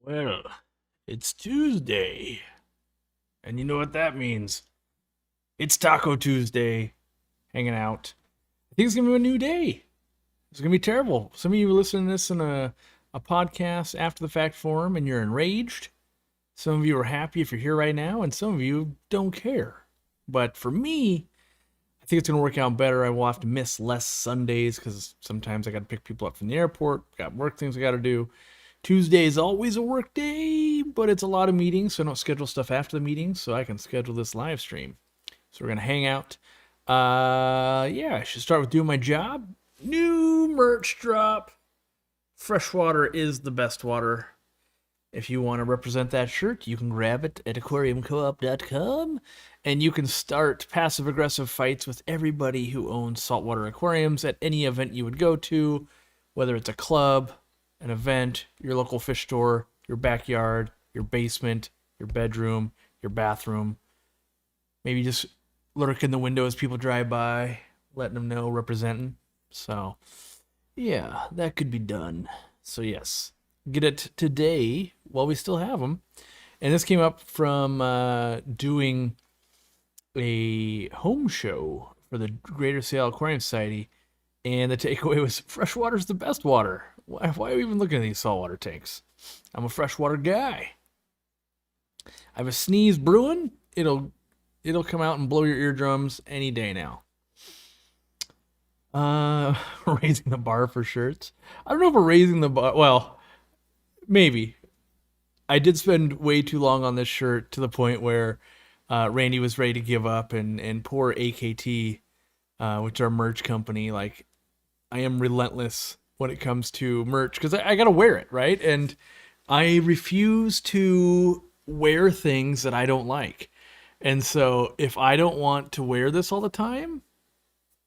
Well, it's Tuesday, and you know what that means. It's Taco Tuesday, hanging out. I think it's gonna be a new day. It's gonna be terrible. Some of you are listening to this in a podcast after the fact form, and you're enraged. Some of you are happy if you're here right now, and some of you don't care. But for me, I think it's gonna work out better. I will have to miss less Sundays because sometimes I got to pick people up from the airport. Got work things I got to do. Tuesday is always a work day, but it's a lot of meetings, so I don't schedule stuff after the meetings, so I can schedule this live stream. So we're gonna hang out. Yeah, I should start with doing my job. New merch drop. Freshwater is the best water. If you want to represent that shirt, you can grab it at aquariumcoop.com, and you can start passive aggressive fights with everybody who owns saltwater aquariums at any event you would go to, whether it's a club, an event, your local fish store, your backyard, your basement, your bedroom, your bathroom. Maybe just lurk in the window as people drive by, letting them know, representing. So, yeah, that could be done. So, yes, get it today while we still have them. And this came up from doing a home show for the Greater Seattle Aquarium Society. And the takeaway was freshwater's the best water. Why are we even looking at these saltwater tanks? I'm a freshwater guy. I have a sneeze brewing. It'll come out and blow your eardrums any day now. Raising the bar for shirts. I don't know if we're raising the bar. Well, maybe. I did spend way too long on this shirt to the point where Randy was ready to give up, and poor AKT, which is our merch company, like, I am relentless when it comes to merch because I got to wear it, right? And I refuse to wear things that I don't like. And so if I don't want to wear this all the time,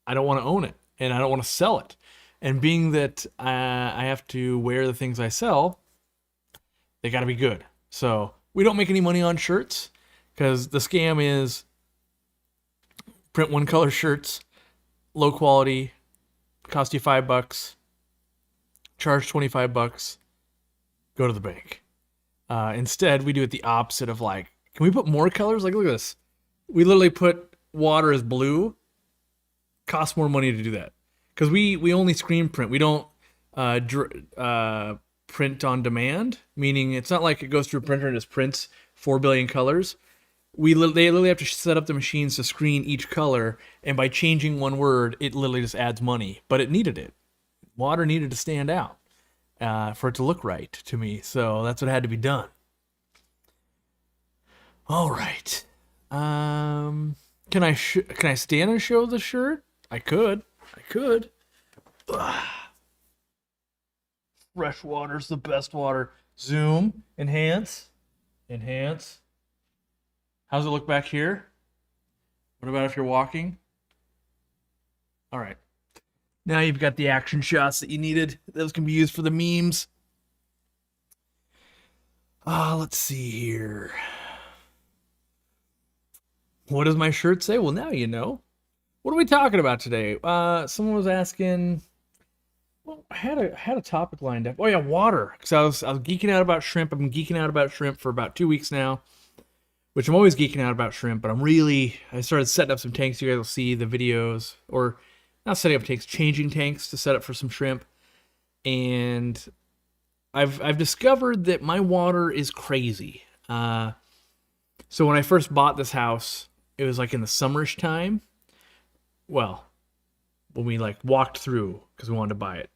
I don't want to own it and I don't want to sell it. And being that I have to wear the things I sell, they got to be good. So we don't make any money on shirts because the scam is print one color shirts, low quality, cost you $5, charge $25, go to the bank. Instead, we do it the opposite of like, can we put more colors? Like, look at this. We literally put water as blue. Costs more money to do that because we only screen print. We don't print on demand, meaning it's not like it goes through a printer and just prints 4 billion colors. They literally have to set up the machines to screen each color, and by changing one word, it literally just adds money. But it needed it. Water needed to stand out for it to look right to me, so that's what had to be done. All right. Can I stand and show the shirt? I could. Ugh. Fresh water's the best water. Zoom, enhance. How's it look back here? What about if you're walking? All right. Now you've got the action shots that you needed. Those can be used for the memes. Let's see here. What does my shirt say? Well, now you know. What are we talking about today? Someone was asking. Well, I had a topic lined up. Oh yeah, water. Because I was geeking out about shrimp. I've been geeking out about shrimp for about 2 weeks now. Which I'm always geeking out about shrimp, but I started setting up some tanks. You guys will see the videos, or not setting up tanks, changing tanks to set up for some shrimp. And I've discovered that my water is crazy. So when I first bought this house, it was like in the summerish time. Well, when we like walked through because we wanted to buy it.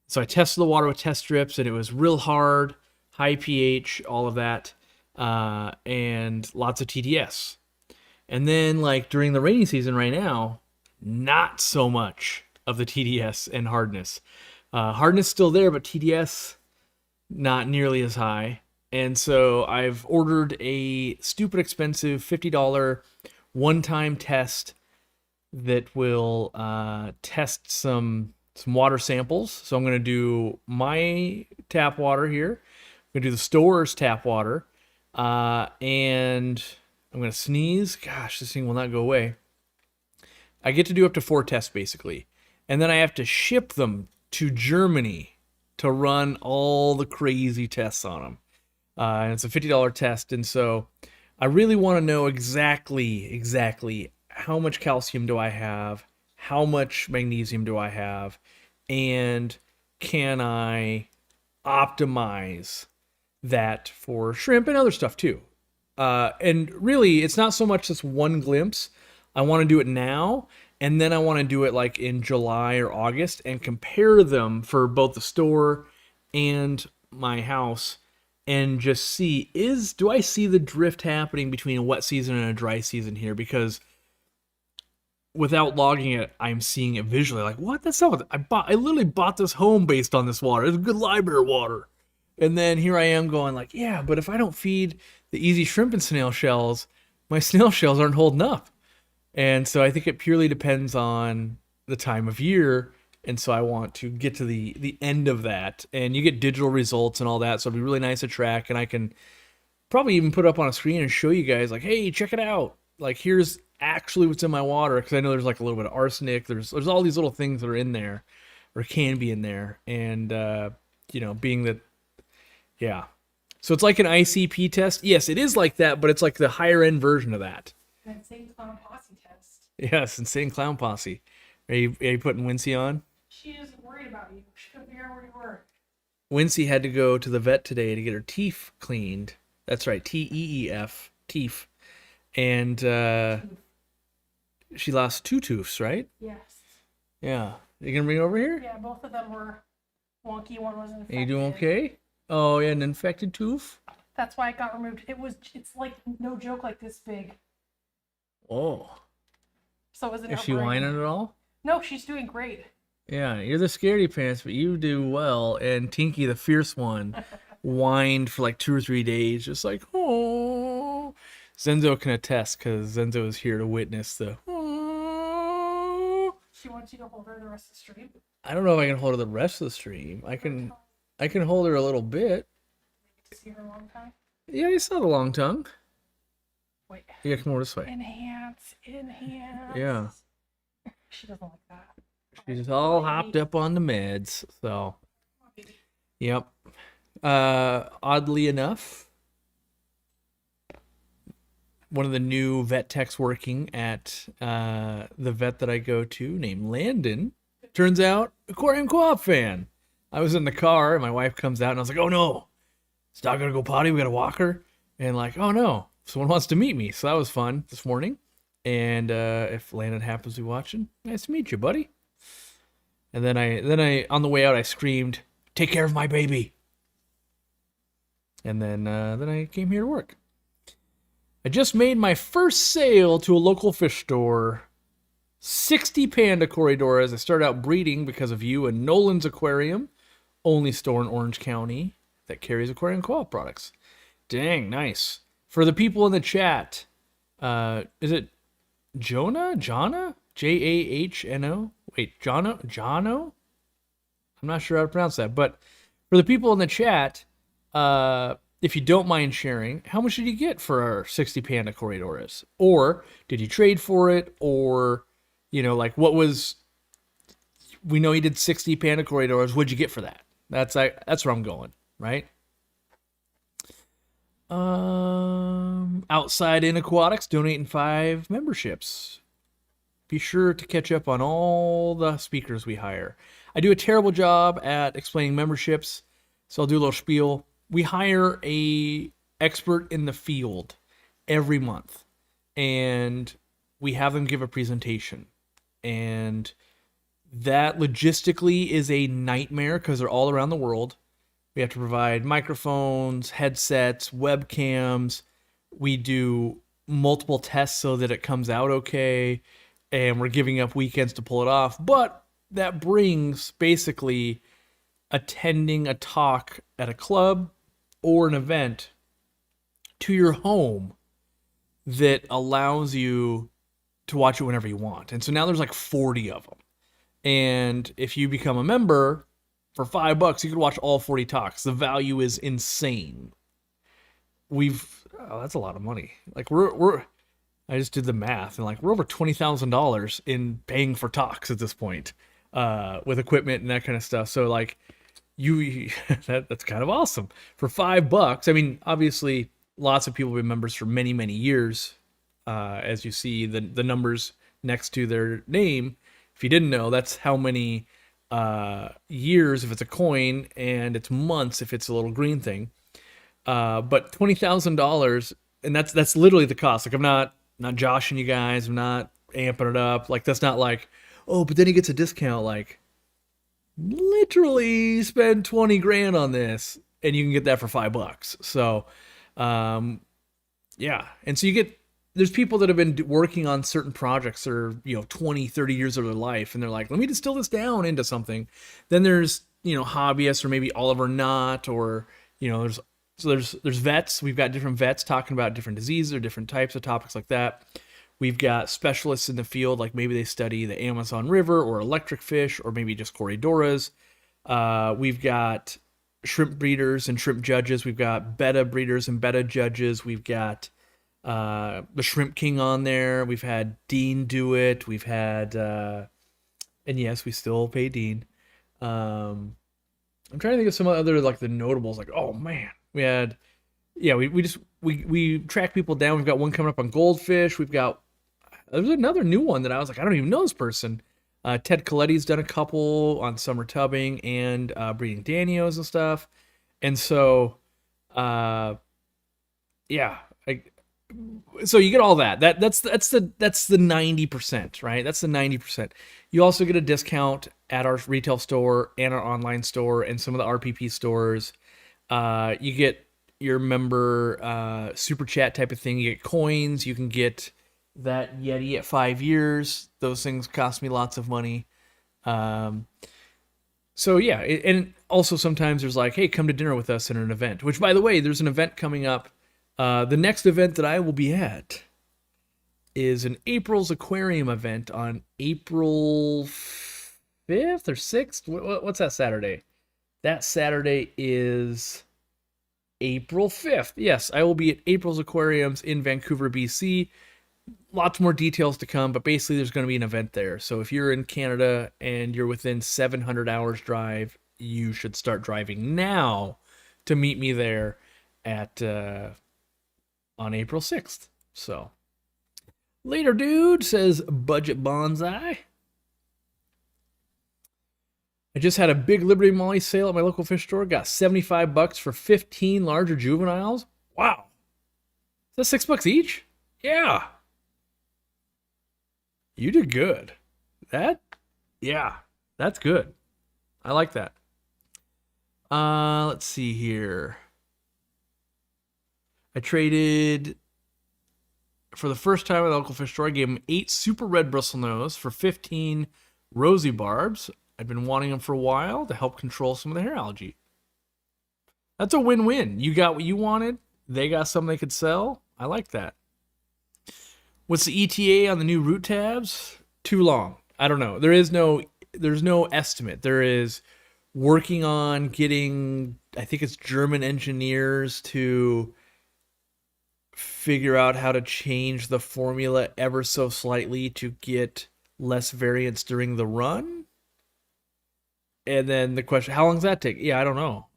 So I tested the water with test strips, and it was real hard, high pH, all of that. And lots of TDS. And then like during the rainy season right now, not so much of the TDS and hardness. Hardness still there, but TDS not nearly as high. And so I've ordered a stupid expensive $50 one-time test that will test some water samples. So I'm going to do my tap water here. I'm going to do the store's tap water. And I'm going to sneeze. Gosh, this thing will not go away. I get to do up to 4 tests, basically. And then I have to ship them to Germany to run all the crazy tests on them. and it's a $50 test. And so I really want to know exactly how much calcium do I have, how much magnesium do I have, and can I optimize that for shrimp and other stuff too. And really, it's not so much this one glimpse. I want to do it now, and then I want to do it like in July or August and compare them for both the store and my house and just see do I see the drift happening between a wet season and a dry season here? Because without logging it, I'm seeing it visually. Like, what? That's not what I literally bought this home based on this water. It's good library water. And then here I am going like, yeah, but if I don't feed the easy shrimp and snail shells, my snail shells aren't holding up. And so I think it purely depends on the time of year. And so I want to get to the end of that. And you get digital results and all that. So it'll be really nice to track. And I can probably even put up on a screen and show you guys like, hey, check it out. Like, here's actually what's in my water. Because I know there's like a little bit of arsenic. There's all these little things that are in there or can be in there. And, being that, yeah. So it's like an ICP test. Yes, it is like that, but it's like the higher end version of that. And insane clown posse test. Yes, insane clown posse. Are you putting Wincy on? She isn't worried about you. She couldn't figure out where you were. Wincy had to go to the vet today to get her teeth cleaned. That's right, TEEF, teeth. And she lost 2 tooths, right? Yes. Yeah. You gonna bring it over here? Yeah, both of them were wonky. One was infected. Are you doing okay? Oh, yeah, an infected tooth? That's why it got removed. It's like, no joke, like this big. Oh. So is it? Is she whining at all? No, she's doing great. Yeah, you're the scaredy pants, but you do well. And Tinky, the fierce one, whined for like 2 or 3 days, just like, oh. Zenzo can attest because Zenzo is here to witness the. Oh. She wants you to hold her the rest of the stream. I don't know if I can hold her the rest of the stream. I can hold her a little bit. See her long time. Yeah, you saw the long tongue. Wait. You gotta come over this way. Enhance. Yeah. She doesn't like that. She's all hopped up on the meds, so. Yep. Oddly enough, one of the new vet techs working at the vet that I go to, named Landon, turns out Aquarium Co-op fan. I was in the car, and my wife comes out, and I was like, oh no, is dog gonna go potty? We gotta walk her. And like, oh no, someone wants to meet me. So that was fun this morning. And if Landon happens to be watching, nice to meet you, buddy. And then I on the way out, I screamed, take care of my baby. And then I came here to work. I just made my first sale to a local fish store. 60 panda corridoras. I started out breeding because of you and Nolan's Aquarium, only store in Orange County that carries Aquarium Co-op products. Dang, nice. For the people in the chat, is it Jonah? Jahno? Jahno? Wait, Jahno? I'm not sure how to pronounce that, but for the people in the chat, if you don't mind sharing, how much did you get for our 60 panda corridoras? Or did you trade for it? Or, like what was, we know you did 60 panda corridoras. What'd you get for that? That's where I'm going, right? Outside in Aquatics, donating 5 memberships. Be sure to catch up on all the speakers we hire. I do a terrible job at explaining memberships, so I'll do a little spiel. We hire a expert in the field every month, and we have them give a presentation. And that logistically is a nightmare because they're all around the world. We have to provide microphones, headsets, webcams. We do multiple tests so that it comes out okay, and we're giving up weekends to pull it off. But that brings basically attending a talk at a club or an event to your home that allows you to watch it whenever you want. And so now there's like 40 of them. And if you become a member for $5, you could watch all 40 talks. The value is insane. That's a lot of money. Like I just did the math, and like we're over $20,000 in paying for talks at this point, with equipment and that kind of stuff. So like, you that's kind of awesome for $5. I mean, obviously, lots of people have been members for many, many years. As you see the numbers next to their name. If you didn't know, that's how many years if it's a coin, and it's months if it's a little green thing. But $20,000, and that's literally the cost. Like, I'm not joshing you guys. I'm not amping it up. Like, that's not like, oh, but then he gets a discount. Like, literally spend 20 grand on this, and you can get that for $5. So, um, yeah, and so you get there's people that have been working on certain projects that are 20, 30 years of their life, and they're like, let me distill this down into something. Then there's hobbyists, or maybe all of or not, or there's vets. We've got different vets talking about different diseases or different types of topics like that. We've got specialists in the field, like maybe they study the Amazon River or electric fish, or maybe just corridoras. We've got shrimp breeders and shrimp judges. We've got betta breeders and betta judges. We've got the Shrimp King on there. We've had Dean do it. We've had, and yes, we still pay Dean. I'm trying to think of some other, like, the notables. Like, oh man, we had, yeah, we track people down. We've got one coming up on goldfish. There's another new one that I was like, I don't even know this person. Ted Coletti's done a couple on summer tubbing and breeding Danios and stuff. And so, yeah, so you get all that. That's the 90%, right? That's the 90%. You also get a discount at our retail store and our online store and some of the RPP stores. You get your member super chat type of thing. You get coins. You can get that Yeti at 5 years. Those things cost me lots of money. So yeah, and also sometimes there's like, hey, come to dinner with us at an event. Which, by the way, there's an event coming up. The next event that I will be at is an April's Aquarium event on April 5th or 6th. What's that Saturday? That Saturday is April 5th. Yes, I will be at April's Aquariums in Vancouver, BC. Lots more details to come, but basically there's going to be an event there. So if you're in Canada and you're within 700 hours drive, you should start driving now to meet me there at on April 6th. So later, dude, says Budget Bonsai. I just had a big Liberty Molly sale at my local fish store. Got $75 for 15 larger juveniles. Wow. Is that $6 each? Yeah. You did good. Yeah, that's good. I like that. Let's see here. I traded, for the first time at the local fish store, I gave him 8 super red bristlenose for 15 rosy barbs. I've been wanting them for a while to help control some of the hair algae. That's a win-win. You got what you wanted. They got something they could sell. I like that. What's the ETA on the new root tabs? Too long. I don't know. There's no estimate. There is working on getting, I think it's German engineers to figure out how to change the formula ever so slightly to get less variance during the run. And then the question, how long does that take? Yeah, I don't know.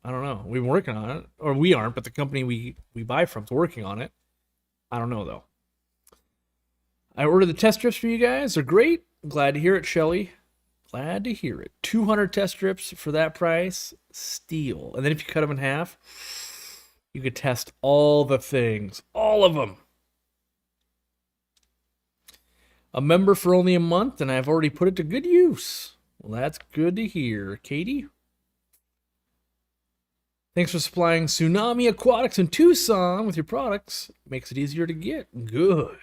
We've been working on it. Or we aren't, but the company we buy from is working on it. I don't know, though. I ordered the test strips from you guys. They're great. Glad to hear it, Shelly. Glad to hear it. 200 test strips for that price. Steal. And then if you cut them in half, you could test all the things. All of them. A member for only a month, and I've already put it to good use. Well, that's good to hear. Katie? Thanks for supplying Tsunami Aquatics in Tucson with your products. Makes it easier to get. Good.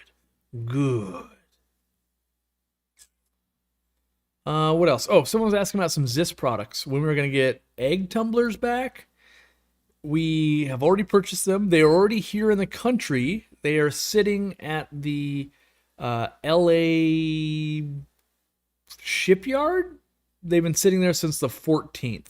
What else? Oh, someone was asking about some Zis products. When we were going to get egg tumblers back. We have already purchased them. They are already here in the country. They are sitting at the LA shipyard. They've been sitting there since the 14th.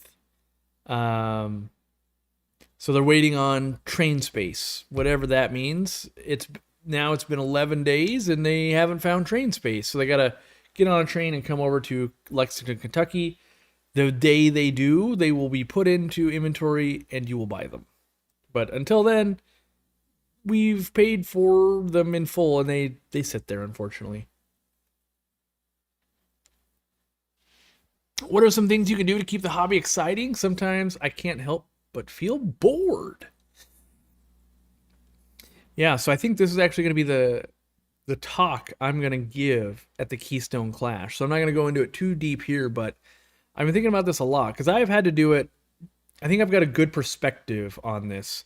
So they're waiting on train space, whatever that means. It's been 11 days and they haven't found train space. So they got to get on a train and come over to Lexington, Kentucky. The day they do, they will be put into inventory and you will buy them. But until then, we've paid for them in full and they sit there, unfortunately. What are some things you can do to keep the hobby exciting? Sometimes I can't help but feel bored. Yeah, so I think this is actually going to be the talk I'm going to give at the Keystone Clash. So I'm not going to go into it too deep here, but I've been thinking about this a lot because I've had to do it. I think I've got a good perspective on this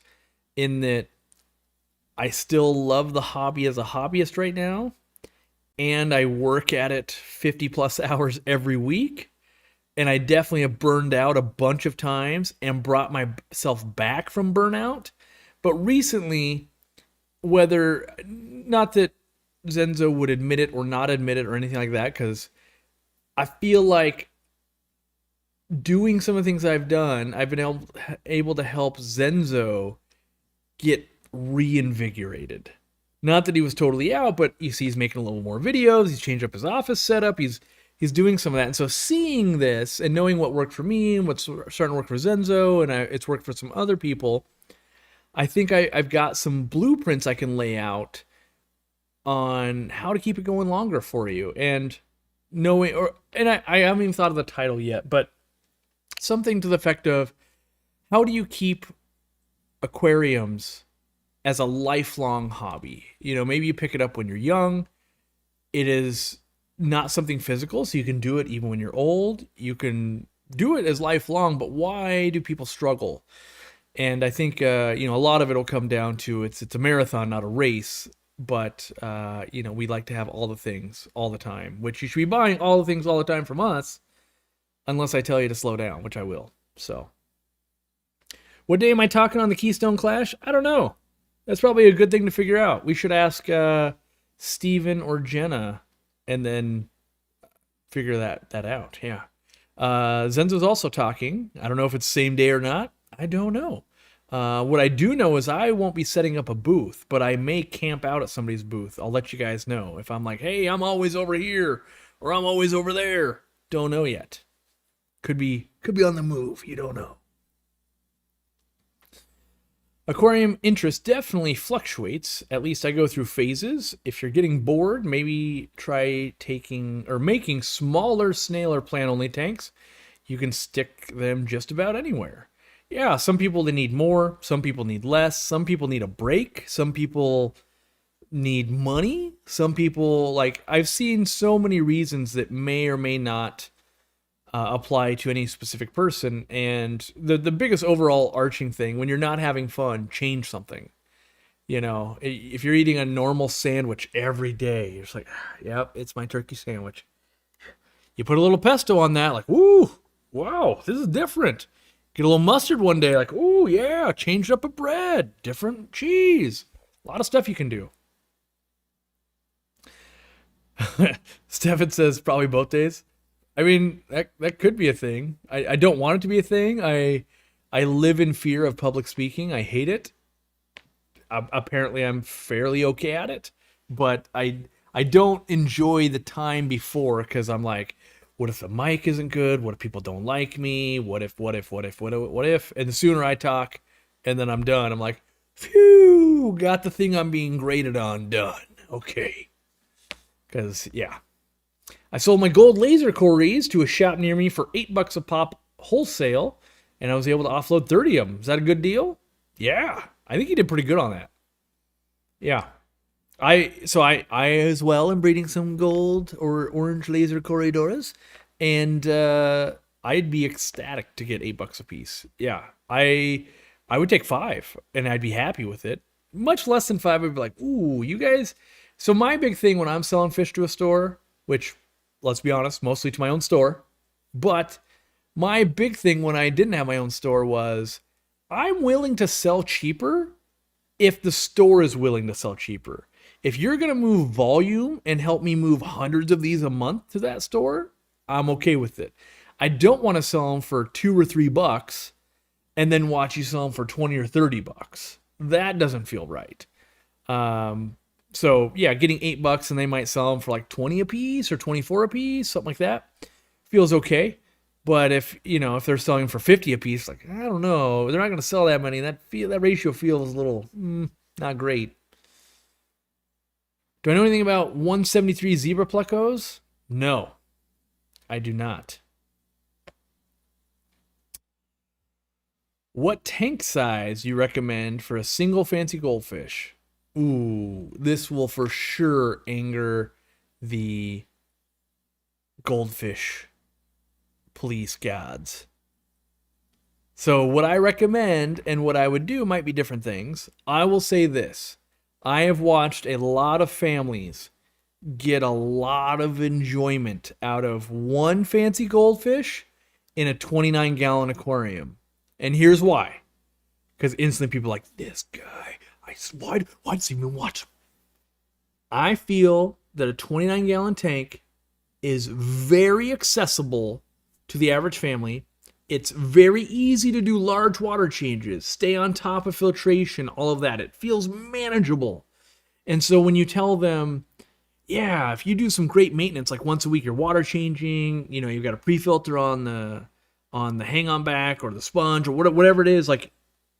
in that I still love the hobby as a hobbyist right now, and I work at it 50 plus hours every week. And I definitely have burned out a bunch of times and brought myself back from burnout. But recently, whether, not that Zenzo would admit it or not admit it or anything like that, because I feel like doing some of the things I've done, I've been able to help Zenzo get reinvigorated. Not that he was totally out, but you see he's making a little more videos, he's changed up his office setup, he's doing some of that. And so seeing this and knowing what worked for me and what's starting to work for Zenzo and it's worked for some other people, I think I've got some blueprints I can lay out on how to keep it going longer for you. And knowing, I haven't even thought of the title yet, but something to the effect of, how do you keep aquariums as a lifelong hobby? You know, maybe you pick it up when you're young. It is not something physical, so you can do it even when you're old. You can do it as lifelong, but why do people struggle? And I think a lot of it will come down to it's a marathon, not a race. But we like to have all the things all the time, which you should be buying all the things all the time from us, unless I tell you to slow down, which I will. So, what day am I talking on the Keystone Clash? I don't know. That's probably a good thing to figure out. We should ask Steven or Jenna and then figure that out. Yeah. Zenzo's also talking. I don't know if it's same day or not. I don't know. What I do know is I won't be setting up a booth, but I may camp out at somebody's booth. I'll let you guys know. If I'm like, hey, I'm always over here or I'm always over there. Don't know yet. Could be on the move. You don't know. Aquarium interest definitely fluctuates. At least I go through phases. If you're getting bored, maybe try making smaller snail or plant-only tanks. You can stick them just about anywhere. Yeah, some people they need more, some people need less, some people need a break, some people need money, some people, like, I've seen so many reasons that may or may not apply to any specific person. And the biggest overall arching thing, when you're not having fun, change something. You know, if you're eating a normal sandwich every day, you're just like, yep, it's my turkey sandwich. You put a little pesto on that, like, ooh, wow, this is different. Get a little mustard one day, like, ooh, yeah, changed up a bread, different cheese. A lot of stuff you can do. Stefan says probably both days. I mean, that could be a thing. I don't want it to be a thing. I live in fear of public speaking. I hate it. Apparently, I'm fairly okay at it, but I don't enjoy the time before because I'm like, what if the mic isn't good? What if people don't like me? What if? And the sooner I talk and then I'm done, I'm like, phew, got the thing I'm being graded on done. Okay. Because, yeah. I sold my gold laser cories to a shop near me for $8 a pop wholesale, and I was able to offload 30 of them. Is that a good deal? Yeah. I think he did pretty good on that. Yeah. I as well am breeding some gold or orange laser corridoras, and I'd be ecstatic to get $8 a piece. Yeah, I would take 5, and I'd be happy with it. Much less than 5, I'd be like, ooh, you guys. So my big thing when I'm selling fish to a store, which, let's be honest, mostly to my own store, but my big thing when I didn't have my own store was I'm willing to sell cheaper if the store is willing to sell cheaper. If you're going to move volume and help me move hundreds of these a month to that store, I'm okay with it. I don't want to sell them for $2 or $3 and then watch you sell them for $20 or $30. That doesn't feel right. So yeah, getting $8 and they might sell them for like 20 a piece or 24 a piece, something like that, feels okay. But if they're selling for 50 a piece, like, I don't know, they're not going to sell that many. That ratio feels a little not great. Do I know anything about 173 zebra plecos? No, I do not. What tank size you recommend for a single fancy goldfish? Ooh, this will for sure anger the goldfish police gods. So what I recommend and what I would do might be different things. I will say this. I have watched a lot of families get a lot of enjoyment out of one fancy goldfish in a 29-gallon aquarium. And here's why. Because instantly people are like, this guy, why does he even watch him? I feel that a 29-gallon tank is very accessible to the average family. It's very easy to do large water changes, stay on top of filtration, all of that. It feels manageable. And so when you tell them, yeah, if you do some great maintenance, like once a week you're water changing, you've got a pre-filter on the hang-on back or the sponge or whatever it is, like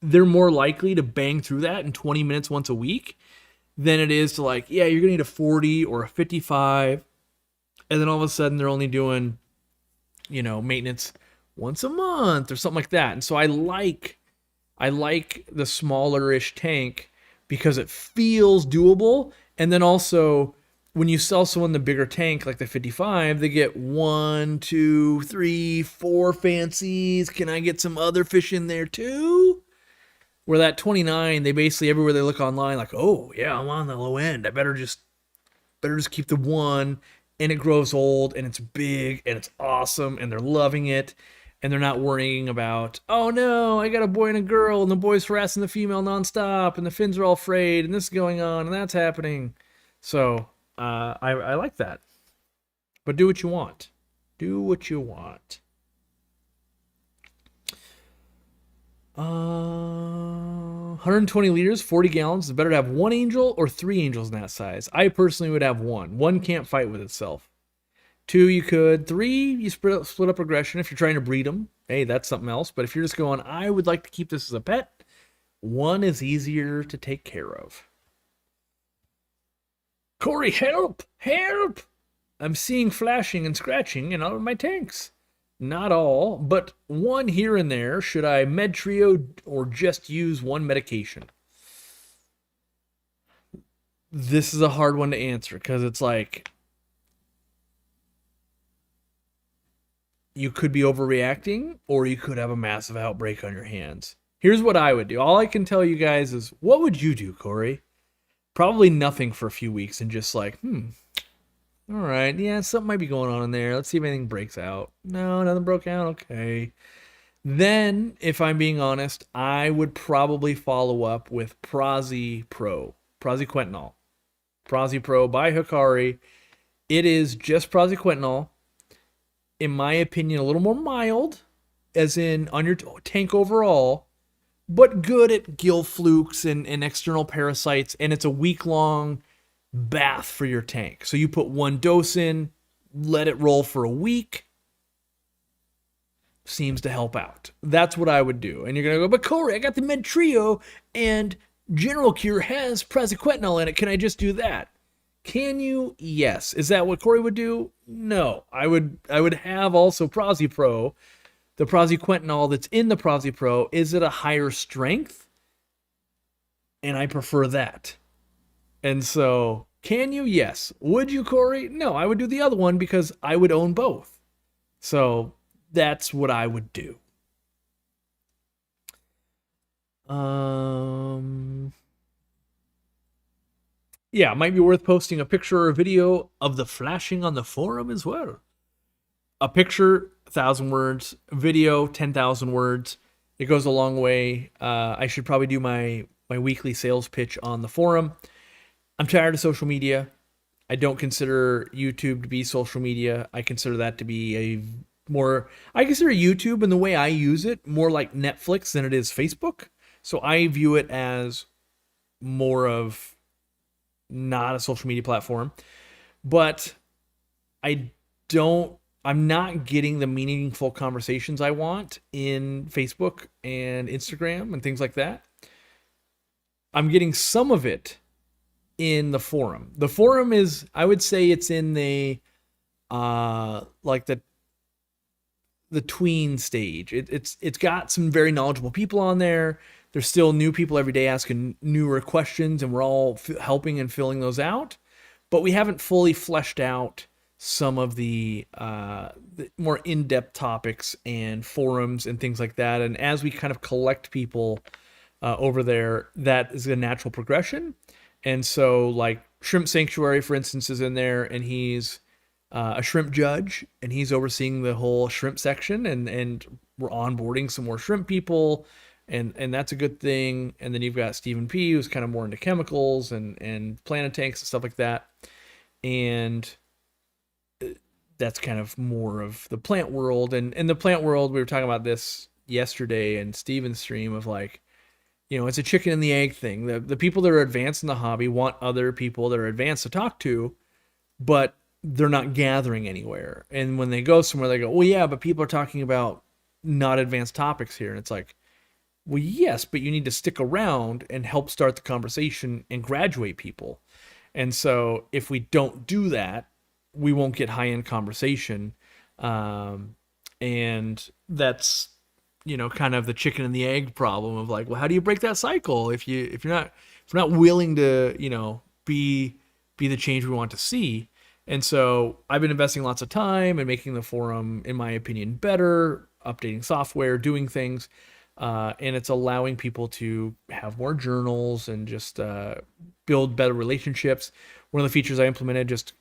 they're more likely to bang through that in 20 minutes once a week than it is to like, yeah, you're going to need a 40 or a 55. And then all of a sudden they're only doing, maintenance once a month or something like that. And so I like the smaller-ish tank because it feels doable. And then also when you sell someone the bigger tank, like the 55, they get 1, 2, 3, 4 fancies. Can I get some other fish in there too? Where that 29, they basically everywhere they look online, like, oh yeah, I'm on the low end. I better just keep the one. And it grows old and it's big and it's awesome and they're loving it. And they're not worrying about, oh no, I got a boy and a girl and the boy's harassing the female nonstop and the fins are all frayed and this is going on and that's happening. So I like that. But do what you want. Do what you want. 120 liters, 40 gallons. It's better to have one angel or 3 angels in that size. I personally would have one. One can't fight with itself. 2, you could. 3, you split up aggression if you're trying to breed them. Hey, that's something else. But if you're just going, I would like to keep this as a pet, 1 is easier to take care of. Corey, help! Help! I'm seeing flashing and scratching in all of my tanks. Not all, but 1 here and there. Should I med trio or just use 1 medication? This is a hard one to answer because it's like you could be overreacting or you could have a massive outbreak on your hands. Here's what I would do. All I can tell you guys is, what would you do, Corey? Probably nothing for a few weeks and just like, all right, yeah, something might be going on in there. Let's see if anything breaks out. No, nothing broke out. Okay. Then, if I'm being honest, I would probably follow up with praziquantel. Prazi Pro by Hikari. It is just praziquantel. In my opinion, a little more mild, as in on your tank overall, but good at gill flukes and external parasites. And it's a week-long bath for your tank. So you put 1 dose in, let it roll for a week. Seems to help out. That's what I would do. And you're going to go, but Corey, I got the Med Trio and General Cure has praziquantel in it. Can I just do that? Can you? Yes. Is that what Corey would do? No. I would have also Prazi Pro. The praziquantel that's in the Prazi Pro, is it a higher strength? And I prefer that. And so, can you? Yes. Would you, Corey? No, I would do the other one because I would own both. So, that's what I would do. Yeah, it might be worth posting a picture or a video of the flashing on the forum as well. A picture, 1,000 words. Video, 10,000 words. It goes a long way. I should probably do my weekly sales pitch on the forum. I'm tired of social media. I don't consider YouTube to be social media. I consider that to be I consider YouTube and the way I use it more like Netflix than it is Facebook. So I view it as more of not a social media platform. But I don't I'm not getting the meaningful conversations I want in Facebook and Instagram and things like that. I'm getting some of it in the forum. The forum is, I would say, it's in the like the tween stage. It's got some very knowledgeable people on there. There's still new people every day asking newer questions, and we're all helping and filling those out. But we haven't fully fleshed out some of the more in-depth topics and forums and things like that. And as we kind of collect people over there, that is a natural progression. And so, like Shrimp Sanctuary, for instance, is in there, and he's a shrimp judge, and he's overseeing the whole shrimp section, and we're onboarding some more shrimp people, and that's a good thing. And then you've got Stephen P, who's kind of more into chemicals and planet tanks and stuff like that, and that's kind of more of the plant world. And in the plant world, we were talking about this yesterday in Steven's stream of like, it's a chicken and the egg thing. The people that are advanced in the hobby want other people that are advanced to talk to, but they're not gathering anywhere. And when they go somewhere, they go, well, yeah, but people are talking about not advanced topics here. And it's like, well, yes, but you need to stick around and help start the conversation and graduate people. And so if we don't do that, we won't get high-end conversation. And that's, kind of the chicken and the egg problem of like, well, how do you break that cycle if you're not willing to, be the change we want to see? And so I've been investing lots of time and making the forum, in my opinion, better, updating software, doing things, and it's allowing people to have more journals and just build better relationships. One of the features I implemented just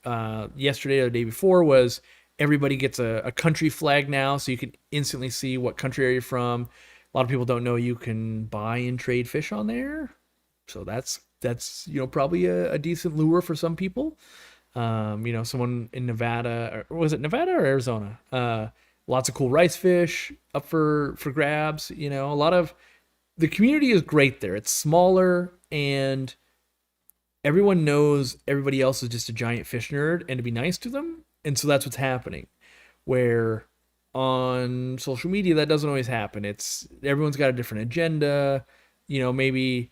yesterday or the day before was everybody gets a country flag now, so you can instantly see what country are you from. A lot of people don't know you can buy and trade fish on there, so that's probably a decent lure for some people. Someone in Nevada, or was it Nevada or Arizona? Lots of cool rice fish up for grabs. A lot of the community is great there. It's smaller, and everyone knows everybody else is just a giant fish nerd, and to be nice to them. And so that's what's happening. Where on social media, that doesn't always happen. It's everyone's got a different agenda. Maybe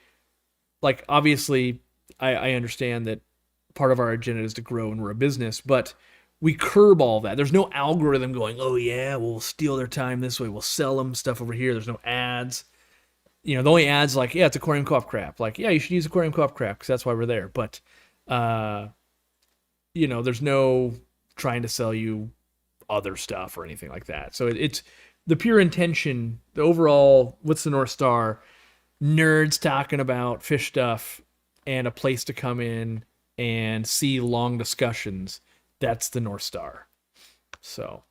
like obviously I understand that part of our agenda is to grow and we're a business, but we curb all that. There's no algorithm going, oh yeah, we'll steal their time this way. We'll sell them stuff over here. There's no ads. The only ads like, yeah, it's Aquarium Co-op crap. Like, yeah, you should use Aquarium Co-op crap because that's why we're there. But, there's no trying to sell you other stuff or anything like that. So it's the pure intention, the overall, what's the North Star? Nerds talking about fish stuff and a place to come in and see long discussions. That's the North Star. So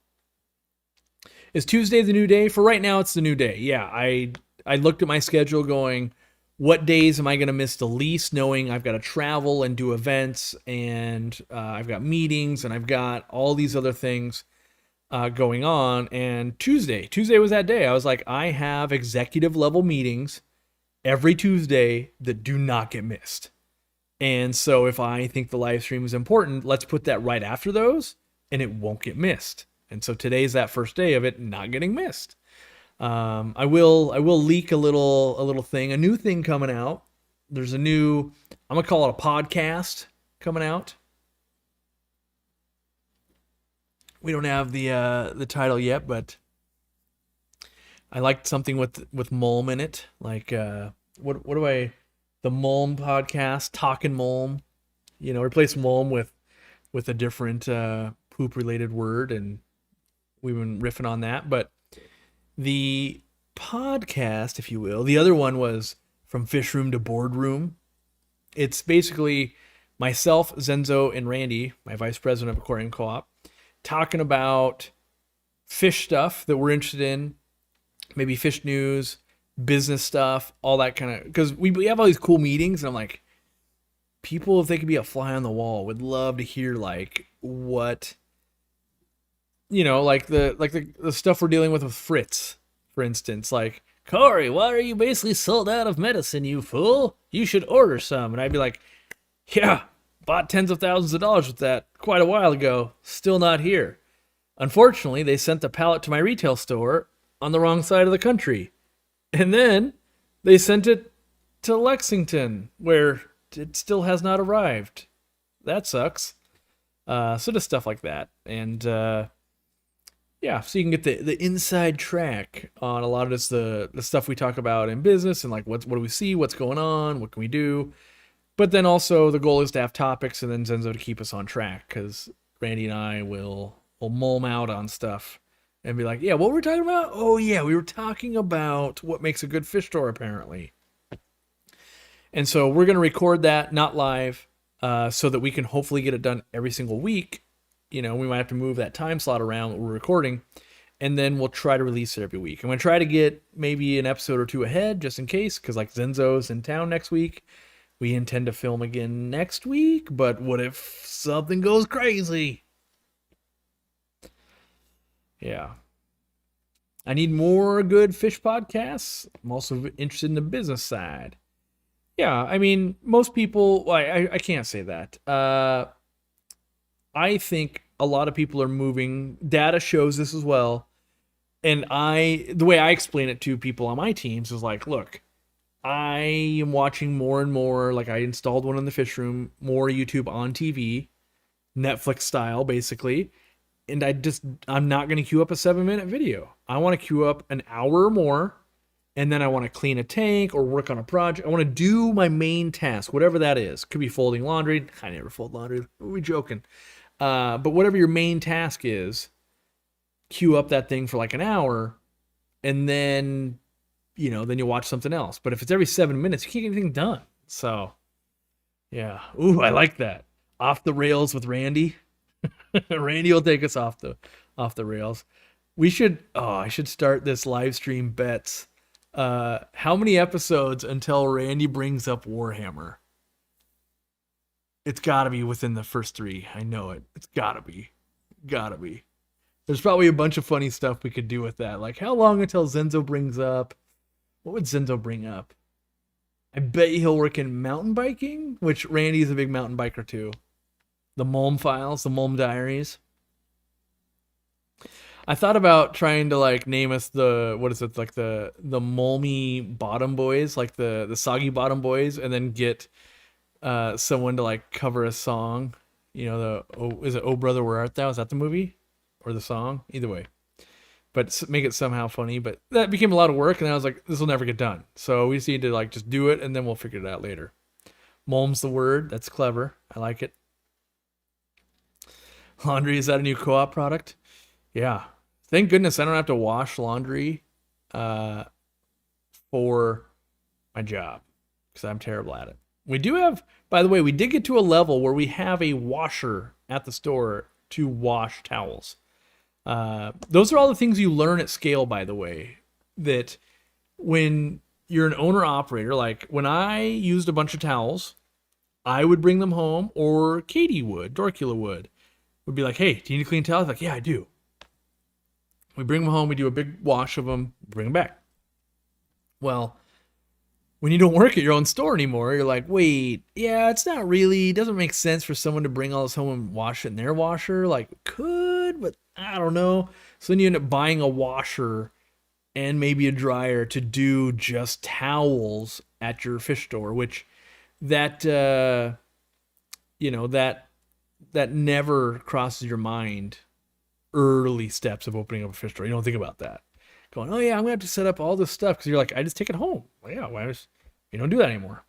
is Tuesday the new day? For right now, it's the new day. Yeah, I looked at my schedule going, what days am I going to miss the least, knowing I've got to travel and do events, and I've got meetings, and I've got all these other things going on. And Tuesday was that day. I was like, I have executive level meetings every Tuesday that do not get missed. And so if I think the live stream is important, let's put that right after those, and it won't get missed. And so today's that first day of it not getting missed. I will leak a little thing, a new thing coming out. There's a new, I'm gonna call it a podcast coming out. We don't have the title yet, but I liked something with Mulm in it. Like what do I, the Mulm podcast, Talkin' Mulm. Replace Mulm with a different poop related word, and we've been riffing on that. But the podcast, if you will, the other one was From Fish Room to Boardroom. It's basically myself, Zenzo, and Randy, my vice president of Aquarium Co-op, talking about fish stuff that we're interested in, maybe fish news, business stuff, all that kind of, because we have all these cool meetings, and I'm like, people, if they could be a fly on the wall, would love to hear like what, like the stuff we're dealing with Fritz, for instance. Like, Corey, why are you basically sold out of medicine, you fool? You should order some. And I'd be like, yeah, bought tens of thousands of dollars with that quite a while ago, still not here. Unfortunately, they sent the pallet to my retail store on the wrong side of the country. And then they sent it to Lexington, where it still has not arrived. That sucks. So just stuff like that. And yeah, so you can get the inside track on a lot of this, the stuff we talk about in business and like what do we see, what's going on, what can we do. But then also the goal is to have topics and then Zenzo to keep us on track because Randy and I will mull 'em out on stuff and be like, yeah, what were we talking about? Oh yeah, we were talking about what makes a good fish store apparently. And so we're going to record that, not live, so that we can hopefully get it done every single week. You know, we might have to move that time slot around that we're recording, and then we'll try to release it every week. I'm going to try to get maybe an episode or two ahead just in case, because like Zenzo's in town next week. We intend to film again next week, but what if something goes crazy? Yeah. I need more good fish podcasts. I'm also interested in the business side. Yeah, I mean, most people, well, I can't say that. I think a lot of people are moving. Data shows this as well. And the way I explain it to people on my teams is like, look, I am watching more and more, like I installed one in the fish room, more YouTube on TV, Netflix style, basically. And I'm not going to queue up a 7-minute video. I want to queue up an hour or more. And then I want to clean a tank or work on a project. I want to do my main task, whatever that is. Could be folding laundry. I never fold laundry. We're joking. But whatever your main task is, queue up that thing for like an hour, and then, then you watch something else. But if it's every 7 minutes, you can't get anything done. So, yeah. Ooh, I like that. Off the rails with Randy. Randy will take us off the rails. I should start this live stream bets. How many episodes until Randy brings up Warhammer? It's gotta be within the first 3. I know it. It's gotta be. Gotta be. There's probably a bunch of funny stuff we could do with that. Like, how long until Zenzo brings up? What would Zenzo bring up? I bet you he'll work in mountain biking, which Randy's a big mountain biker too. The Mulm files, the Mulm diaries. I thought about trying to like name us the Mulmy Bottom Boys, like the Soggy Bottom Boys, and then get someone to like cover a song. Is it Oh Brother Where Art Thou? Is that the movie or the song? Either way, but make it somehow funny. But that became a lot of work, and I was like, this will never get done. So we just need to like just do it, and then we'll figure it out later. Mulm's the word. That's clever. I like it. Laundry, is that a new co-op product? Yeah. Thank goodness I don't have to wash laundry for my job because I'm terrible at it. We do have, by the way, we did get to a level where we have a washer at the store to wash towels. Those are all the things you learn at scale, by the way, that when you're an owner-operator, like when I used a bunch of towels, I would bring them home, or Katie would, Dorcula would be like, hey, do you need to clean towels? Like, yeah, I do. We bring them home, we do a big wash of them, bring them back. Well, when you don't work at your own store anymore, you're like, wait, yeah, it doesn't make sense for someone to bring all this home and wash it in their washer. Like, could, but I don't know. So then you end up buying a washer and maybe a dryer to do just towels at your fish store, which that never crosses your mind. Early steps of opening up a fish store. You don't think about that. Going, oh yeah, I'm gonna have to set up all this stuff because you're like, I just take it home. Well, yeah, you don't do that anymore.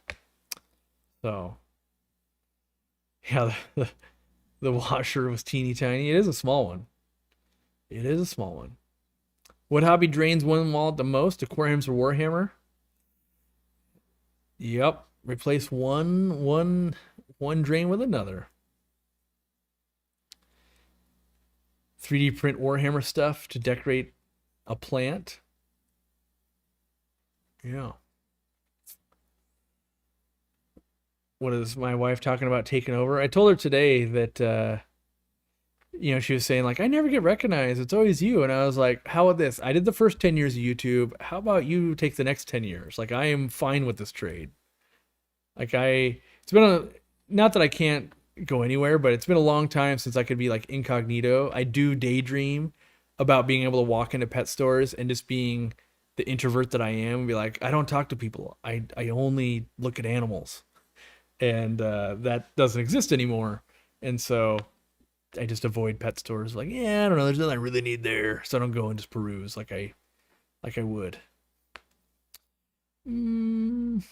So, yeah, the washer was teeny tiny. It is a small one. It is a small one. What hobby drains one wallet the most? Aquariums or Warhammer? Yep. Replace one drain with another. 3D print Warhammer stuff to decorate a plant. Yeah. What is my wife talking about taking over? I told her today that, she was saying like, I never get recognized. It's always you. And I was like, how about this? I did the first 10 years of YouTube. How about you take the next 10 years? Like, I am fine with this trade. Like not that I can't go anywhere, but it's been a long time since I could be like incognito. I do daydream about being able to walk into pet stores and just being the introvert that I am and be like, I don't talk to people. I only look at animals. And that doesn't exist anymore. And so I just avoid pet stores. Like, yeah, I don't know. There's nothing I really need there, so I don't go and just peruse like I would. Mm,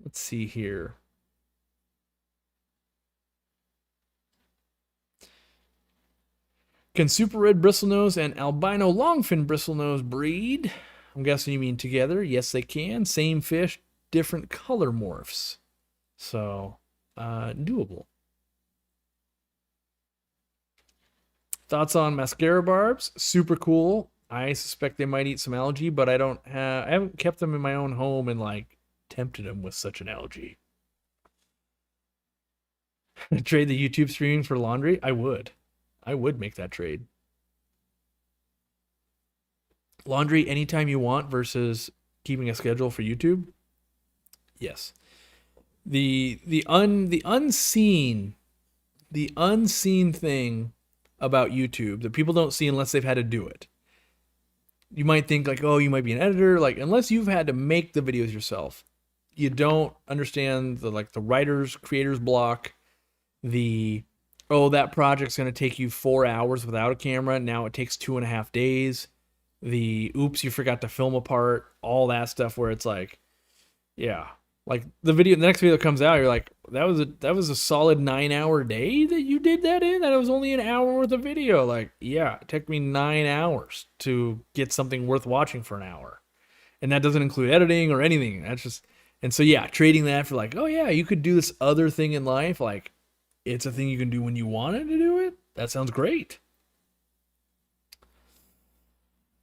let's see here. Can super red bristlenose and albino longfin bristlenose breed? I'm guessing you mean together. Yes, they can. Same fish, different color morphs. So, doable. Thoughts on mascara barbs? Super cool. I suspect they might eat some algae, but I haven't kept them in my own home and like tempted them with such an algae. Trade the YouTube streaming for laundry? I would. I would make that trade. Laundry anytime you want versus keeping a schedule for YouTube? Yes. The unseen thing about YouTube that people don't see unless they've had to do it. You might think like, oh, you might be an editor, like unless you've had to make the videos yourself, you don't understand the writer's creator's block, the oh, that project's going to take you 4 hours without a camera. Now it takes 2.5 days. The oops, you forgot to film a part, all that stuff where it's like, yeah, like the next video that comes out, you're like, that was a solid 9 hour day that you did that in. That it was only an hour worth of video. Like, yeah, it took me 9 hours to get something worth watching for an hour, and that doesn't include editing or anything. That's just, and so yeah, trading that for like, oh yeah, you could do this other thing in life, like it's a thing you can do when you wanted to do it. That sounds great.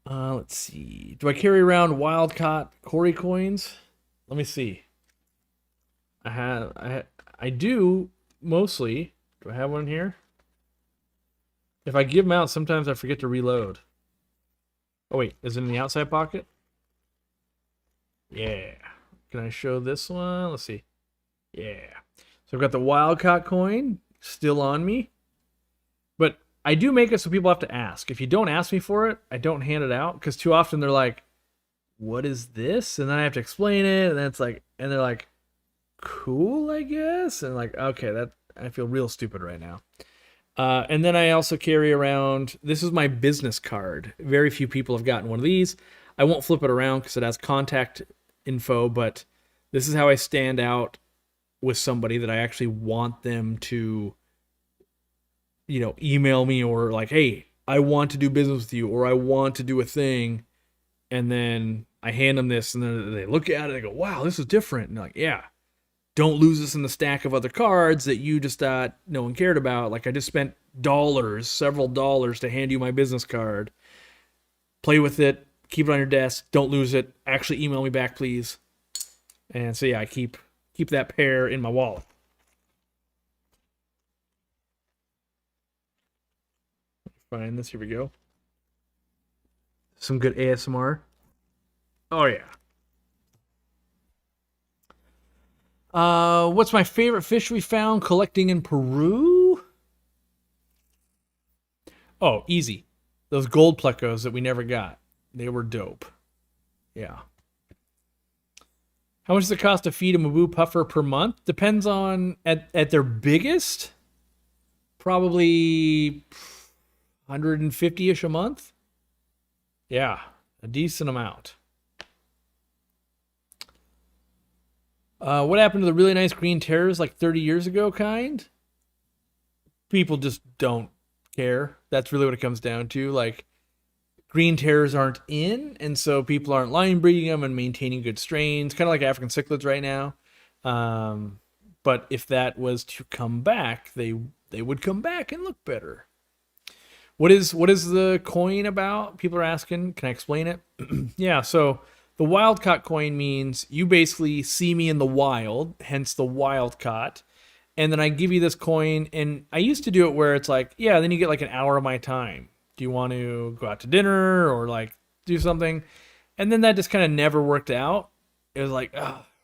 Let's see. Do I carry around wild caught Cory coins? Let me see. I do mostly. Do I have one here? If I give them out, sometimes I forget to reload. Oh wait, is it in the outside pocket? Yeah. Can I show this one? Let's see. Yeah. So I've got the wild caught coin still on me. But I do make it so people have to ask. If you don't ask me for it, I don't hand it out because too often they're like, "What is this?" And then I have to explain it, and then it's like, and they're like, "Cool, I guess." And like, okay, that I feel real stupid right now. And then I also carry around. This is my business card. Very few people have gotten one of these. I won't flip it around because it has contact info, but this is how I stand out with somebody that I actually want them to, email me or like, hey, I want to do business with you or I want to do a thing. And then I hand them this and then they look at it and they go, wow, this is different. And like, yeah, don't lose this in the stack of other cards that you just thought no one cared about. Like I just spent several dollars to hand you my business card. Play with it. Keep it on your desk. Don't lose it. Actually email me back, please. And so yeah, I keep that pair in my wallet. Find this. Here we go. Some good ASMR. Oh yeah. What's my favorite fish we found collecting in Peru? Oh, easy. Those gold plecos that we never got. They were dope. Yeah. How much does it cost to feed a Mabu puffer per month? Depends on at their biggest, probably 150-ish a month. Yeah, a decent amount. What happened to the really nice green terrors like 30 years ago kind? People just don't care. That's really what it comes down to. Like, green terrors aren't in, and so people aren't line breeding them and maintaining good strains, kind of like African cichlids right now. But if that was to come back, they would come back and look better. What is the coin about? People are asking. Can I explain it? Yeah, so the wild caught coin means you basically see me in the wild, hence the wild caught, and then I give you this coin, and I used to do it where it's like, yeah, then you get like an hour of my time. Do you want to go out to dinner or like do something? And then that just kind of never worked out. It was like,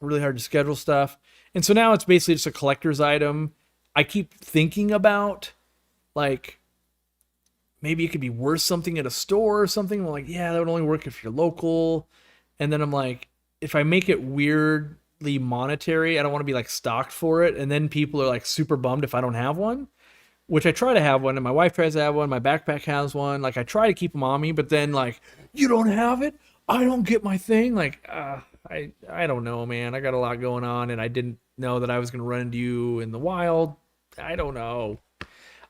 really hard to schedule stuff. And so now it's basically just a collector's item. I keep thinking about like maybe it could be worth something at a store or something. I'm like, yeah, that would only work if you're local. And then I'm like, if I make it weirdly monetary, I don't want to be like stocked for it. And then people are like super bummed if I don't have one, which I try to have one. And my wife tries to have one. My backpack has one. Like I try to keep them on me, but then like, you don't have it. I don't get my thing. Like, I don't know, man. I got a lot going on, and I didn't know that I was going to run into you in the wild. I don't know.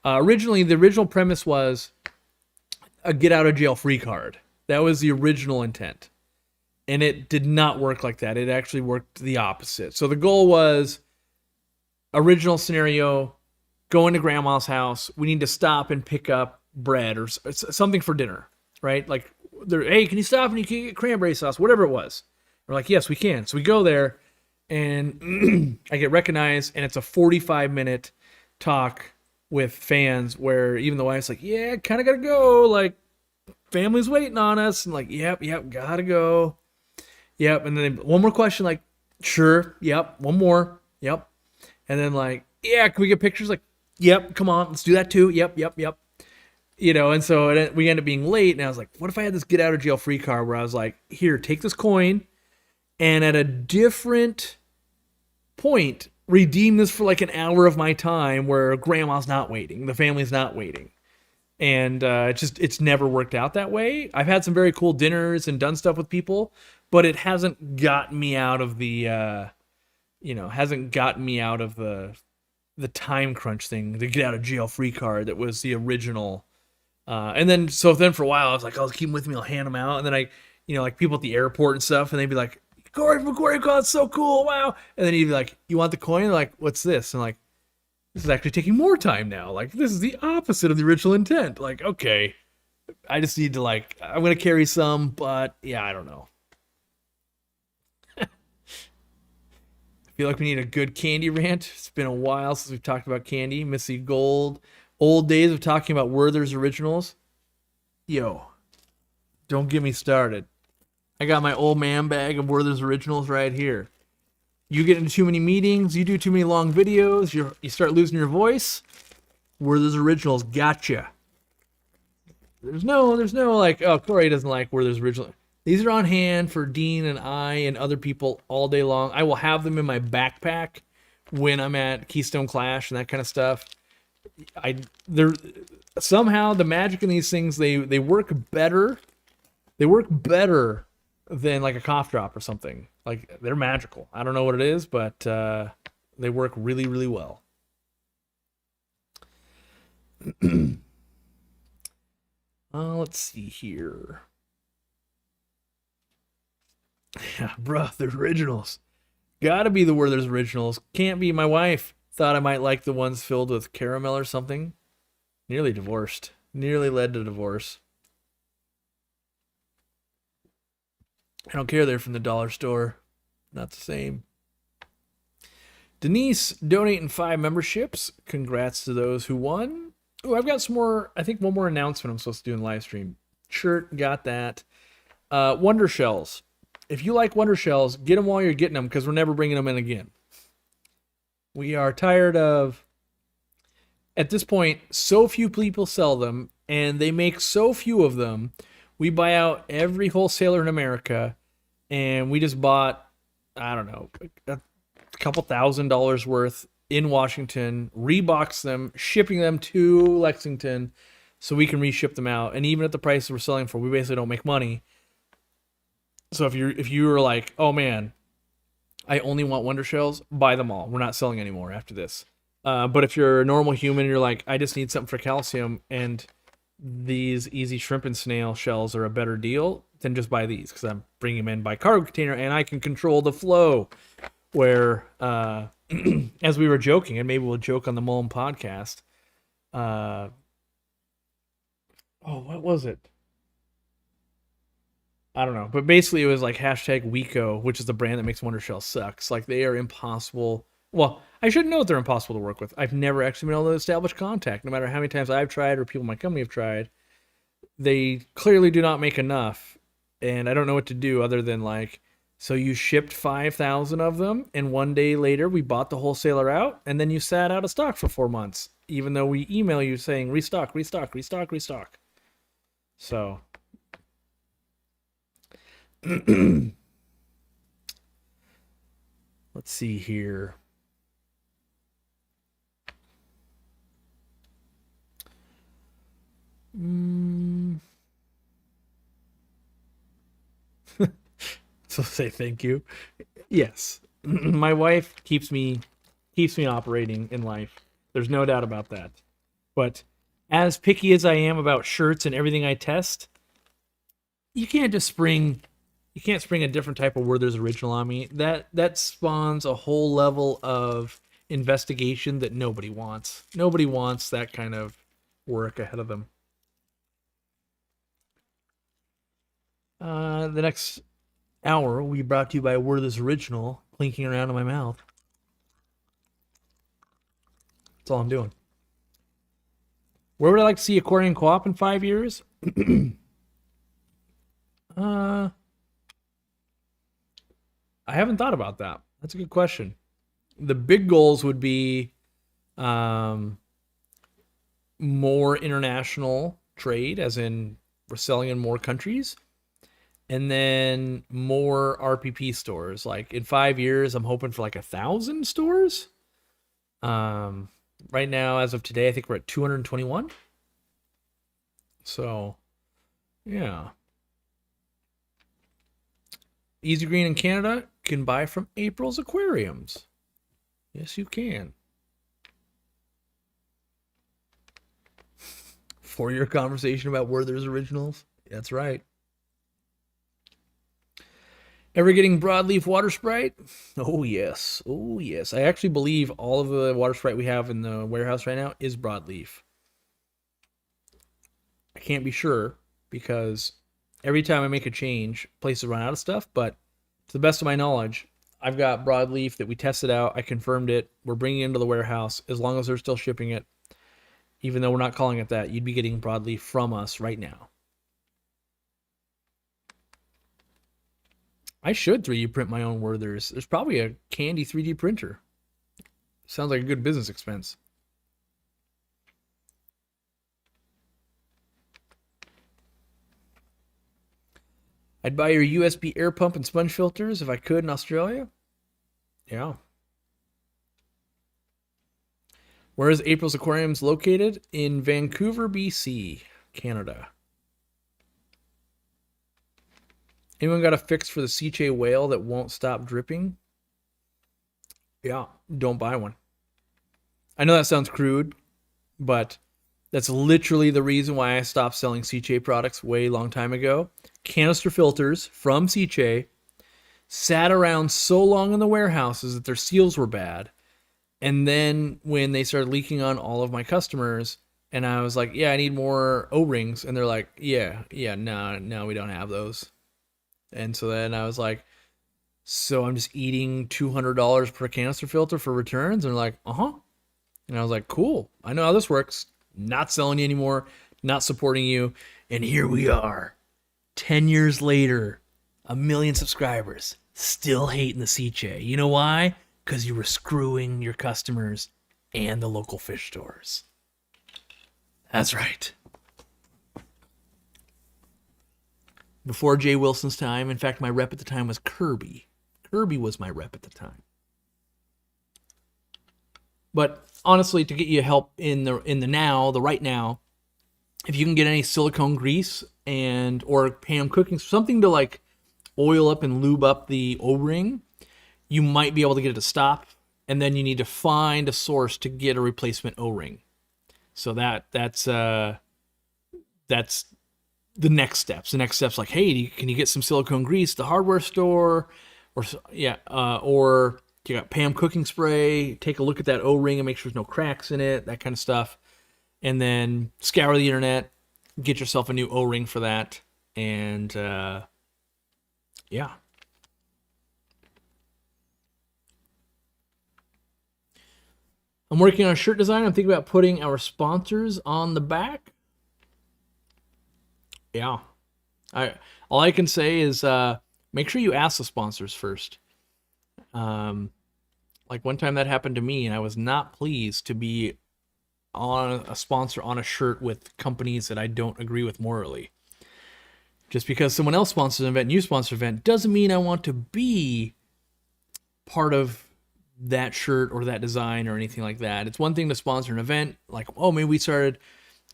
Originally, the original premise was a get out of jail free card. That was the original intent. And it did not work like that. It actually worked the opposite. So the goal was original scenario, go into grandma's house. We need to stop and pick up bread or something for dinner, right? Like, hey, can you stop and you can get cranberry sauce, whatever it was. We're like, yes, we can. So we go there and I get recognized, and it's a 45-minute talk with fans where even the wife's like, yeah, kind of got to go. Like, family's waiting on us. And like, yep, gotta go. Yep. And then one more question, like, sure, yep, one more, yep. And then like, yeah, can we get pictures? Like, yep, come on, let's do that too. Yep. You know, and so we end up being late, and I was like, what if I had this get out of jail free card where I was like, here, take this coin, and at a different point, redeem this for like an hour of my time where grandma's not waiting, the family's not waiting. And it's never worked out that way. I've had some very cool dinners and done stuff with people, but it hasn't gotten me out of the, the time crunch thing, the get out of jail free card that was the original. And then for a while, I was like, I'll keep them with me, I'll hand them out. And then like people at the airport and stuff, and they'd be like, Corey from Aquarium, it's so cool, wow. And then he'd be like, you want the coin? They're like, what's this? And like, this is actually taking more time now. Like, this is the opposite of the original intent. Like, okay, I just need to I'm going to carry some, but yeah, I don't know. I feel like we need a good candy rant. It's been a while since we've talked about candy. Missy Gold. Old days of talking about Werther's Originals. Yo, don't get me started. I got my old man bag of Werther's Originals right here. You get into too many meetings, you do too many long videos, you start losing your voice. Werther's Originals gotcha. There's no like, oh, Corey doesn't like Werther's Originals. These are on hand for Dean and I and other people all day long. I will have them in my backpack when I'm at Keystone Clash and that kind of stuff. They're somehow the magic in these things, they work better. They work better than like a cough drop or something. Like, they're magical. I don't know what it is, but they work really, really well. Let's see here. Yeah, bro, the originals. Gotta be the Werther's Originals. Can't be. My wife thought I might like the ones filled with caramel or something. Nearly divorced. Nearly led to divorce. I don't care, they're from the dollar store. Not the same. Denise donating 5 memberships. Congrats to those who won. Oh, I've got some more. I think one more announcement I'm supposed to do in live stream. Shirt, got that. Wonder Shells. If you like Wonder Shells, get them while you're getting them, because we're never bringing them in again. We are tired of, at this point, so few people sell them, and they make so few of them. We buy out every wholesaler in America, and we just bought, I don't know, a couple $1,000s worth in Washington, rebox them, shipping them to Lexington so we can reship them out. And even at the price we're selling for, we basically don't make money. So if you were like, oh man, I only want Wonder Shells, buy them all. We're not selling anymore after this. But if you're a normal human, you're like, I just need something for calcium, and these easy shrimp and snail shells are a better deal, then just buy these, because I'm bringing them in by cargo container and I can control the flow. Where, as we were joking, and maybe we'll joke on the Mullen podcast. What was it? I don't know, but basically it was like #Weco, which is the brand that makes Wonder Shell sucks. Like, they are impossible. Well, I shouldn't know that they're impossible to work with. I've never actually been able to establish contact, no matter how many times I've tried or people in my company have tried. They clearly do not make enough, and I don't know what to do other than like So you shipped 5,000 of them, and one day later we bought the wholesaler out, and then you sat out of stock for 4 months, even though we email you saying restock, restock, restock, restock. So let's see here. So say thank you. Yes. My wife keeps me operating in life. There's no doubt about that. But as picky as I am about shirts and everything I test, you can't spring a different type of Werther's original on me. That spawns a whole level of investigation that nobody wants. Nobody wants that kind of work ahead of them. The next hour will be brought to you by Werther's Original, clinking around in my mouth. That's all I'm doing. Where would I like to see Aquarium Co-op in 5 years? I haven't thought about that. That's a good question. The big goals would be more international trade, as in we're selling in more countries, and then more RPP stores. Like in 5 years, I'm hoping for like 1,000 stores. Right now, as of today, I think we're at 221. So, yeah. Easy Green in Canada can buy from April's Aquariums. Yes, you can. For your conversation about Werther's Originals. That's right. Ever getting broadleaf water sprite? Oh, yes. Oh, yes. I actually believe all of the water sprite we have in the warehouse right now is broadleaf. I can't be sure because every time I make a change, places run out of stuff. But to the best of my knowledge, I've got broadleaf that we tested out. I confirmed it. We're bringing it into the warehouse. As long as they're still shipping it, even though we're not calling it that, you'd be getting broadleaf from us right now. I should 3D print my own Werther's. There's probably a candy 3D printer. Sounds like a good business expense. I'd buy your USB air pump and sponge filters if I could in Australia. Yeah. Where is April's Aquariums located? In Vancouver, BC, Canada. Anyone got a fix for the Seachay whale that won't stop dripping? Yeah, don't buy one. I know that sounds crude, but that's literally the reason why I stopped selling Seachay products way long time ago. Canister filters from Seachay sat around so long in the warehouses that their seals were bad. And then when they started leaking on all of my customers, and I was like, yeah, I need more O-rings. And they're like, yeah, no, we don't have those. And so then I was like, so I'm just eating $200 per canister filter for returns? And they're like, uh-huh. And I was like, cool. I know how this works. Not selling you anymore. Not supporting you. And here we are. 10 years later. 1 million subscribers. Still hating the Seachay. You know why? Because you were screwing your customers and the local fish stores. That's right. Before Jay Wilson's time, in fact, my rep at the time was Kirby. Kirby was my rep at the time. But honestly, to get you help in the right now, if you can get any silicone grease and or Pam cooking, something to like oil up and lube up the O-ring, you might be able to get it to stop, and then you need to find a source to get a replacement O-ring. So that's the next steps. The next steps like, hey, can you get some silicone grease at the hardware store, or you got Pam cooking spray. Take a look at that O-ring and make sure there's no cracks in it, that kind of stuff, and then scour the internet, get yourself a new O-ring for that, and yeah. I'm working on a shirt design. I'm thinking about putting our sponsors on the back. Yeah. All I can say is Make sure you ask the sponsors first. Like one time that happened to me, and I was not pleased to be on a sponsor on a shirt with companies that I don't agree with morally. Just because someone else sponsors an event and you sponsor an event doesn't mean I want to be part of that shirt or that design or anything like that. It's one thing to sponsor an event, like, oh, maybe we started,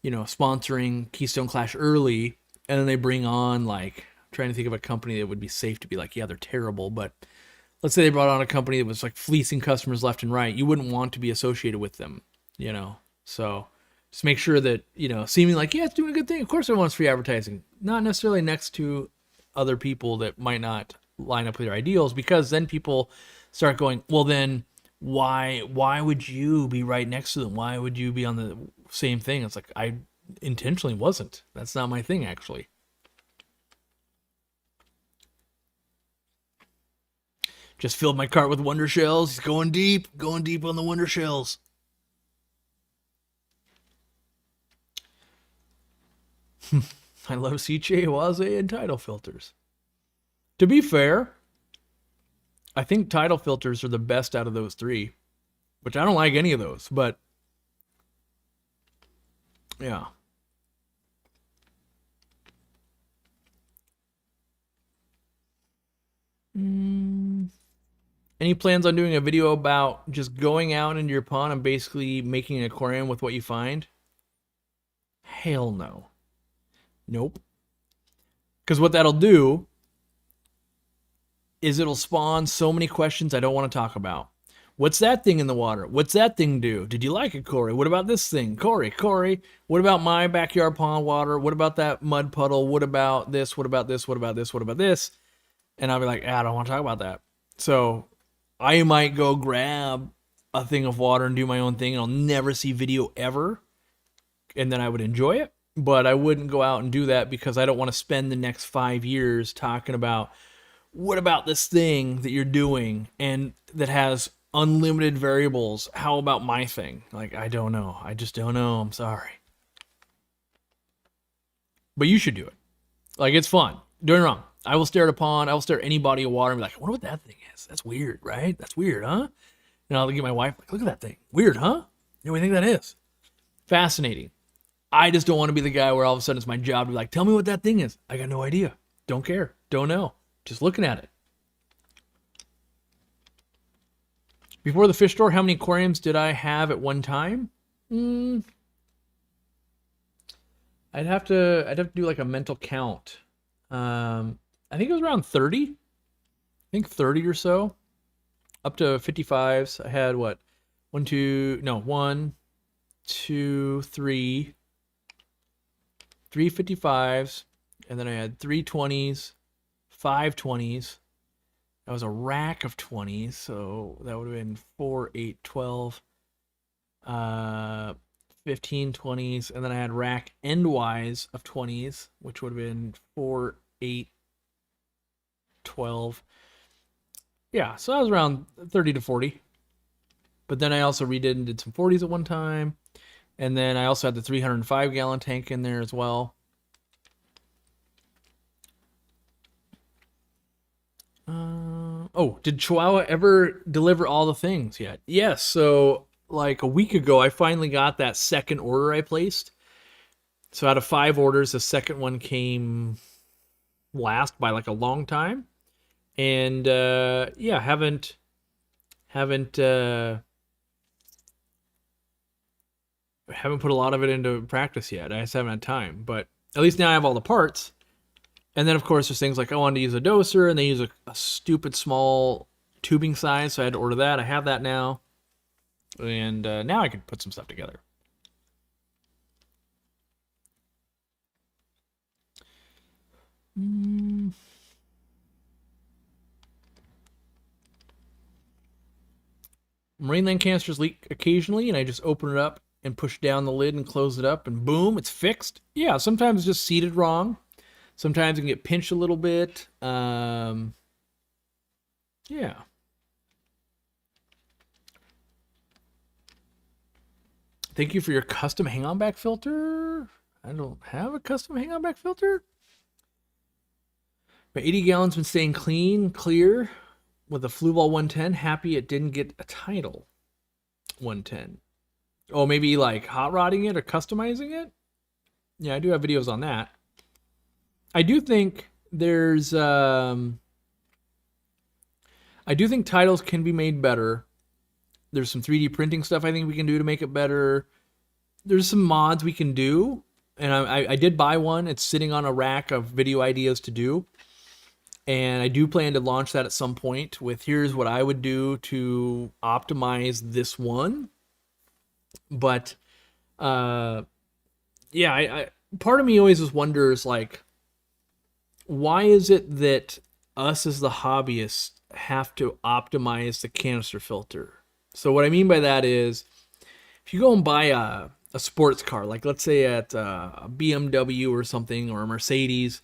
sponsoring Keystone Clash early, and then they bring on, like, I'm trying to think of a company that would be safe to be like, yeah, they're terrible, but let's say they brought on a company that was like fleecing customers left and right. You wouldn't want to be associated with them, So just make sure that, seeming like, yeah, it's doing a good thing. Of course, everyone wants free advertising. Not necessarily next to other people that might not line up with your ideals, because then people start going, well, then why would you be right next to them? Why would you be on the same thing? It's like, I intentionally wasn't. That's not my thing, actually. Just filled my cart with wonder shells. He's going deep on the wonder shells. I love CJ, Waze, and tidal filters. To be fair, I think tidal filters are the best out of those three, which I don't like any of those, but yeah. Any plans on doing a video about just going out into your pond and basically making an aquarium with what you find? Hell no. Nope. Because what that'll do is it'll spawn so many questions I don't want to talk about. What's that thing in the water? What's that thing do? Did you like it, Corey? What about this thing? Corey, what about my backyard pond water? What about that mud puddle? What about this? What about this? What about this? What about this? And I'll be like, I don't want to talk about that. So I might go grab a thing of water and do my own thing, and I'll never see video ever. And then I would enjoy it. But I wouldn't go out and do that because I don't want to spend the next 5 years talking about what about this thing that you're doing and that has unlimited variables. How about my thing? Like, I don't know. I just don't know. I'm sorry. But you should do it. Like, it's fun. Doing wrong. I will stare at a pond. I will stare at any body of water and be like, I wonder what that thing is. That's weird, right? That's weird, huh? And I'll look at my wife, like, look at that thing. Weird, huh? You know what do you think that is? Fascinating. I just don't want to be the guy where all of a sudden it's my job to be like, tell me what that thing is. I got no idea. Don't care. Don't know. Just looking at it. Before the fish store, how many aquariums did I have at one time? I'd have to do like a mental count. I think it was around 30. I think 30 or so. Up to 55s. I had what? 1, 2, 3. 3 55s, and then I had 3 20s, 5 20s. That was a rack of 20s, so that would have been 4, 8, 12, 15 20s, and then I had rack endwise of 20s, which would have been 4, 8, 12. Yeah, so that was around 30 to 40. But then I also redid and did some 40s at one time. And then I also had the 305-gallon tank in there as well. Did Chihuahua ever deliver all the things yet? Yes. So like a week ago, I finally got that second order I placed. So out of 5 orders, the second one came last by like a long time. And haven't put a lot of it into practice yet. I just haven't had time, but at least now I have all the parts. And then, of course, there's things like I wanted to use a doser, and they use a stupid small tubing size, so I had to order that. I have that now. And now I can put some stuff together. Marine canisters leak occasionally, and I just open it up and push down the lid and close it up, and boom, it's fixed. Yeah, sometimes it's just seated wrong. Sometimes it can get pinched a little bit. Yeah. Thank you for your custom hang-on back filter. I don't have a custom hang-on back filter. My 80 gallons been staying clean, clear with a Flue Ball 110. Happy it didn't get a title 110. Oh, maybe like hot rodding it or customizing it? Yeah, I do have videos on that. I do think there's I do think titles can be made better. There's some 3D printing stuff I think we can do to make it better. There's some mods we can do, and I did buy one. It's sitting on a rack of video ideas to do, and I do plan to launch that at some point with here's what I would do to optimize this one. But yeah, I part of me always just wonders, like, why is it that us as the hobbyists have to optimize the canister filter? So what I mean by that is, if you go and buy a sports car, like let's say at a BMW or something, or a Mercedes,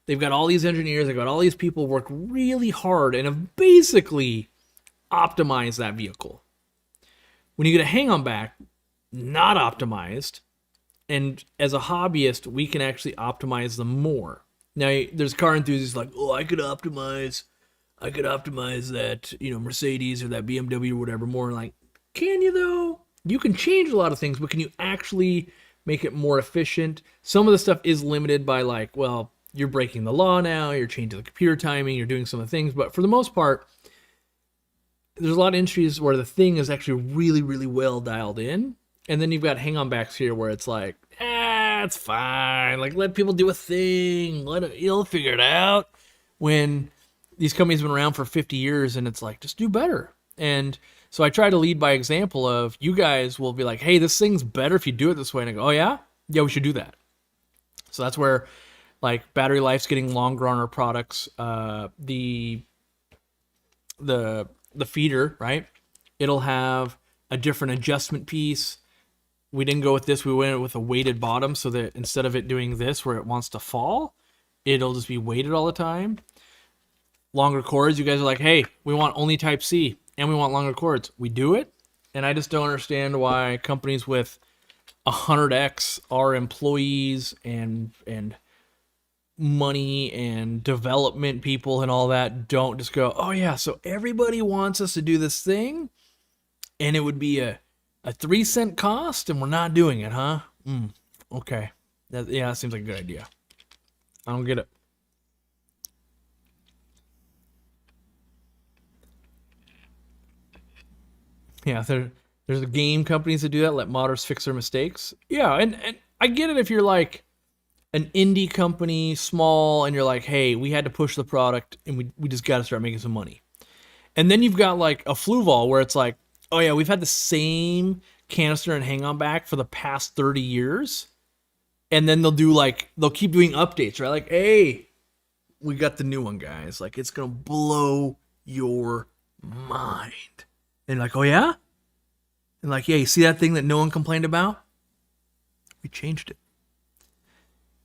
they've got all these engineers, they've got all these people work really hard and have basically optimized that vehicle. When you get a hang-on back, not optimized, and as a hobbyist, we can actually optimize them more. Now, there's car enthusiasts like, oh, I could optimize that, Mercedes or that BMW or whatever more. Like, can you though? You can change a lot of things, but can you actually make it more efficient? Some of the stuff is limited by like, well, you're breaking the law now, you're changing the computer timing, you're doing some of the things, but for the most part, there's a lot of industries where the thing is actually really, really well dialed in. And then you've got hang-on backs here where it's like, it's fine. Like, let people do a thing. You'll figure it out. When these companies have been around for 50 years and it's like, just do better. And so I try to lead by example of, you guys will be like, hey, this thing's better if you do it this way. And I go, oh yeah? Yeah, we should do that. So that's where, like, battery life's getting longer on our products. The feeder, right? It'll have a different adjustment piece. We didn't go with this. We went with a weighted bottom so that instead of it doing this where it wants to fall, it'll just be weighted all the time. Longer cords, you guys are like, hey, we want only type C and we want longer cords. We do it. And I just don't understand why companies with 100x are employees and money and development people and all that don't just go, oh yeah, so everybody wants us to do this thing and it would be a 3-cent cost and we're not doing it, huh? Okay. That seems like a good idea. I don't get it. Yeah, there's game companies that do that, let modders fix their mistakes. Yeah, and I get it if you're like an indie company, small, and you're like, hey, we had to push the product and we just got to start making some money. And then you've got like a Fluval where it's like, oh yeah, we've had the same canister and hang-on back for the past 30 years. And then they'll keep doing updates, right? Like, hey, we got the new one, guys. Like, it's going to blow your mind. And like, oh yeah? And like, yeah, you see that thing that no one complained about? We changed it.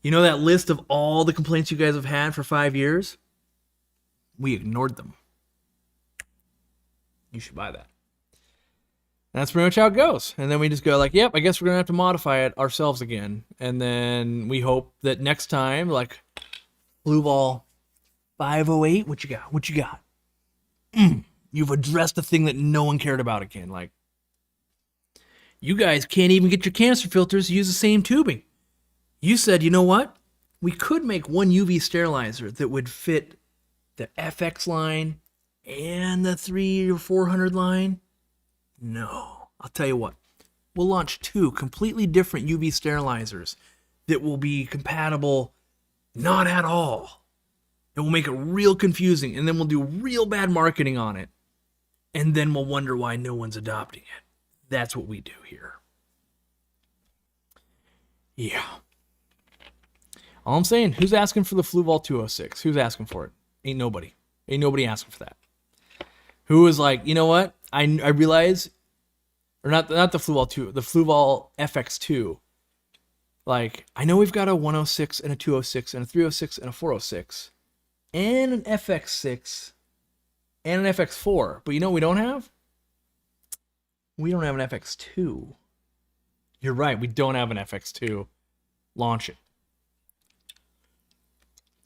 You know that list of all the complaints you guys have had for 5 years? We ignored them. You should buy that. That's pretty much how it goes. And then we just go like, yep, I guess we're going to have to modify it ourselves again. And then we hope that next time, like, Blue Ball 508, what you got? What you got? You've addressed a thing that no one cared about again. Like, you guys can't even get your canister filters to use the same tubing. You said, you know what? We could make one UV sterilizer that would fit the FX line and the 300 or 400 line. No, I'll tell you what. We'll launch 2 completely different UV sterilizers that will be compatible not at all. It will make it real confusing, and then we'll do real bad marketing on it. And then we'll wonder why no one's adopting it. That's what we do here. Yeah. All I'm saying, who's asking for the Fluval 206? Who's asking for it? Ain't nobody. Ain't nobody asking for that. Who is like, you know what? I realize, or not the Fluval 2, the Fluval FX2. Like, I know we've got a 106 and a 206 and a 306 and a 406 and an FX6 and an FX4. But you know what we don't have? We don't have an FX2. You're right, we don't have an FX2. Launch it.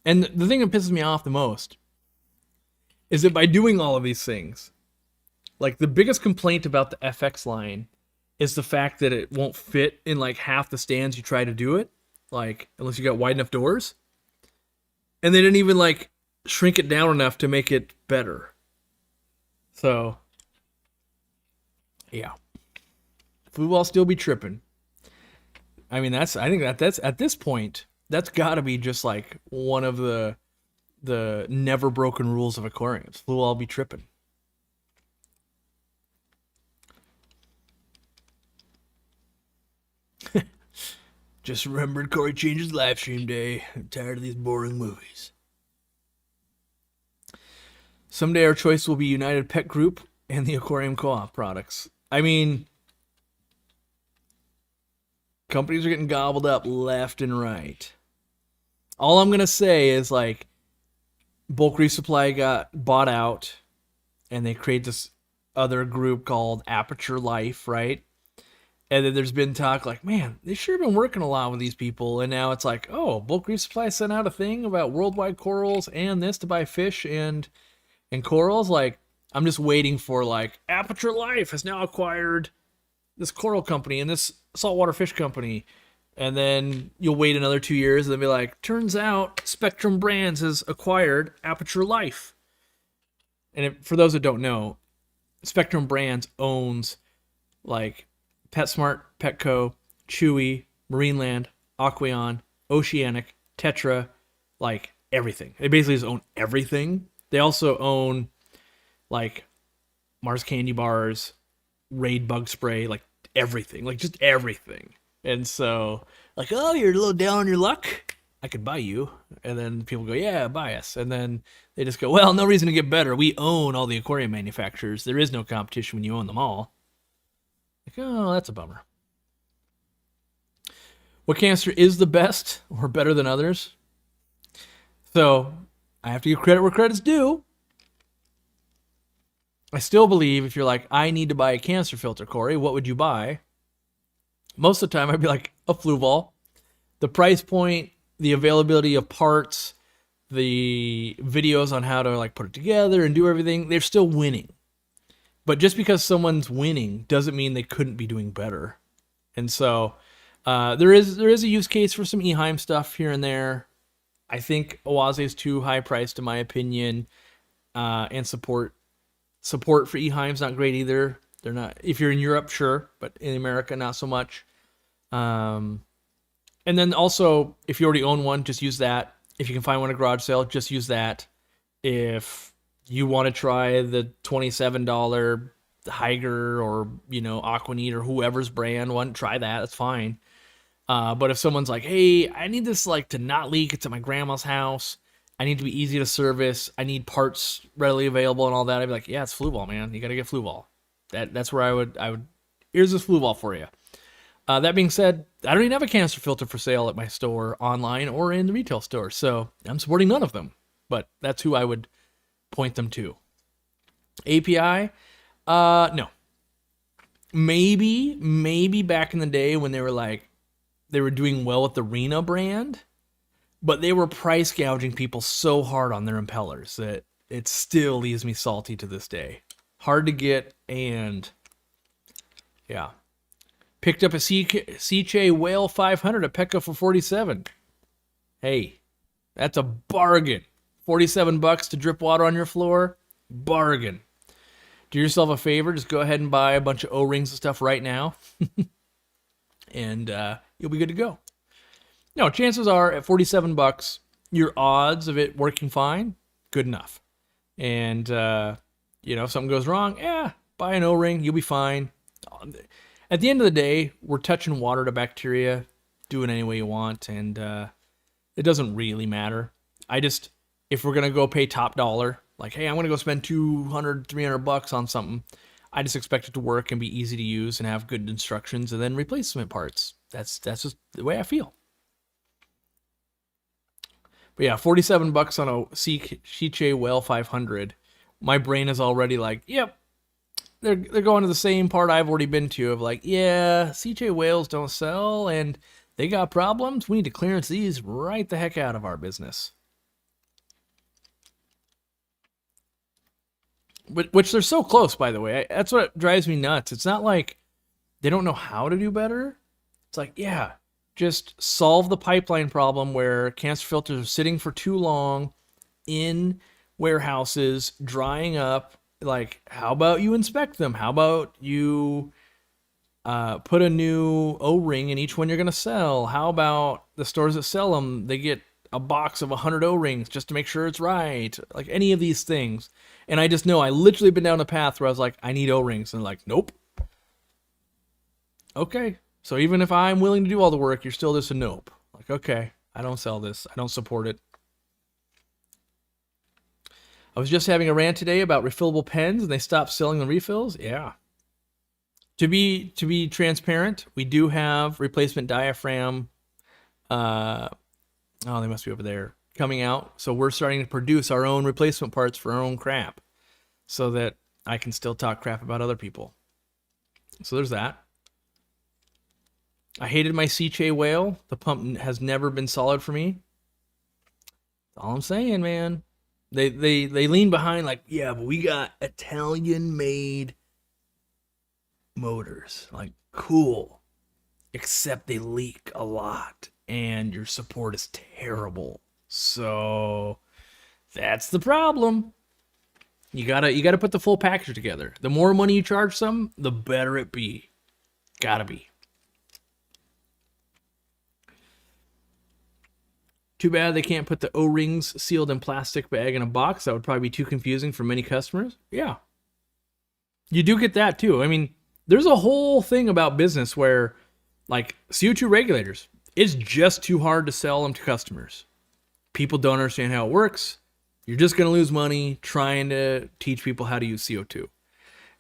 And the thing that pisses me off the most is that by doing all of these things, like the biggest complaint about the FX line is the fact that it won't fit in like half the stands you try to do it, like unless you got wide enough doors. And they didn't even like shrink it down enough to make it better. So, yeah. Flu ball still be tripping. I mean, I think that's at this point, that's got to be just like one of the never broken rules of aquariums. Flu ball be tripping. Just remembered Corey changes live stream day. I'm tired of these boring movies. Someday our choice will be United Pet Group and the Aquarium Co-op products. I mean, companies are getting gobbled up left and right. All I'm going to say is like Bulk Resupply got bought out and they create this other group called Aperture Life, right? And then there's been talk like, man, they sure have been working a lot with these people. And now it's like, oh, Bulk Resupply sent out a thing about worldwide corals and this to buy fish and corals. Like, I'm just waiting for like Aperture Life has now acquired this coral company and this saltwater fish company. And then you'll wait another 2 years and they'll be like, turns out Spectrum Brands has acquired Aperture Life. And for those that don't know, Spectrum Brands owns like PetSmart, Petco, Chewy, Marineland, Aquarium, Oceanic, Tetra, like everything. They basically just own everything. They also own like Mars candy bars, Raid bug spray, like everything, like just everything. And so, like, oh, you're a little down on your luck. I could buy you. And then people go, yeah, buy us. And then they just go, well, no reason to get better. We own all the aquarium manufacturers. There is no competition when you own them all. Like, oh, that's a bummer. What canister is the best or better than others? So I have to give credit where credit's due. I still believe if you're like, I need to buy a canister filter, Corey, what would you buy? Most of the time I'd be like, a Flu ball. The price point, the availability of parts, the videos on how to like put it together and do everything, they're still winning. But just because someone's winning doesn't mean they couldn't be doing better. And so there is a use case for some Eheim stuff here and there. I think Oase is too high priced in my opinion. And support for Eheim's not great either. They're not, if you're in Europe, sure, but in America, not so much. And then also, if you already own one, just use that. If you can find one at a garage sale, just use that. If you want to try the $27 Higer or, Aquaneat or whoever's brand one, try that. That's fine. But if someone's like, hey, I need this like to not leak. It's at my grandma's house. I need to be easy to service. I need parts readily available and all that. I'd be like, yeah, it's Flu ball, man. You got to get Flu ball. That's where I would, here's this Flu ball for you. That being said, I don't even have a canister filter for sale at my store, online or in the retail store. So I'm supporting none of them, but that's who I would point them to. API, no. Maybe back in the day when they were doing well with the Rena brand, but they were price gouging people so hard on their impellers that it still leaves me salty to this day. Hard to get, and yeah. Picked up a Seachay Whale 500 at Petco for $47. Hey, that's a bargain. $47 to drip water on your floor, bargain. Do yourself a favor, just go ahead and buy a bunch of O-rings and stuff right now, and you'll be good to go. No, chances are at $47, your odds of it working fine, good enough. And if something goes wrong, buy an O-ring, you'll be fine. At the end of the day, we're touching water to bacteria, do it any way you want, and it doesn't really matter. If we're going to go pay top dollar, like, hey, I'm going to go spend $200, $300 on something, I just expect it to work and be easy to use and have good instructions and then replacement parts. That's just the way I feel. But yeah, $47 on a Seachay Whale 500. My brain is already like, yep. They're going to the same part I've already been to of like, yeah, Seachay whales don't sell and they got problems. We need to clearance these right the heck out of our business. which they're so close, by the way. That's what drives me nuts. It's not like they don't know how to do better. It's like, yeah, just solve the pipeline problem where cancer filters are sitting for too long in warehouses, drying up. Like, how about you inspect them? How about you put a new O-ring in each one you're going to sell? How about the stores that sell them, they get a box of 100 O-rings just to make sure it's right? Like, any of these things. And I just know I literally been down a path where I was like, I need O-rings. And they're like, nope. Okay. So even if I'm willing to do all the work, you're still just a nope. Like, okay, I don't sell this. I don't support it. I was just having a rant today about refillable pens and they stopped selling the refills. Yeah. To be transparent, we do have replacement diaphragm. Oh, they must be over there coming out. So we're starting to produce our own replacement parts for our own crap, so that I can still talk crap about other people. So there's that. I hated my Seachay whale. The pump has never been solid for me. That's all I'm saying, man. They lean behind like, yeah, but we got Italian-made motors. Like, cool. Except they leak a lot and your support is terrible. So that's the problem. You gotta put the full package together. The more money you charge some, the better it be. Gotta be. Too bad they can't put the O-rings sealed in plastic bag in a box. That would probably be too confusing for many customers. Yeah. You do get that too. I mean, there's a whole thing about business where, like, CO2 regulators, it's just too hard to sell them to customers. People don't understand how it works. You're just going to lose money trying to teach people how to use CO2.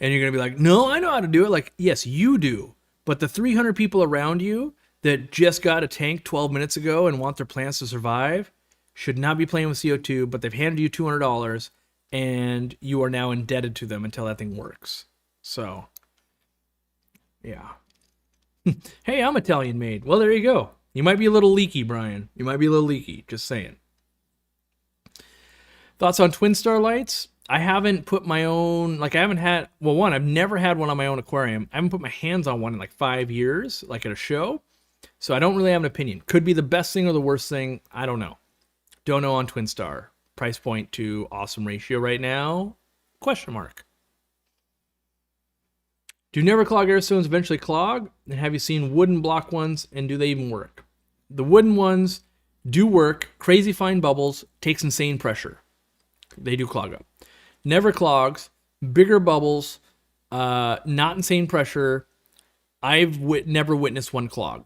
And you're going to be like, no, I know how to do it. Like, yes, you do. But the 300 people around you that just got a tank 12 minutes ago and want their plants to survive should not be playing with CO2, but they've handed you $200 and you are now indebted to them until that thing works. So, yeah. Hey, I'm Italian made. Well, there you go. You might be a little leaky, Brian. You might be a little leaky. Just saying. Thoughts on Twin Star lights? I haven't put my own, like, I haven't had, well, one, I've never had one on my own aquarium. I haven't put my hands on one in like 5 years, like at a show. So I don't really have an opinion. Could be the best thing or the worst thing. I don't know. Don't know on Twin Star. Price point to awesome ratio right now? Question mark. Do never clog air stones eventually clog? And have you seen wooden block ones, and do they even work? The wooden ones do work. Crazy fine bubbles. Takes insane pressure. They do clog up. Never clogs. Bigger bubbles. Not insane pressure. I've never witnessed one clog.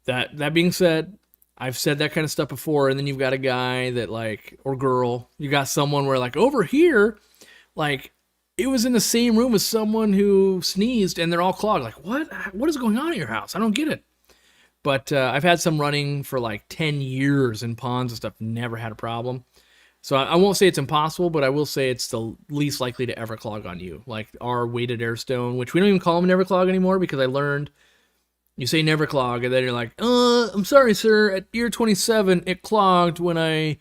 That being said, I've said that kind of stuff before, and then you've got a guy that, like, or girl, you got someone where, like, over here, like, it was in the same room as someone who sneezed and they're all clogged. Like, what is going on at your house? I don't get it. But I've had some running for like 10 years in ponds and stuff, never had a problem. So I won't say it's impossible, but I will say it's the least likely to ever clog on you. Like our weighted air stone, which we don't even call them never clog anymore, because I learned you say never clog, and then you're like, I'm sorry, sir. At year 27, it clogged when I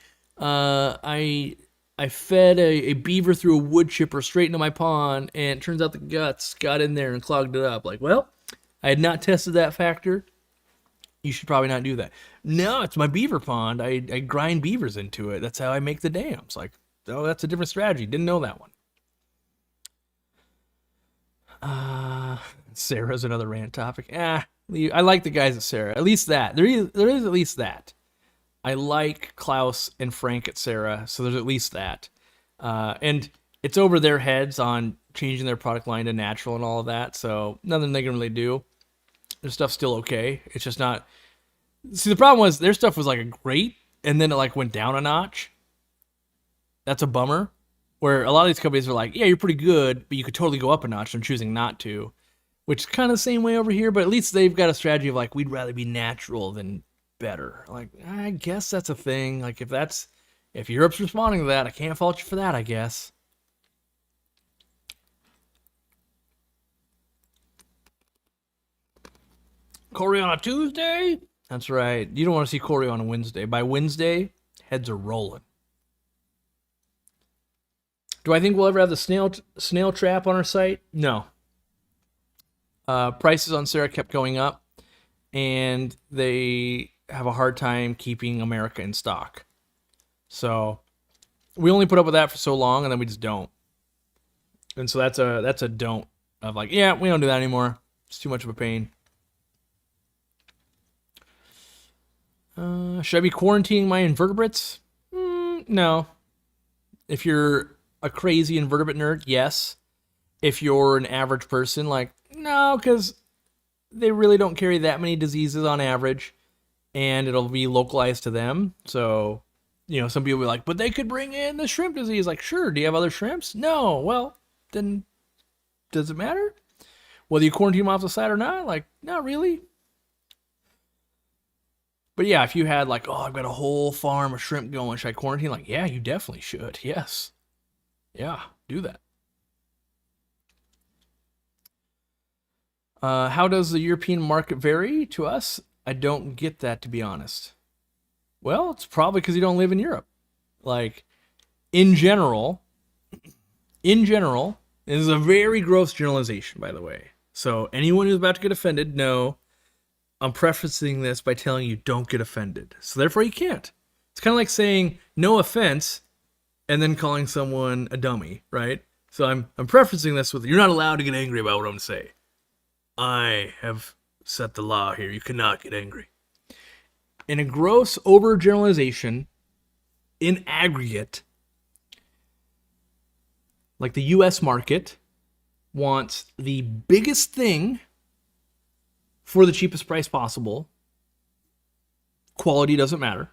fed a beaver through a wood chipper straight into my pond, and it turns out the guts got in there and clogged it up. Like, well, I had not tested that factor. You should probably not do that. No, it's my beaver pond. I grind beavers into it. That's how I make the dams. Like, oh, that's a different strategy. Didn't know that one. Sarah's another rant topic. I like the guys at Sarah. At least that. There is at least that. I like Klaus and Frank at Sarah, so there's at least that. And it's over their heads on changing their product line to natural and all of that, so nothing they can really do. Their stuff's still okay. It's just not... See, the problem was their stuff was like a great, and then it like went down a notch. That's a bummer. Where a lot of these companies are like, yeah, you're pretty good, but you could totally go up a notch. I'm choosing not to. Which is kind of the same way over here, but at least they've got a strategy of like, we'd rather be natural than better. Like, I guess that's a thing. Like, if Europe's responding to that, I can't fault you for that, I guess. Corey on a Tuesday? That's right. You don't want to see Corey on a Wednesday. By Wednesday, heads are rolling. Do I think we'll ever have the snail trap on our site? No. Prices on Sarah kept going up, and they have a hard time keeping America in stock. So we only put up with that for so long, and then we just don't. And so that's a don't of like, yeah, we don't do that anymore. It's too much of a pain. Should I be quarantining my invertebrates? No. If you're a crazy invertebrate nerd, yes. If you're an average person, like, no, because they really don't carry that many diseases on average, and it'll be localized to them. So, some people will be like, but they could bring in the shrimp disease. Like, sure, do you have other shrimps? No. Well, then does it matter? Whether you quarantine them off the site or not? Like, not really. But yeah, if you had like, oh, I've got a whole farm of shrimp going, should I quarantine? Like, yeah, you definitely should. Yes. Yeah, do that. How does the European market vary to us? I don't get that, to be honest. Well, it's probably because you don't live in Europe. Like, in general, this is a very gross generalization, by the way. So anyone who's about to get offended, no, I'm prefacing this by telling you don't get offended. So therefore you can't. It's kind of like saying no offense and then calling someone a dummy, right? So I'm prefacing this with, you're not allowed to get angry about what I'm going to say. I have set the law here. You cannot get angry. In a gross overgeneralization, in aggregate, like the US market wants the biggest thing for the cheapest price possible. Quality doesn't matter.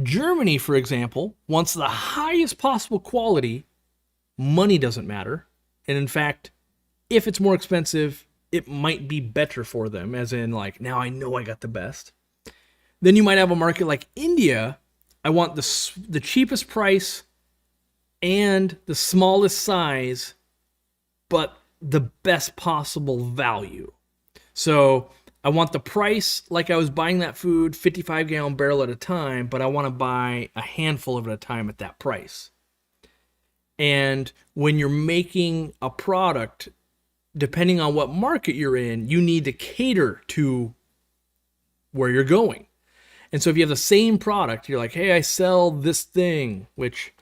Germany, for example, wants the highest possible quality. Money doesn't matter. And in fact, if it's more expensive, it might be better for them, as in, like, now I know I got the best. Then you might have a market like India. I want the cheapest price and the smallest size, but the best possible value. So I want the price like I was buying that food 55-gallon barrel at a time, but I want to buy a handful of it at a time at that price. And when you're making a product, depending on what market you're in, you need to cater to where you're going. And so if you have the same product, you're like, hey, I sell this thing, which,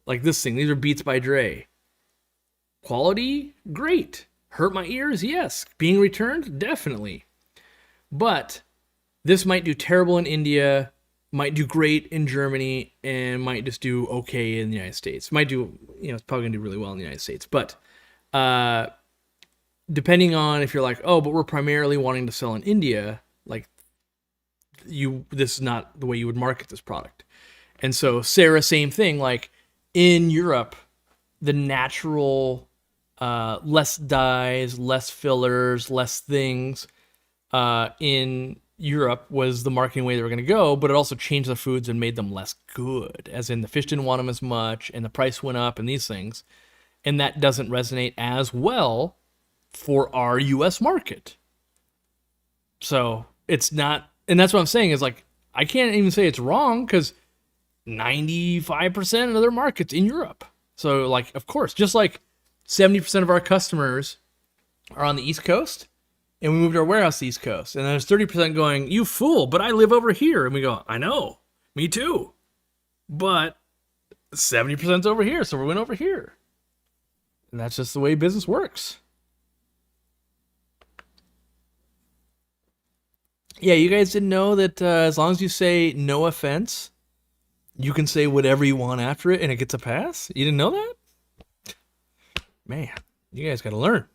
like this thing, these are Beats by Dre. Quality? Great. Hurt my ears? Yes. Being returned? Definitely. But this might do terrible in India, might do great in Germany, and might just do okay in the United States. Might do, it's probably going to do really well in the United States. But depending on if you're like, oh, but we're primarily wanting to sell in India, like, this is not the way you would market this product. And so Sarah, same thing, like in Europe, the natural, less dyes, less fillers, less things in Europe was the marketing way they were going to go, but it also changed the foods and made them less good, as in the fish didn't want them as much and the price went up and these things. And that doesn't resonate as well for our US market. So it's not, and that's what I'm saying is, like, I can't even say it's wrong because 95% of their market's in Europe. So, like, of course, just like 70% of our customers are on the East Coast, and we moved our warehouse to the East Coast. And there's 30% going, you fool, but I live over here. And we go, I know, me too. But 70%'s over here, so we went over here. And that's just the way business works. Yeah, you guys didn't know that as long as you say no offense, you can say whatever you want after it and it gets a pass? You didn't know that? Man, you guys got to learn.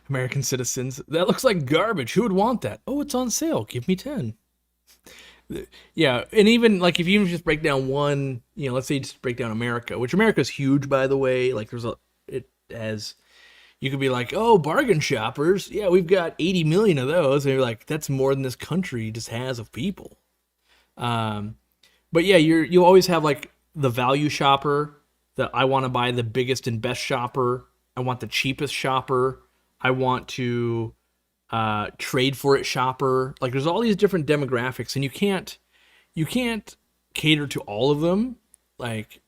American citizens. That looks like garbage. Who would want that? Oh, it's on sale. Give me 10. Yeah, and even like if you even just break down one, let's say you just break down America, which America's huge, by the way. Like you could be like, oh, bargain shoppers. Yeah, we've got 80 million of those. And you're like, that's more than this country just has of people. But yeah, you always have like the value shopper, that I want to buy the biggest and best shopper. I want the cheapest shopper. I want to trade for it shopper. Like, there's all these different demographics, and you can't you can't cater to all of them. Like,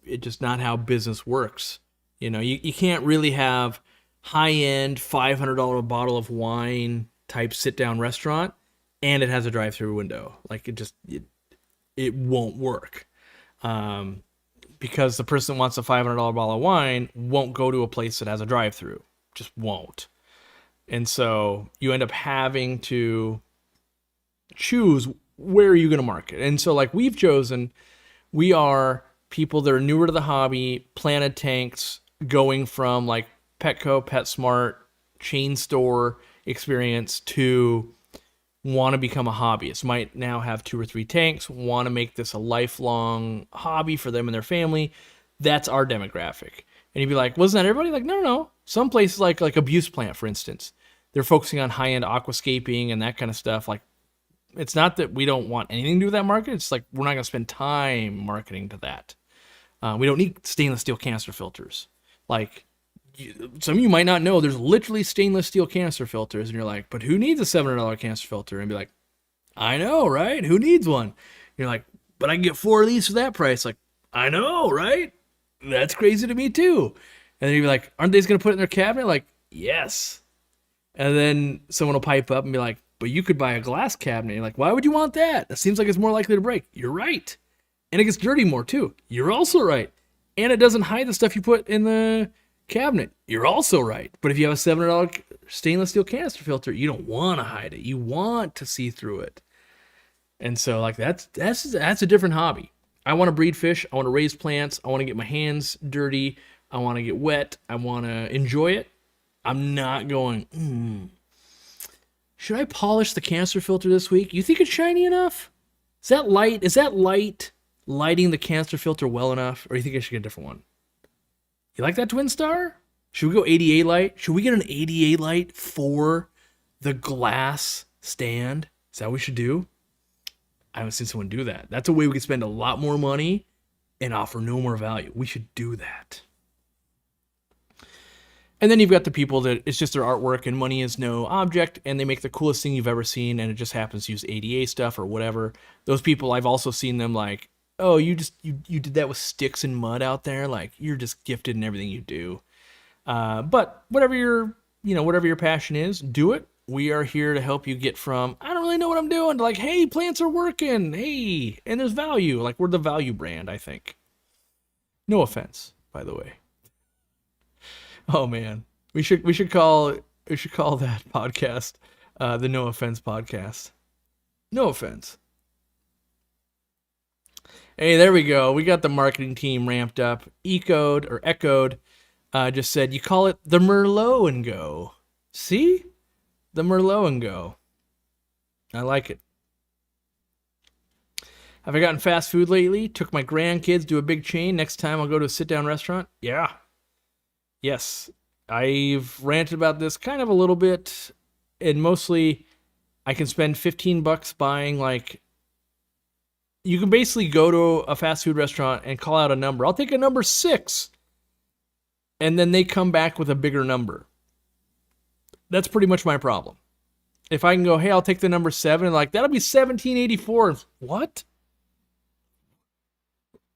it's just not how business works. You can't really have high end $500 bottle of wine type sit down restaurant and it has a drive through window. Like, it won't work. Because the person that wants a $500 bottle of wine won't go to a place that has a drive through. Just won't. And so you end up having to choose where are you going to market. And so, like, we've chosen, we are people that are newer to the hobby, planted tanks, going from like Petco, PetSmart, chain store experience to want to become a hobbyist. Might now have 2 or 3 tanks, want to make this a lifelong hobby for them and their family. That's our demographic. And you'd be like, wasn't that everybody? Like, no. Some places like Abuse Plant, for instance, they're focusing on high-end aquascaping and that kind of stuff. Like, it's not that we don't want anything to do with that market. It's like we're not going to spend time marketing to that. We don't need stainless steel canister filters. Like, some of you might not know, there's literally stainless steel canister filters, and you're like, but who needs a $700 canister filter? And be like, I know, right? Who needs one? You're like, but I can get 4 of these for that price. Like, I know, right? That's crazy to me too. And then you'd be like, aren't they just going to put it in their cabinet? Like, yes. And then someone will pipe up and be like, but you could buy a glass cabinet. You're like, why would you want that? That seems like it's more likely to break. You're right. And it gets dirty more too. You're also right. And it doesn't hide the stuff you put in the cabinet. You're also right. But if you have a $700 stainless steel canister filter, you don't want to hide it. You want to see through it. And so, like, that's a different hobby. I want to breed fish. I want to raise plants. I want to get my hands dirty. I want to get wet. I want to enjoy it. I'm not going, should I polish the canister filter this week? You think it's shiny enough? Is that light? Is that light lighting the canister filter well enough? Or do you think I should get a different one? You like that Twin Star? Should we go 88 light? Should we get an 88 light for the glass stand? Is that what we should do? I haven't seen someone do that. That's a way we could spend a lot more money and offer no more value. We should do that. And then you've got the people that it's just their artwork and money is no object, and they make the coolest thing you've ever seen, and it just happens to use ADA stuff or whatever. Those people, I've also seen them like, oh, you did that with sticks and mud out there. Like, you're just gifted in everything you do. But whatever your passion is, do it. We are here to help you get from, I don't really know what I'm doing, to like, hey, plants are working. Hey, and there's value. Like, we're the value brand, I think. No offense, by the way. Oh man, we should call that podcast the No Offense Podcast. No offense. Hey, there we go. We got the marketing team ramped up. Echoed just said you call it the Merlot and Go. See, the Merlot and Go. I like it. Have I gotten fast food lately? Took my grandkids to a big chain. Next time I'll go to a sit-down restaurant. Yeah. Yes, I've ranted about this kind of a little bit, and mostly I can spend $15 buying, like, you can basically go to a fast food restaurant and call out a number. I'll take a number 6, and then they come back with a bigger number. That's pretty much my problem. If I can go, hey, I'll take the number 7, and like, that'll be $17.84. What?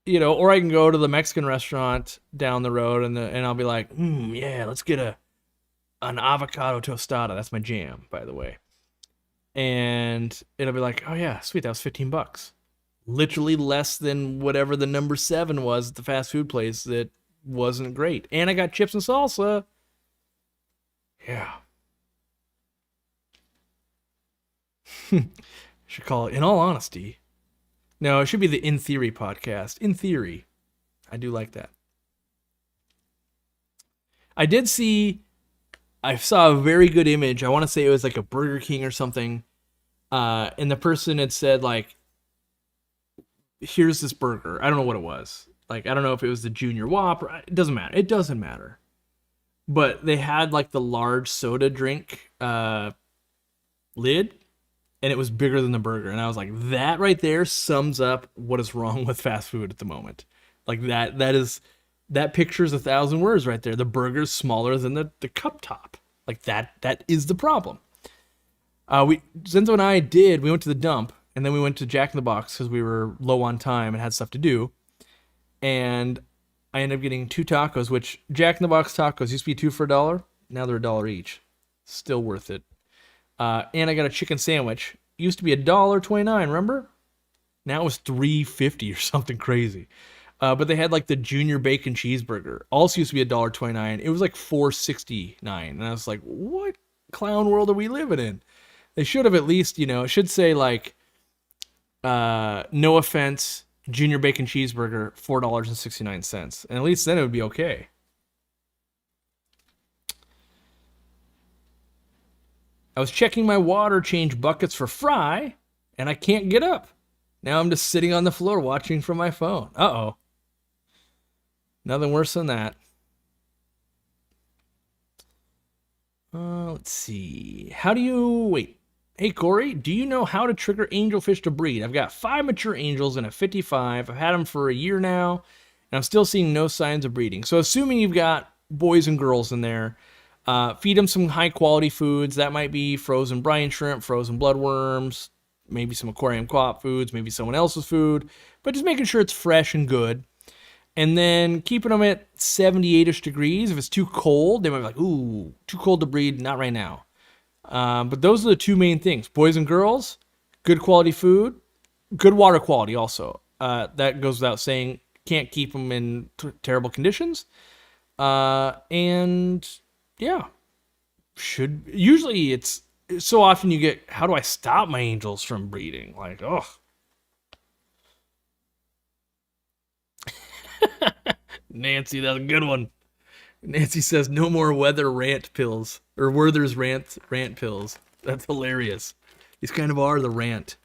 Or I can go to the Mexican restaurant down the road and I'll be like, yeah, let's get an avocado tostada. That's my jam, by the way. And it'll be like, oh yeah, sweet, that was $15. Literally less than whatever the number 7 was at the fast food place that wasn't great. And I got chips and salsa. Yeah. Should call it In All Honesty. No, it should be the In Theory podcast. In theory. I do like that. I saw a very good image. I want to say it was like a Burger King or something. And the person had said, like, here's this burger. I don't know what it was. Like, I don't know if it was the Junior Whopper. It doesn't matter. It doesn't matter. But they had like the large soda drink lid. And it was bigger than the burger. And I was like, that right there sums up what is wrong with fast food at the moment. Like, that picture's 1,000 words right there. The burger's smaller than the cup top. Like, that is the problem. Zenzo and I we went to the dump, and then we went to Jack in the Box because we were low on time and had stuff to do. And I ended up getting 2 tacos, which Jack in the Box tacos used to be 2 for $1. Now they're $1 each. Still worth it. And I got a chicken sandwich. Used to be $1.29, remember? Now it was $3.50 or something crazy. But they had like the junior bacon cheeseburger. Also used to be $1.29. It was like $4.69. And I was like, what clown world are we living in? They should have at least, it should say like, no offense, junior bacon cheeseburger, $4.69. And at least then it would be okay. I was checking my water change buckets for fry, and I can't get up. Now I'm just sitting on the floor watching from my phone. Uh-oh. Nothing worse than that. Let's see. Wait. Hey, Corey, do you know how to trigger angelfish to breed? I've got 5 mature angels and a 55. I've had them for a year now, and I'm still seeing no signs of breeding. So assuming you've got boys and girls in there, feed them some high-quality foods. That might be frozen brine shrimp, frozen bloodworms, maybe some aquarium co-op foods, maybe someone else's food, but just making sure it's fresh and good. And then keeping them at 78-ish degrees. If it's too cold, they might be like, ooh, too cold to breed, not right now. But those are the 2 main things. Boys and girls, good quality food, good water quality also. That goes without saying. Can't keep them in terrible conditions. And yeah, usually it's so often you get, how do I stop my angels from breeding? Like, oh. Nancy, that's a good one. Nancy says no more weather rant pills, or Werther's rant pills. That's hilarious. These kind of are the rant.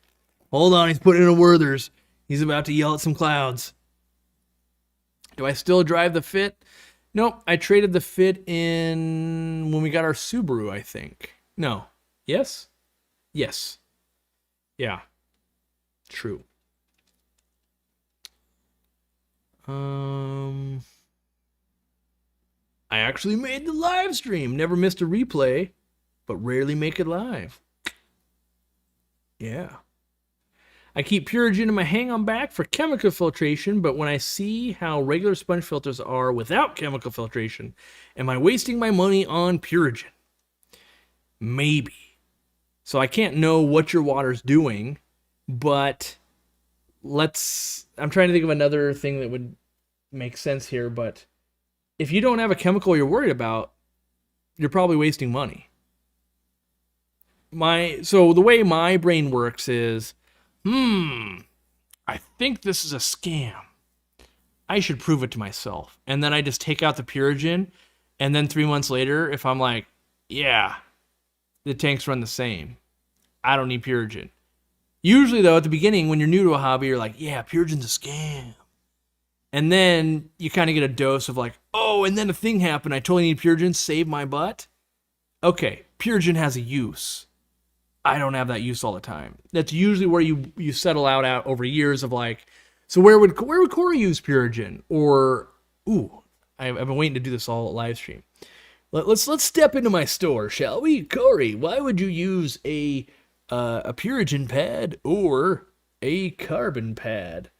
Hold on, he's putting in a Werther's. He's about to yell at some clouds. Do I still drive the Fit? Nope, I traded the Fit in when we got our Subaru, I think. No. Yes? Yes. Yeah. True. I actually made the live stream. Never missed a replay, but rarely make it live. Yeah. I keep Purigen in my hang-on back for chemical filtration, but when I see how regular sponge filters are without chemical filtration, am I wasting my money on Purigen? Maybe. So I can't know what your water's doing, but I'm trying to think of another thing that would make sense here, but if you don't have a chemical you're worried about, you're probably wasting money. So the way my brain works is, I think this is a scam. I should prove it to myself. And then I just take out the Purigen, and then 3 months later, if I'm like, yeah, the tanks run the same, I don't need Purigen. Usually, though, at the beginning, when you're new to a hobby, you're like, yeah, Purigen's a scam. And then you kind of get a dose of like, oh, and then a thing happened. I totally need Purigen, save my butt. Okay, Purigen has a use. I don't have that use all the time. That's usually where you settle out over years of like, so where would Corey use Purigen? Or, I've been waiting to do this all live stream. Let's step into my store, shall we? Corey, why would you use a Purigen pad or a carbon pad?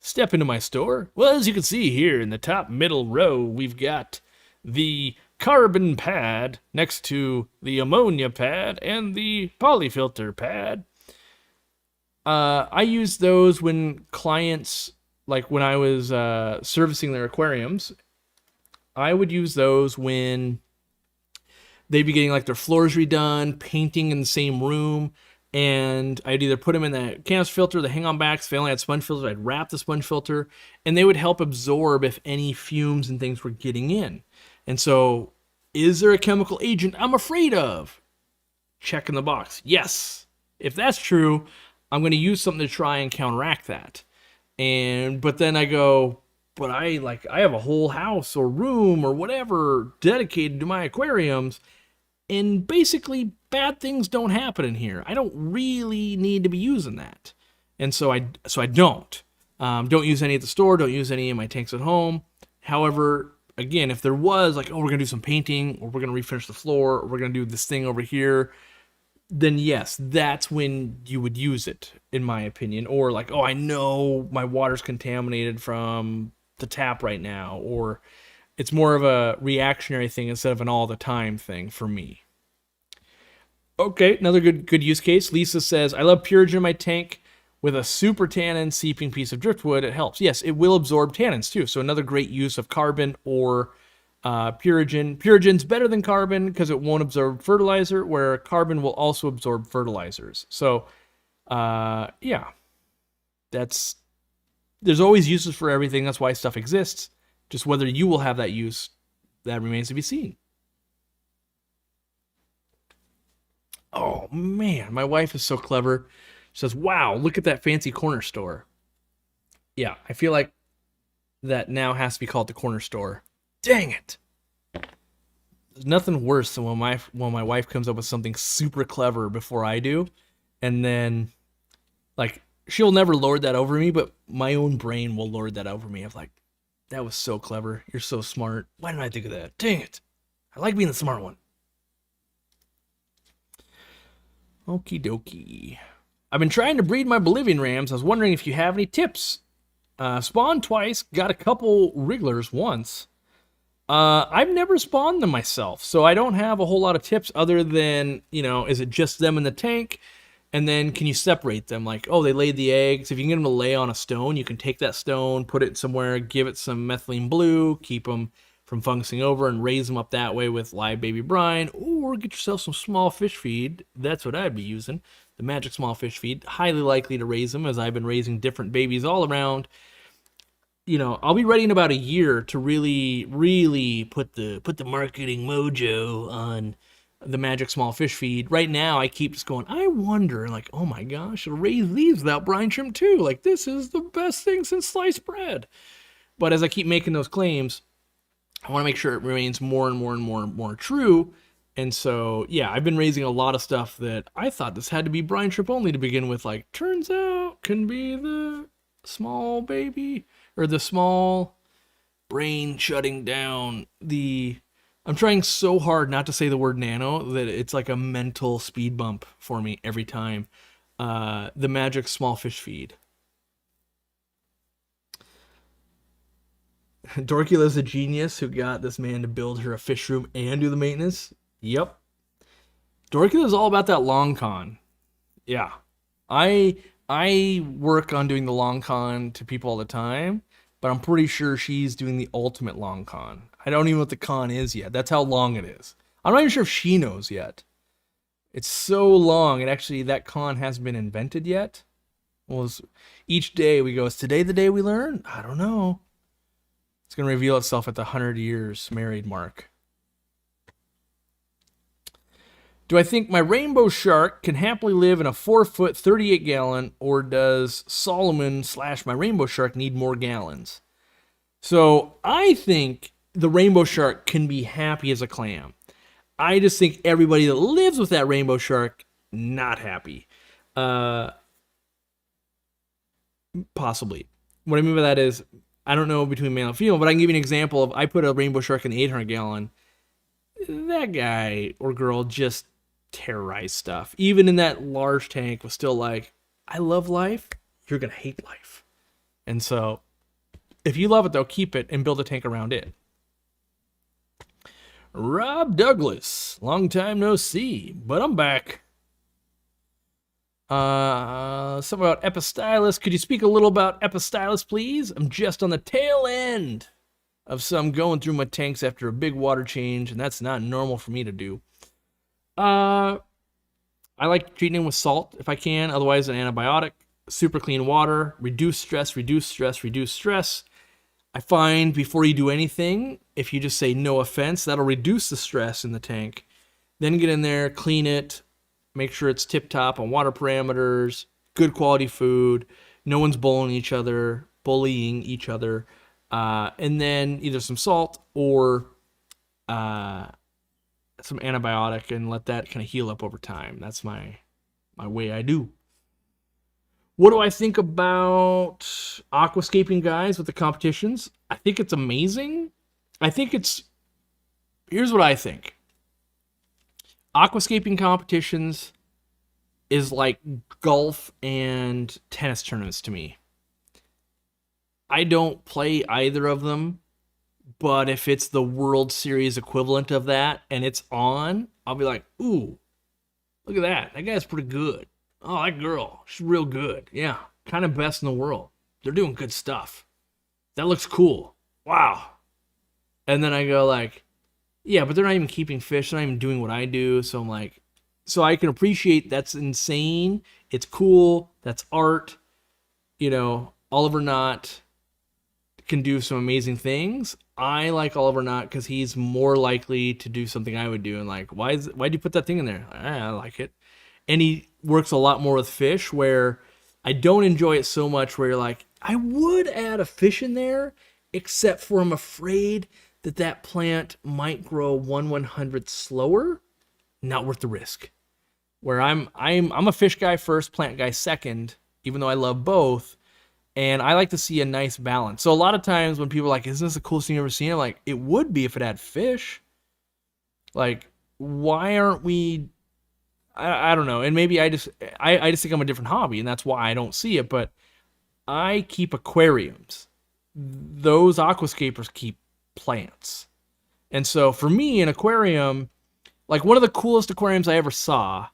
Step into my store. Well, as you can see here in the top middle row, we've got the carbon pad next to the ammonia pad and the polyfilter pad. I use those when clients, like when I was servicing their aquariums, I would use those when they'd be getting like their floors redone, painting in the same room, and I'd either put them in the canister filter, the hang-on backs. If they only had sponge filters, I'd wrap the sponge filter, and they would help absorb if any fumes and things were getting in. And so, is there a chemical agent I'm afraid of? Check in the box. Yes. If that's true, I'm going to use something to try and counteract that. But then I go, but I have a whole house or room or whatever dedicated to my aquariums, and basically bad things don't happen in here. I don't really need to be using that. And so I don't. Don't use any at the store, don't use any in my tanks at home. However, again, if there was like, oh, we're going to do some painting, or we're going to refinish the floor, or we're going to do this thing over here, then yes, that's when you would use it, in my opinion. Or like, oh, I know my water's contaminated from the tap right now, or it's more of a reactionary thing instead of an all the time thing for me. Okay, another good use case. Lisa says, I love Purigen in my tank with a super tannin seeping piece of driftwood. It helps. Yes, it will absorb tannins too. So another great use of carbon or Purigen. Purigen's better than carbon because it won't absorb fertilizer, where carbon will also absorb fertilizers. So yeah, there's always uses for everything. That's why stuff exists. Just whether you will have that use, that remains to be seen. Oh man, my wife is so clever. She says, "Wow, look at that fancy corner store." Yeah, I feel like that now has to be called the corner store. Dang it! There's nothing worse than when my wife comes up with something super clever before I do, and then like she'll never lord that over me, but my own brain will lord that over me. I'm like, that was so clever. You're so smart. Why didn't I think of that? Dang it! I like being the smart one. Okie dokie. I've been trying to breed my Bolivian rams. I was wondering if you have any tips. Spawned twice, got a couple wrigglers once. I've never spawned them myself, so I don't have a whole lot of tips other than, is it just them in the tank? And then can you separate them? Like, oh, they laid the eggs. If you can get them to lay on a stone, you can take that stone, put it somewhere, give it some methylene blue, keep them from fungusing over, and raise them up that way with live baby brine, or get yourself some small fish feed. That's what I'd be using. The magic small fish feed. Highly likely to raise them, as I've been raising different babies all around. I'll be ready in about a year to really, really put the marketing mojo on the magic small fish feed. Right now, I keep just going, I wonder, like, oh my gosh, I'll raise these without brine shrimp too. Like, this is the best thing since sliced bread. But as I keep making those claims, I want to make sure it remains more and more and more and more true. And so, yeah, I've been raising a lot of stuff that I thought this had to be brine shrimp only to begin with. Like, turns out can be the small baby or the small brain shutting down the... I'm trying so hard not to say the word nano that it's like a mental speed bump for me every time. The magic small fish feed. Dorcula's a genius who got this man to build her a fish room and do the maintenance. Yep. Dorcula's all about that long con. Yeah. I work on doing the long con to people all the time, but I'm pretty sure she's doing the ultimate long con. I don't even know what the con is yet. That's how long it is. I'm not even sure if she knows yet. It's so long, and actually that con hasn't been invented yet. Well, each day we go, is today the day we learn? I don't know. It's going to reveal itself at the 100 years married mark. Do I think my rainbow shark can happily live in a 4-foot, 38-gallon, or does Solomon / my rainbow shark need more gallons? So I think the rainbow shark can be happy as a clam. I just think everybody that lives with that rainbow shark, not happy. Possibly. What I mean by that is, I don't know between male and female, but I can give you an example of I put a rainbow shark in the 800-gallon. That guy or girl just terrorized stuff. Even in that large tank was still like, I love life, you're going to hate life. And so, if you love it though, keep it and build a tank around it. Rob Douglas, long time no see, but I'm back. Something about Epistylus. Could you speak a little about Epistylus, please? I'm just on the tail end of some going through my tanks after a big water change, and that's not normal for me to do. I like treating them with salt if I can, otherwise an antibiotic. Super clean water, reduce stress, reduce stress, reduce stress. I find before you do anything, if you just say no offense, that'll reduce the stress in the tank. Then get in there, clean it, make sure it's tip-top on water parameters, good quality food, no one's bullying each other, and then either some salt or some antibiotic and let that kind of heal up over time. That's my way I do. What do I think about aquascaping guys with the competitions? I think it's amazing. Here's what I think. Aquascaping competitions is like golf and tennis tournaments to me. I don't play either of them, but if it's the World Series equivalent of that and it's on, I'll be like, ooh, look at that. That guy's pretty good. Oh, that girl, she's real good. Yeah, kind of best in the world. They're doing good stuff. That looks cool. Wow. And then I go like, yeah, but they're not even keeping fish. They're not even doing what I do. So I'm like, so I can appreciate that's insane. It's cool. That's art. You know, Oliver Knott can do some amazing things. I like Oliver Knott because he's more likely to do something I would do. And like, why'd you put that thing in there? I like it. And he works a lot more with fish where I don't enjoy it so much where you're like, I would add a fish in there, except for I'm afraid that that plant might grow 1/100th slower. Not worth the risk. Where I'm a fish guy first, plant guy second, even though I love both. And I like to see a nice balance. So a lot of times when people are like, isn't this the coolest thing you've ever seen? I'm like, it would be if it had fish. Like, why aren't we? I don't know. And maybe I just think I'm a different hobby, and that's why I don't see it. But I keep aquariums. Those aquascapers keep plants. And so for me, an aquarium, like one of the coolest aquariums I ever saw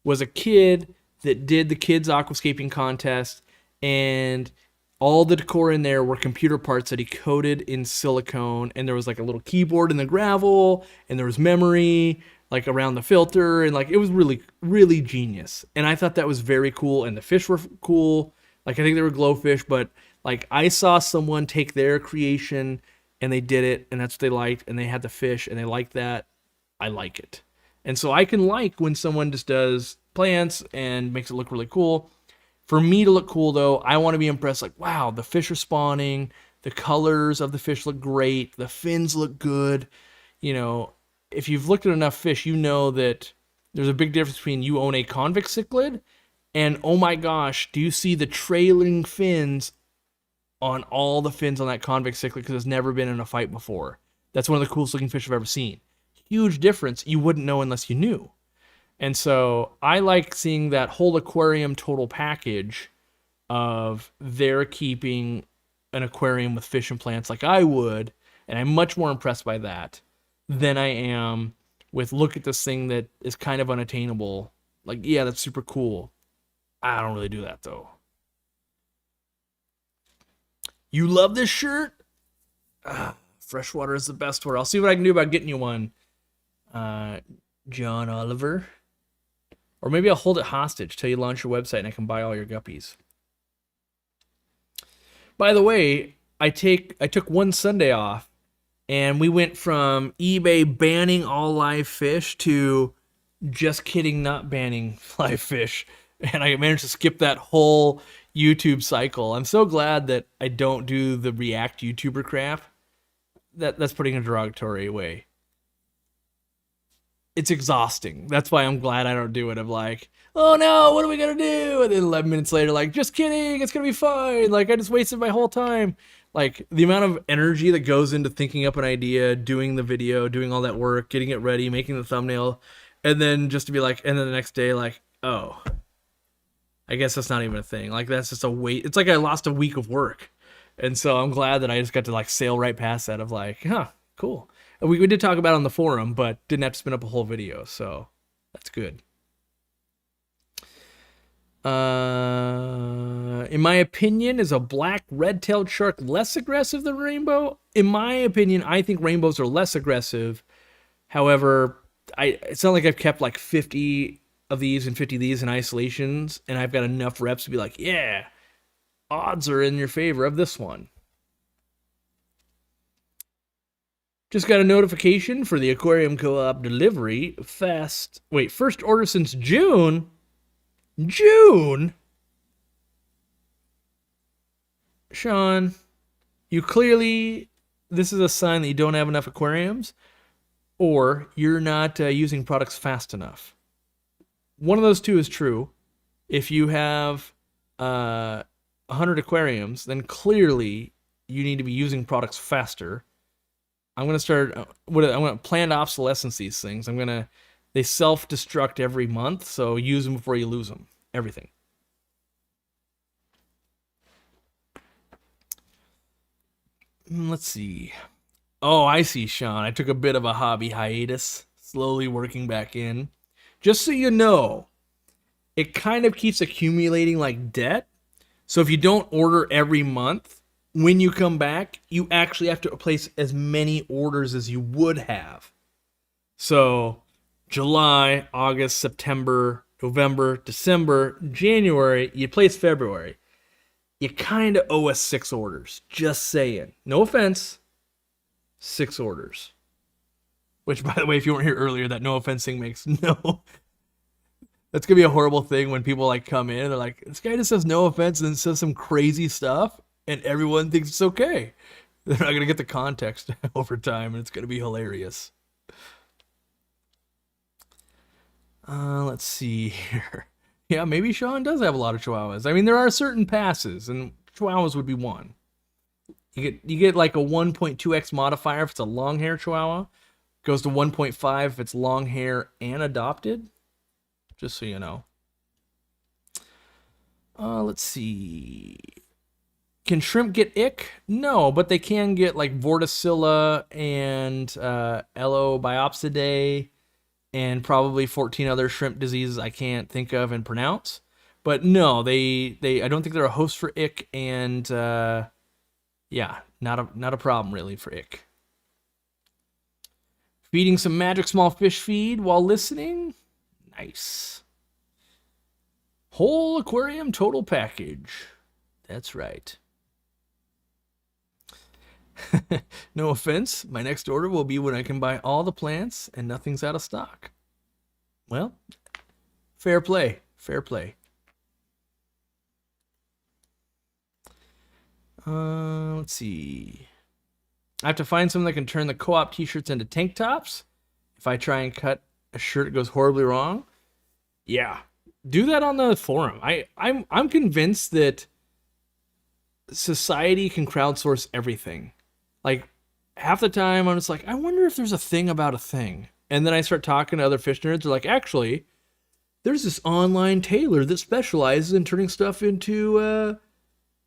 was a kid that did the kids aquascaping contest, and all the decor in there were computer parts that he coated in silicone, and there was like a little keyboard in the gravel, and there was memory like around the filter, and like it was really, really genius. And I thought that was very cool, and the fish were cool. Like I think they were glowfish, but like I saw someone take their creation and they did it, and that's what they liked, and they had the fish and they liked that. I like it. And so I can like when someone just does plants and makes it look really cool. For me to look cool though, I want to be impressed like, wow, the fish are spawning, the colors of the fish look great, the fins look good. You know, if you've looked at enough fish, you know that there's a big difference between you own a convict cichlid and oh my gosh, do you see the trailing fins on all the fins on that convict cichlid because it's never been in a fight before. That's one of the coolest looking fish I've ever seen. Huge difference. You wouldn't know unless you knew. And so I like seeing that whole aquarium total package of they're keeping an aquarium with fish and plants like I would, and I'm much more impressed by that than I am with look at this thing that is kind of unattainable. Like, yeah, that's super cool. I don't really do that though. You love this shirt? Freshwater is the best word. I'll see what I can do about getting you one, John Oliver. Or maybe I'll hold it hostage till you launch your website and I can buy all your guppies. By the way, I took one Sunday off, and we went from eBay banning all live fish to just kidding, not banning live fish. And I managed to skip that whole YouTube cycle. I'm so glad that I don't do the React YouTuber crap. That's putting a derogatory way. It's exhausting. That's why I'm glad I don't do it. I'm like, oh no, what are we gonna do? And then 11 minutes later, like, just kidding, it's gonna be fine. Like, I just wasted my whole time. Like, the amount of energy that goes into thinking up an idea, doing the video, doing all that work, getting it ready, making the thumbnail, and then just to be like, and then the next day, like, oh, I guess that's not even a thing. Like, that's just a wait. It's like I lost a week of work. And so I'm glad that I just got to like sail right past that of like, huh, cool. And we did talk about it on the forum, but didn't have to spin up a whole video. So that's good. In my opinion, is a black red-tailed shark less aggressive than rainbow? In my opinion, I think rainbows are less aggressive. However, it's not like I've kept like 50 of these and 50 of these in isolations, and I've got enough reps to be like, yeah, odds are in your favor of this one. Just got a notification for the Aquarium Co-op delivery. First order since June? June? Sean, this is a sign that you don't have enough aquariums, or you're not using products fast enough. One of those two is true. If you have 100 aquariums, then clearly you need to be using products faster. I'm going to start, I'm going to planned obsolescence these things. I'm going to They self-destruct every month, so use them before you lose them. Everything. Let's see. Oh, I see, Sean. I took a bit of a hobby hiatus, slowly working back in. Just so you know, it kind of keeps accumulating like debt. So if you don't order every month, when you come back, you actually have to place as many orders as you would have. So July, August, September, November, December, January, you place February. You kind of owe us 6 orders. Just saying. No offense. 6 orders. Which, by the way, if you weren't here earlier, that no offense thing makes no. That's gonna be a horrible thing when people like come in and they're like, "This guy just says no offense and then says some crazy stuff," and everyone thinks it's okay. They're not gonna get the context over time, and it's gonna be hilarious. Let's see here. Yeah, maybe Sean does have a lot of Chihuahuas. I mean, there are certain passes, and Chihuahuas would be one. You get like a 1.2x modifier if it's a long hair Chihuahua. Goes to 1.5 if it's long hair and adopted. Just so you know. Let's see. Can shrimp get ick? No, but they can get like Vorticilla and Elobiopsidae and probably 14 other shrimp diseases I can't think of and pronounce. But no, they I don't think they're a host for ick, and yeah, not a problem really for ick. Feeding some magic small fish feed while listening. Nice. Whole aquarium total package. That's right. No offense, my next order will be when I can buy all the plants and nothing's out of stock. Well, fair play. Fair play. Let's see. I have to find someone that can turn the co-op t-shirts into tank tops. If I try and cut a shirt, it goes horribly wrong. Yeah, do that on the forum. I'm convinced that society can crowdsource everything. Like half the time, I'm just like, I wonder if there's a thing about a thing. And then I start talking to other fish nerds. They're like, actually, there's this online tailor that specializes in turning stuff into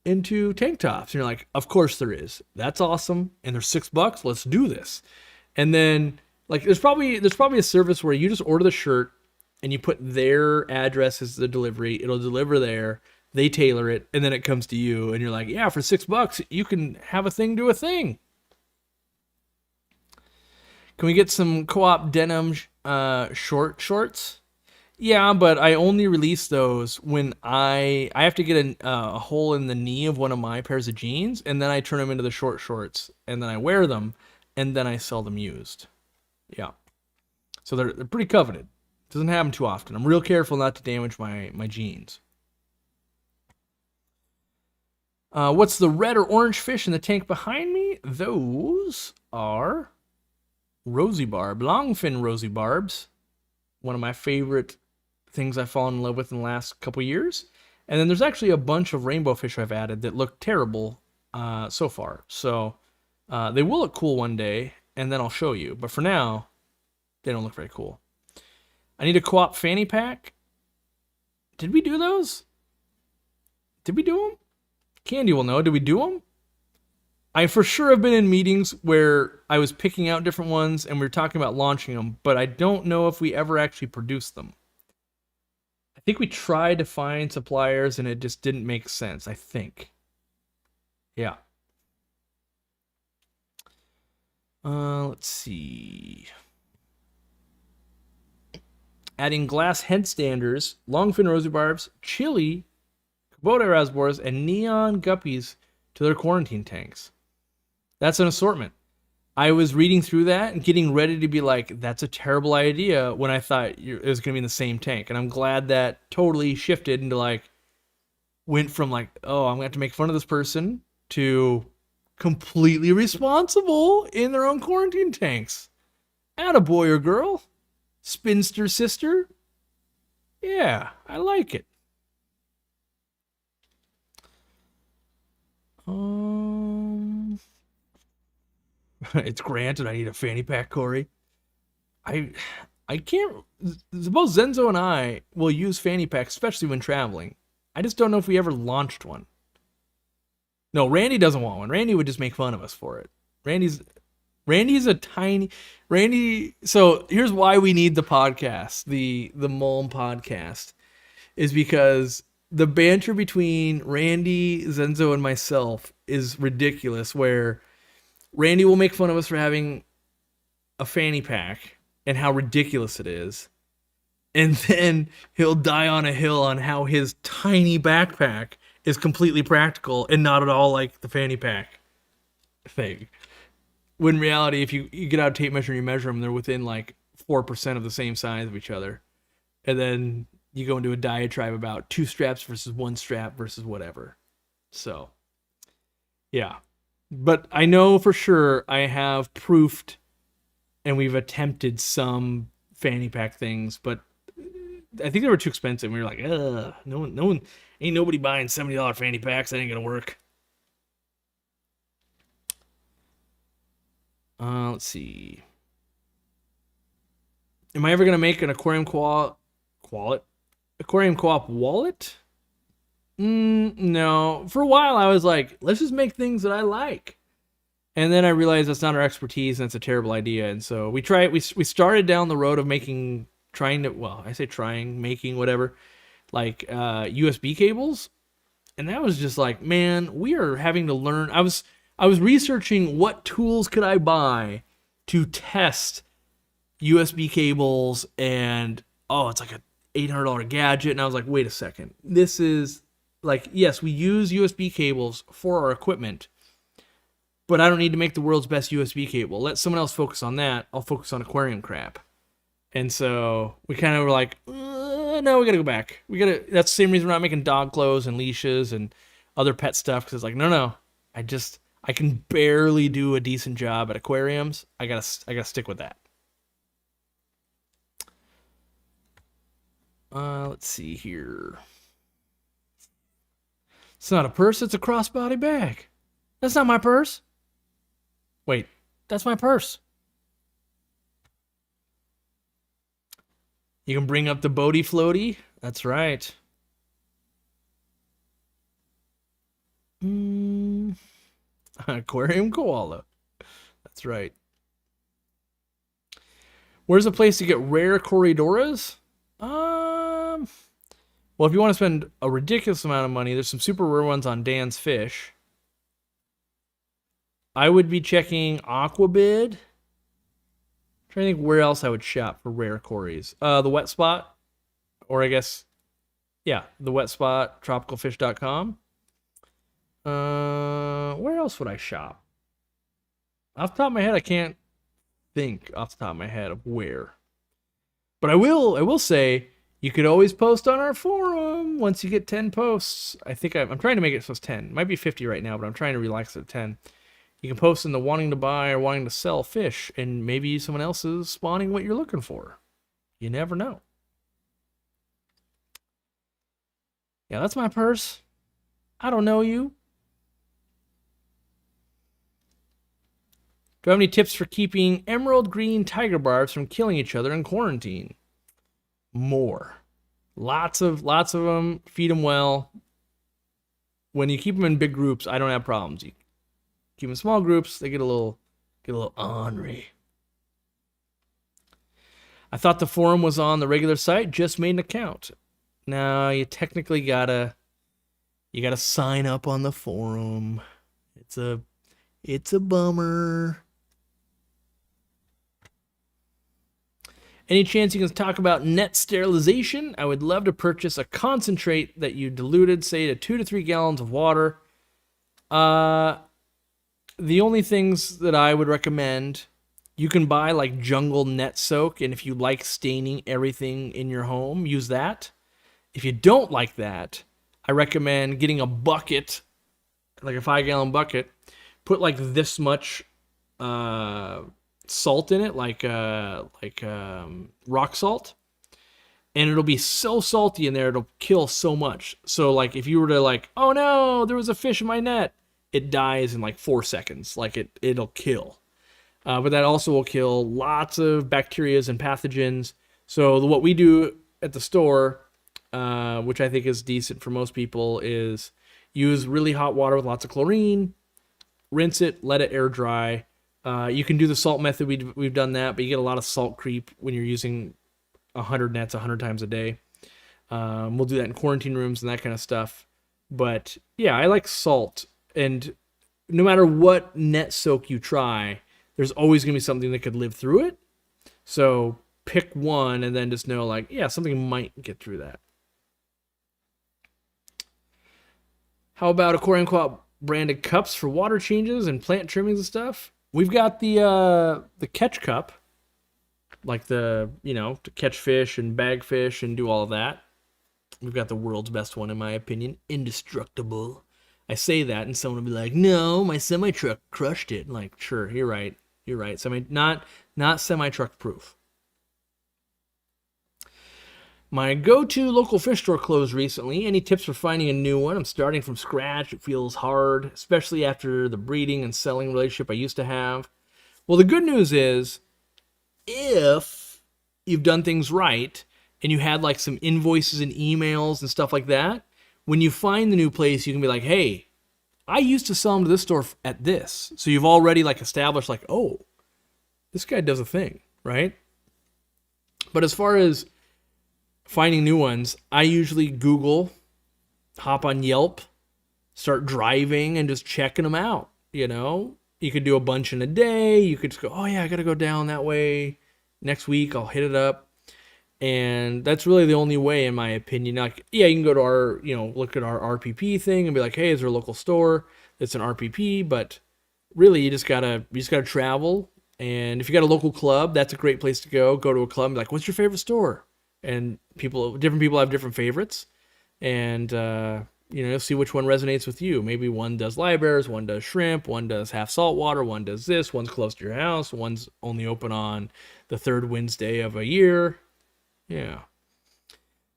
tank tops. And you're like, of course there is. That's awesome. And they're $6. Let's do this. And then like there's probably a service where you just order the shirt and you put their address as the delivery. It'll deliver there. They tailor it, and then it comes to you, and you're like, yeah, for $6, you can have a thing do a thing. Can we get some co-op denim shorts? Yeah, but I only release those when I have to get a hole in the knee of one of my pairs of jeans, and then I turn them into the shorts, and then I wear them, and then I sell them used. Yeah. So they're pretty coveted. Doesn't happen too often. I'm real careful not to damage my jeans. What's the red or orange fish in the tank behind me? Those are rosy barb, longfin rosy barbs. One of my favorite things I've fallen in love with in the last couple years. And then there's actually a bunch of rainbow fish I've added that look terrible so far. So they will look cool one day, and then I'll show you. But for now, they don't look very cool. I need a co-op fanny pack. Did we do those? Did we do them? Candy will know. Did we do them? I for sure have been in meetings where I was picking out different ones and we were talking about launching them, but I don't know if we ever actually produced them. I think we tried to find suppliers and it just didn't make sense, I think. Yeah. Let's see. Adding glass headstanders, longfin rosy barbs, chili, Kubota rasbors, and neon guppies to their quarantine tanks. That's an assortment. I was reading through that and getting ready to be like, that's a terrible idea when I thought it was going to be in the same tank. And I'm glad that totally shifted into like, went from like, oh, I'm going to have to make fun of this person to completely responsible in their own quarantine tanks. Atta boy or girl. Spinster sister. Yeah, I like it. It's granted I need a fanny pack, Corey. I can't. Suppose Zenzo and I will use fanny packs, especially when traveling. I just don't know if we ever launched one. No, Randy doesn't want one. Randy would just make fun of us for it. Randy's a tiny Randy. So here's why we need the podcast, the Mulm podcast, is because the banter between Randy, Zenzo, and myself is ridiculous. Where Randy will make fun of us for having a fanny pack and how ridiculous it is, and then he'll die on a hill on how his tiny backpack is completely practical and not at all like the fanny pack thing. When in reality, if you get out a tape measure and you measure them, they're within like 4% of the same size of each other. And then you go into a diatribe about 2 straps versus 1 strap versus whatever. So, yeah. But I know for sure I have proofed and we've attempted some fanny pack things, but I think they were too expensive. We were like, ugh, no one, ain't nobody buying $70 fanny packs. That ain't gonna work. Let's see. Am I ever gonna make an aquarium aquarium co-op wallet? No. For a while, I was like, let's just make things that I like. And then I realized that's not our expertise and it's a terrible idea. And so we started down the road of making whatever, like USB cables. And that was just like, man, we are having to learn. I was researching what tools could I buy to test USB cables, and it's like a $800 gadget. And I was like, wait a second. This is like, yes, we use USB cables for our equipment, but I don't need to make the world's best USB cable. Let someone else focus on that. I'll focus on aquarium crap. And so we kind of were like, no, we gotta go back. That's the same reason we're not making dog clothes and leashes and other pet stuff, because it's like, no, I can barely do a decent job at aquariums. I gotta stick with that. Let's see here. It's not a purse, it's a crossbody bag. That's not my purse. Wait, that's my purse. You can bring up the boaty floaty. That's right. Aquarium koala. That's right. Where's a place to get rare Corridoras? Well, if you want to spend a ridiculous amount of money, there's some super rare ones on Dan's Fish. I would be checking Aquabid. Trying to think where else I would shop for rare Corys. The Wet Spot, or I guess, yeah, the Wet Spot, tropicalfish.com. Where else would I shop? Off the top of my head, I can't think off the top of my head of where. But I will say, you could always post on our forum once you get 10 posts. I think I'm trying to make it so it's 10. It might be 50 right now, but I'm trying to relax it at 10. You can post in the wanting to buy or wanting to sell fish, and maybe someone else is spawning what you're looking for. You never know. Yeah, that's my purse. I don't know you. Do I have any tips for keeping emerald green tiger barbs from killing each other in quarantine? More. Lots of them. Feed them well. When you keep them in big groups, I don't have problems. You keep them in small groups, they get a little ornery. I thought the forum was on the regular site. Just made an account. Now you technically gotta sign up on the forum. It's a bummer. Any chance you can talk about net sterilization? I would love to purchase a concentrate that you diluted, say, to 2 to 3 gallons of water. The only things that I would recommend, you can buy like Jungle Net Soak, and if you like staining everything in your home, use that. If you don't like that, I recommend getting a bucket, like a 5-gallon bucket, put like this much salt in it, like rock salt, and it'll be so salty in there it'll kill so much. So like if you were to like, oh no, there was a fish in my net, it dies in like 4 seconds. Like it'll kill. but that also will kill lots of bacteria and pathogens. So what we do at the store, which I think is decent for most people, is use really hot water with lots of chlorine, rinse it, let it air dry. You can do the salt method. We've done that, but you get a lot of salt creep when you're using 100 nets 100 times a day. We'll do that in quarantine rooms and that kind of stuff. But yeah, I like salt. And no matter what net soak you try, there's always going to be something that could live through it. So pick one and then just know, like, yeah, something might get through that. How about Aquarium Co-op branded cups for water changes and plant trimmings and stuff? We've got the catch cup, like to catch fish and bag fish and do all of that. We've got the world's best one, in my opinion, indestructible. I say that, and someone will be like, "No, my semi truck crushed it." I'm like, sure, you're right. You're right. Not semi truck proof. My go-to local fish store closed recently. Any tips for finding a new one? I'm starting from scratch. It feels hard, especially after the breeding and selling relationship I used to have. Well, the good news is, if you've done things right and you had like some invoices and emails and stuff like that, when you find the new place, you can be like, "Hey, I used to sell them to this store at this." So you've already like established, like, "Oh, this guy does a thing," right? But as far as finding new ones, I usually Google, hop on Yelp, start driving and just checking them out. You could do a bunch in a day. You could just go, "Oh yeah, I got to go down that way next week. I'll hit it up." And that's really the only way, in my opinion. Like, yeah, you can go to our, look at our RPP thing and be like, "Hey, is there a local store that's an RPP?" But really, you just gotta travel. And if you got a local club, that's a great place to go. Go to a club and be like, "What's your favorite store?" And different people have different favorites, and see which one resonates with you. Maybe one does live bears, one does shrimp, one does half saltwater, one does this, one's close to your house, one's only open on the third Wednesday of a year. Yeah.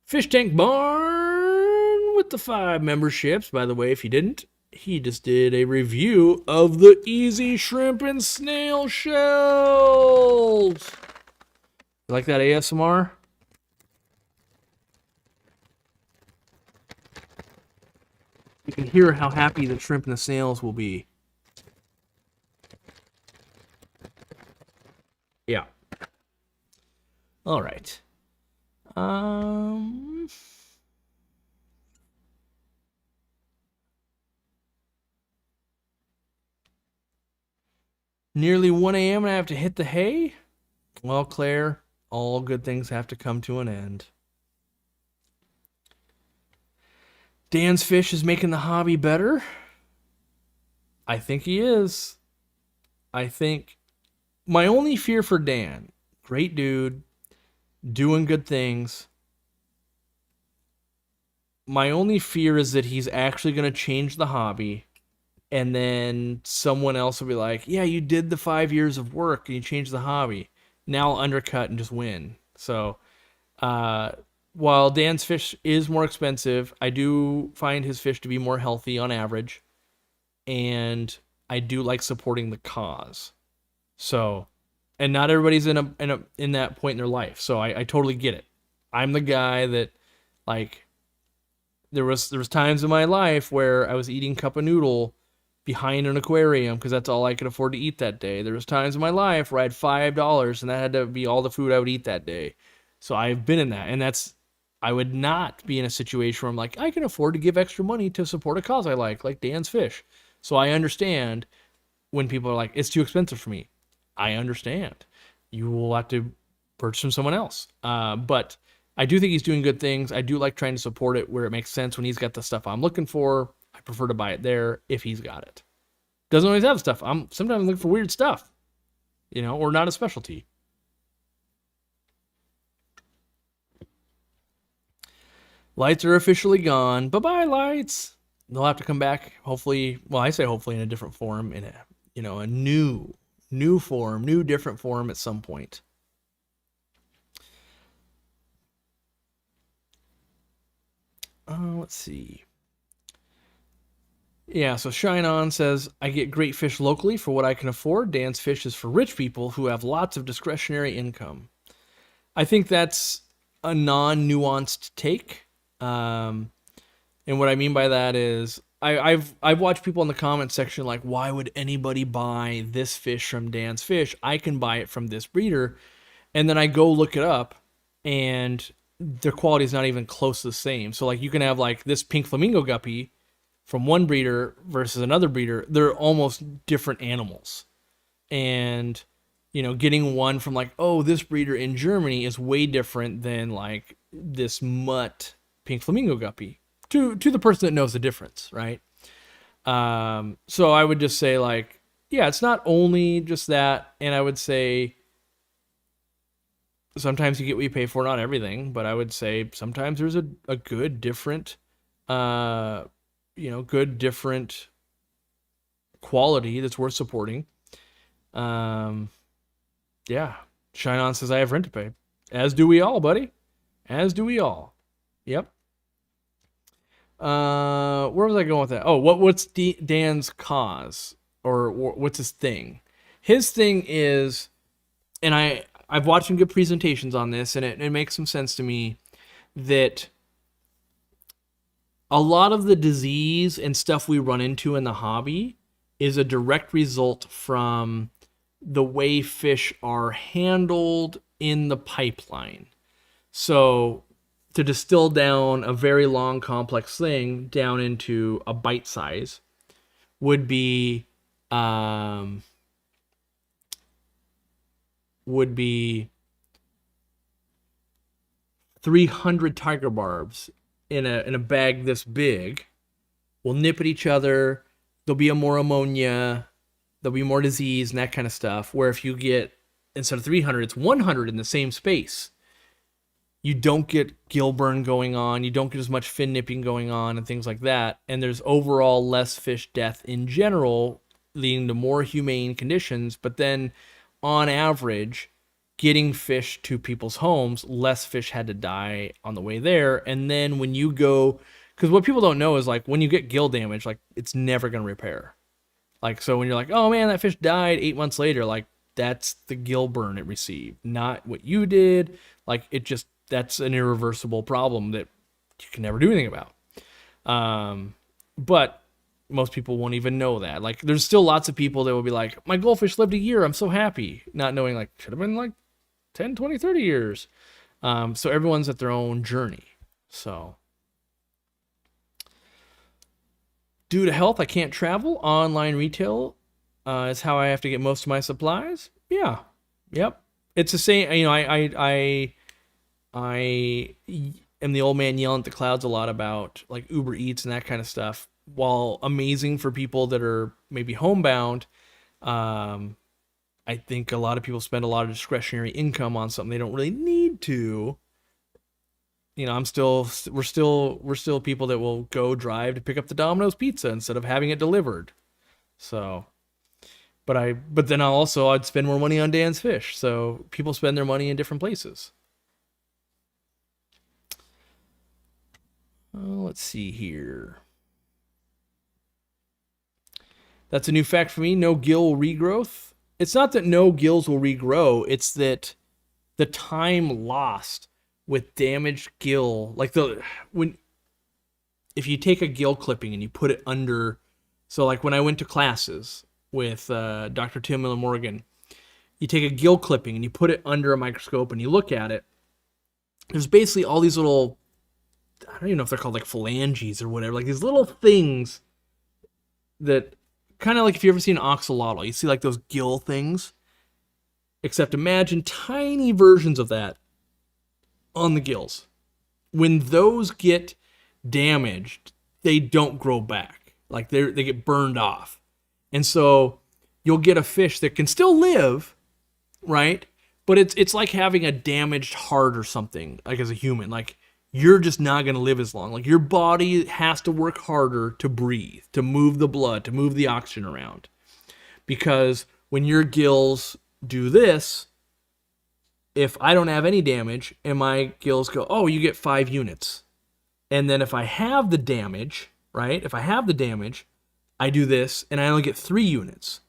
Fish Tank Barn with the 5 memberships. By the way, if you didn't, he just did a review of the Easy Shrimp and Snail Shells. You like that ASMR? You can hear how happy the shrimp and the snails will be. Yeah. All right. Nearly 1 a.m. and I have to hit the hay? Well, Claire, all good things have to come to an end. Dan's Fish is making the hobby better. I think he is. I think my only fear for Dan, great dude, doing good things. My only fear is that he's actually going to change the hobby, and then someone else will be like, "Yeah, you did the 5 years of work and you changed the hobby. Now I'll undercut and just win." So, while Dan's Fish is more expensive, I do find his fish to be more healthy on average, and I do like supporting the cause. So, and not everybody's in that point in their life. So I totally get it. I'm the guy that, like, there was times in my life where I was eating cup of noodle behind an aquarium because that's all I could afford to eat that day. There was times in my life where I had $5 and that had to be all the food I would eat that day. So I've been in that, and I would not be in a situation where I'm like, I can afford to give extra money to support a cause I like Dan's Fish. So I understand when people are like, "It's too expensive for me." I understand. You will have to purchase from someone else. But I do think he's doing good things. I do like trying to support it where it makes sense. When he's got the stuff I'm looking for, I prefer to buy it there if he's got it. Doesn't always have stuff. I'm sometimes looking for weird stuff, or not a specialty. Lights are officially gone. Bye-bye, lights. They'll have to come back, hopefully. Well, I say hopefully in a different form, in a new form, new different form at some point. Let's see. Yeah, so Shine On says, I get great fish locally for what I can afford. Dan's Fish is for rich people who have lots of discretionary income. I think that's a non-nuanced take. Um, and what I mean by that is I've watched people in the comment section like, why would anybody buy this fish from Dan's Fish? I can buy it from this breeder. And then I go look it up and their quality is not even close to the same. So like you can have like this pink flamingo guppy from one breeder versus another breeder. They're almost different animals. And getting one from like, oh, this breeder in Germany is way different than like this mutt pink flamingo guppy to the person that knows the difference, right? So I would just say like, yeah, it's not only just that, and I would say sometimes you get what you pay for, not everything, but I would say sometimes there's a good different, good different quality that's worth supporting. Yeah. Shine On says I have rent to pay. As do we all, buddy. As do we all. Yep. Where was I going with that? Oh, what's Dan's cause or what's his thing? His thing is, and I've watched him give presentations on this, and it makes some sense to me that a lot of the disease and stuff we run into in the hobby is a direct result from the way fish are handled in the pipeline. So to distill down a very long, complex thing down into a bite size would be 300 tiger barbs in a bag this big will nip at each other. There'll be more ammonia. There'll be more disease and that kind of stuff. Where if you get, instead of 300, it's 100 in the same space, you don't get gill burn going on. You don't get as much fin nipping going on and things like that. And there's overall less fish death in general, leading to more humane conditions. But then on average, getting fish to people's homes, less fish had to die on the way there. And then when you go, because what people don't know is like when you get gill damage, like it's never going to repair. Like, so when you're like, oh man, that fish died 8 months later, like that's the gill burn it received, not what you did. Like that's an irreversible problem that you can never do anything about. But most people won't even know that. Like there's still lots of people that will be like, my goldfish lived a year, I'm so happy. Not knowing like, should have been like 10, 20, 30 years. So everyone's at their own journey. So due to health, I can't travel. Online retail is how I have to get most of my supplies. Yeah. Yep. It's the same. I am the old man yelling at the clouds a lot about like Uber Eats and that kind of stuff. While amazing for people that are maybe homebound, I think a lot of people spend a lot of discretionary income on something they don't really need to. We're still people that will go drive to pick up the Domino's pizza instead of having it delivered. So, but then I'd spend more money on Dan's Fish. So people spend their money in different places. Let's see here. That's a new fact for me. No gill regrowth. It's not that no gills will regrow. It's that the time lost with damaged gill, like if you take a gill clipping and you put it under, so like when I went to classes with Dr. Tim Miller Morgan, you take a gill clipping and you put it under a microscope and you look at it. There's basically all these little, I don't even know if they're called like phalanges or whatever, like these little things that kind of like if you ever seen an axolotl, you see like those gill things, except imagine tiny versions of that on the gills. When those get damaged, they don't grow back. Like they get burned off. And so you'll get a fish that can still live, right? But it's like having a damaged heart or something, like as a human. Like you're just not going to live as long. Like your body has to work harder to breathe, to move the blood, to move the oxygen around. Because when your gills do this, if I don't have any damage and my gills go, oh, you get 5 units. And then if I have the damage, right? If I have the damage, I do this and I only get 3 units.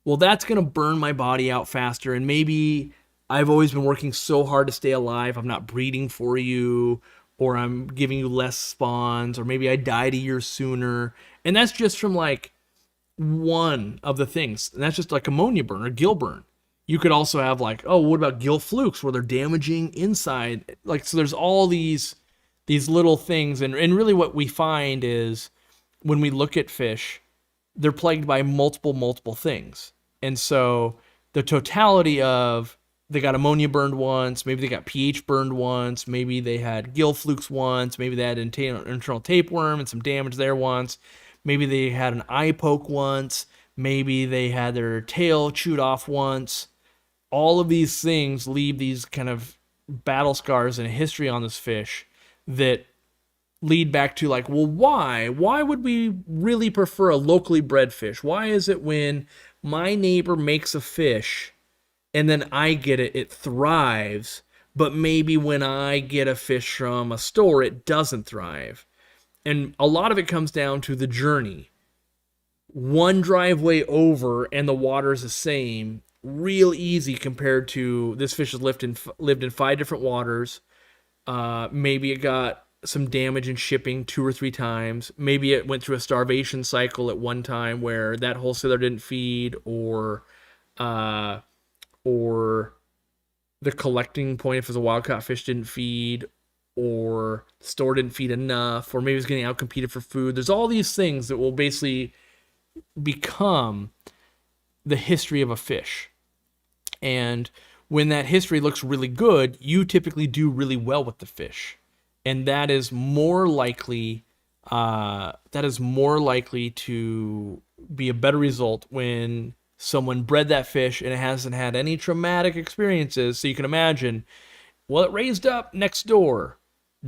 Well, that's going to burn my body out faster. And maybe I've always been working so hard to stay alive. I'm not breeding for you, or I'm giving you less spawns, or maybe I died a year sooner. And that's just from like one of the things. And that's just like ammonia burn or gill burn. You could also have like, oh, what about gill flukes where they're damaging inside? Like, so there's all these little things. And really what we find is when we look at fish, they're plagued by multiple things. And so the totality of they got ammonia burned once, maybe they got pH burned once, maybe they had gill flukes once, maybe they had internal tapeworm and some damage there once, maybe they had an eye poke once, maybe they had their tail chewed off once. All of these things leave these kind of battle scars and a history on this fish that lead back to like, well, why? Why would we really prefer a locally bred fish? Why is it when my neighbor makes a fish and then I get it, it thrives, but maybe when I get a fish from a store, it doesn't thrive? And a lot of it comes down to the journey. One driveway over and the water's the same, real easy compared to this fish has lived in 5 different waters. Maybe it got some damage in shipping 2 or 3 times. Maybe it went through a starvation cycle at one time where that wholesaler didn't feed, or the collecting point, if it was a wild caught fish, didn't feed, or the store didn't feed enough, or maybe it's getting outcompeted for food. There's all these things that will basically become the history of a fish. And when that history looks really good, you typically do really well with the fish. And that is more likely to be a better result when someone bred that fish and it hasn't had any traumatic experiences. So you can imagine, well, it raised up next door.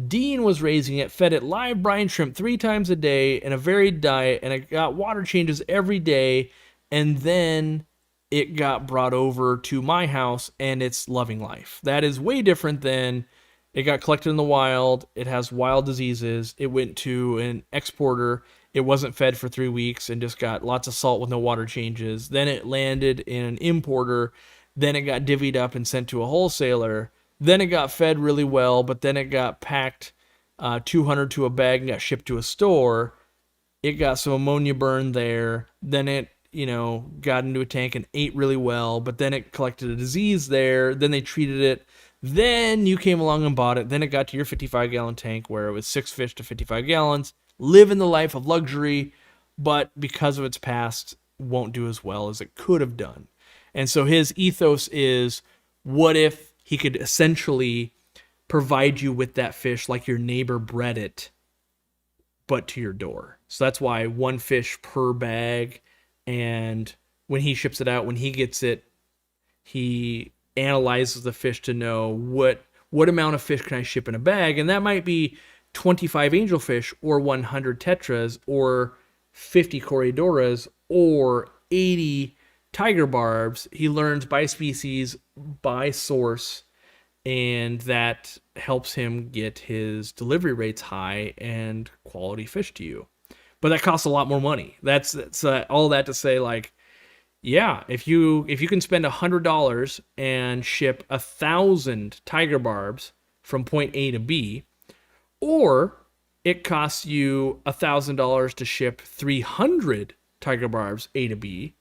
Dean was raising it, fed it live brine shrimp 3 times a day in a varied diet, and it got water changes every day. And then it got brought over to my house and it's loving life. That is way different than it got collected in the wild. It has wild diseases. It went to an exporter. It wasn't fed for 3 weeks and just got lots of salt with no water changes. Then it landed in an importer. Then it got divvied up and sent to a wholesaler. Then it got fed really well, but then it got packed 200 to a bag and got shipped to a store. It got some ammonia burn there. Then it, got into a tank and ate really well, but then it collected a disease there. Then they treated it. Then you came along and bought it. Then it got to your 55-gallon tank where it was 6 fish to 55 gallons, living the life of luxury, but because of its past, won't do as well as it could have done. And so his ethos is, what if he could essentially provide you with that fish like your neighbor bred it, but to your door? So that's why 1 fish per bag. And when he ships it out, when he gets it, he analyzes the fish to know what amount of fish can I ship in a bag. And that might be 25 angelfish or 100 tetras or 50 corridoras or 80 tiger barbs. He learns by species, by source, and that helps him get his delivery rates high and quality fish to you. But that costs a lot more money. That's all that to say, like, yeah, if you can spend $100 and ship 1,000 tiger barbs from point A to B, or it costs you $1,000 to ship 300 tiger barbs A to B,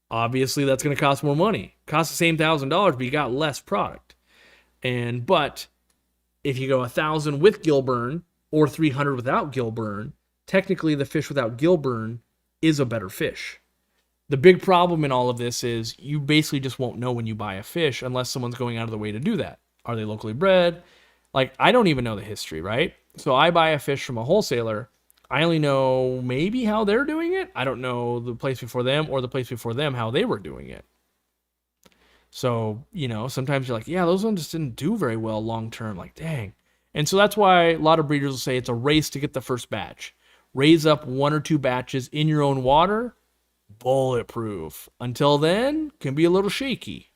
obviously that's going to cost more money. Costs the same $1,000, but you got less product. But if you go 1,000 with gill burn or 300 without gill burn, technically the fish without gill burn is a better fish. The big problem in all of this is you basically just won't know when you buy a fish unless someone's going out of the way to do that. Are they locally bred? Like, I don't even know the history, right? So I buy a fish from a wholesaler. I only know maybe how they're doing it. I don't know the place before them or the place before them how they were doing it. So, sometimes you're like, yeah, those ones just didn't do very well long term. Like, dang. And so that's why a lot of breeders will say it's a race to get the first batch. Raise up 1 or 2 batches in your own water, bulletproof. Until then, can be a little shaky.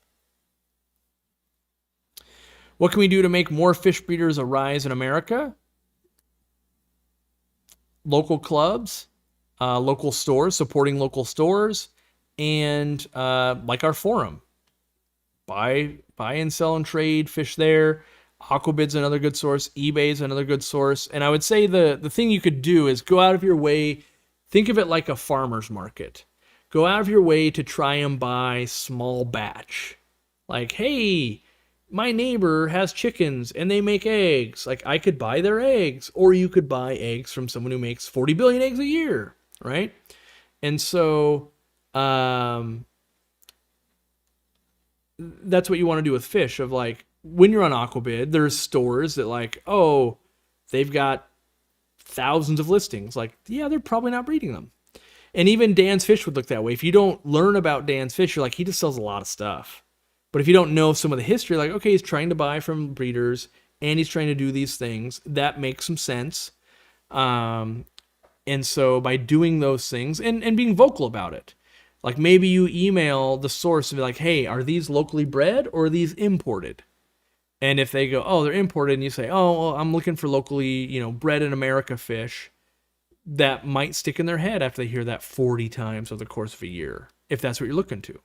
What can we do to make more fish breeders arise in America? Local clubs. local stores, supporting local stores, and like our forum. Buy and sell and trade fish there. Aquabid's another good source. eBay's another good source. And I would say the thing you could do is go out of your way. Think of it like a farmer's market. Go out of your way to try and buy small batch. Like, hey, my neighbor has chickens and they make eggs. Like, I could buy their eggs. Or you could buy eggs from someone who makes 40 billion eggs a year, right? And so that's what you want to do with fish. Of like, when you're on Aquabid, there's stores that like, oh, they've got thousands of listings. Like, yeah, they're probably not breeding them. And even Dan's Fish would look that way. If you don't learn about Dan's Fish, you're like, he just sells a lot of stuff. But if you don't know some of the history, like, okay, he's trying to buy from breeders and he's trying to do these things, that makes some sense. And so by doing those things and being vocal about it, like maybe you email the source and be like, hey, are these locally bred or are these imported? And if they go, oh, they're imported, and you say, oh, well, I'm looking for locally, bred in America fish, that might stick in their head after they hear that 40 times over the course of a year, if that's what you're looking to.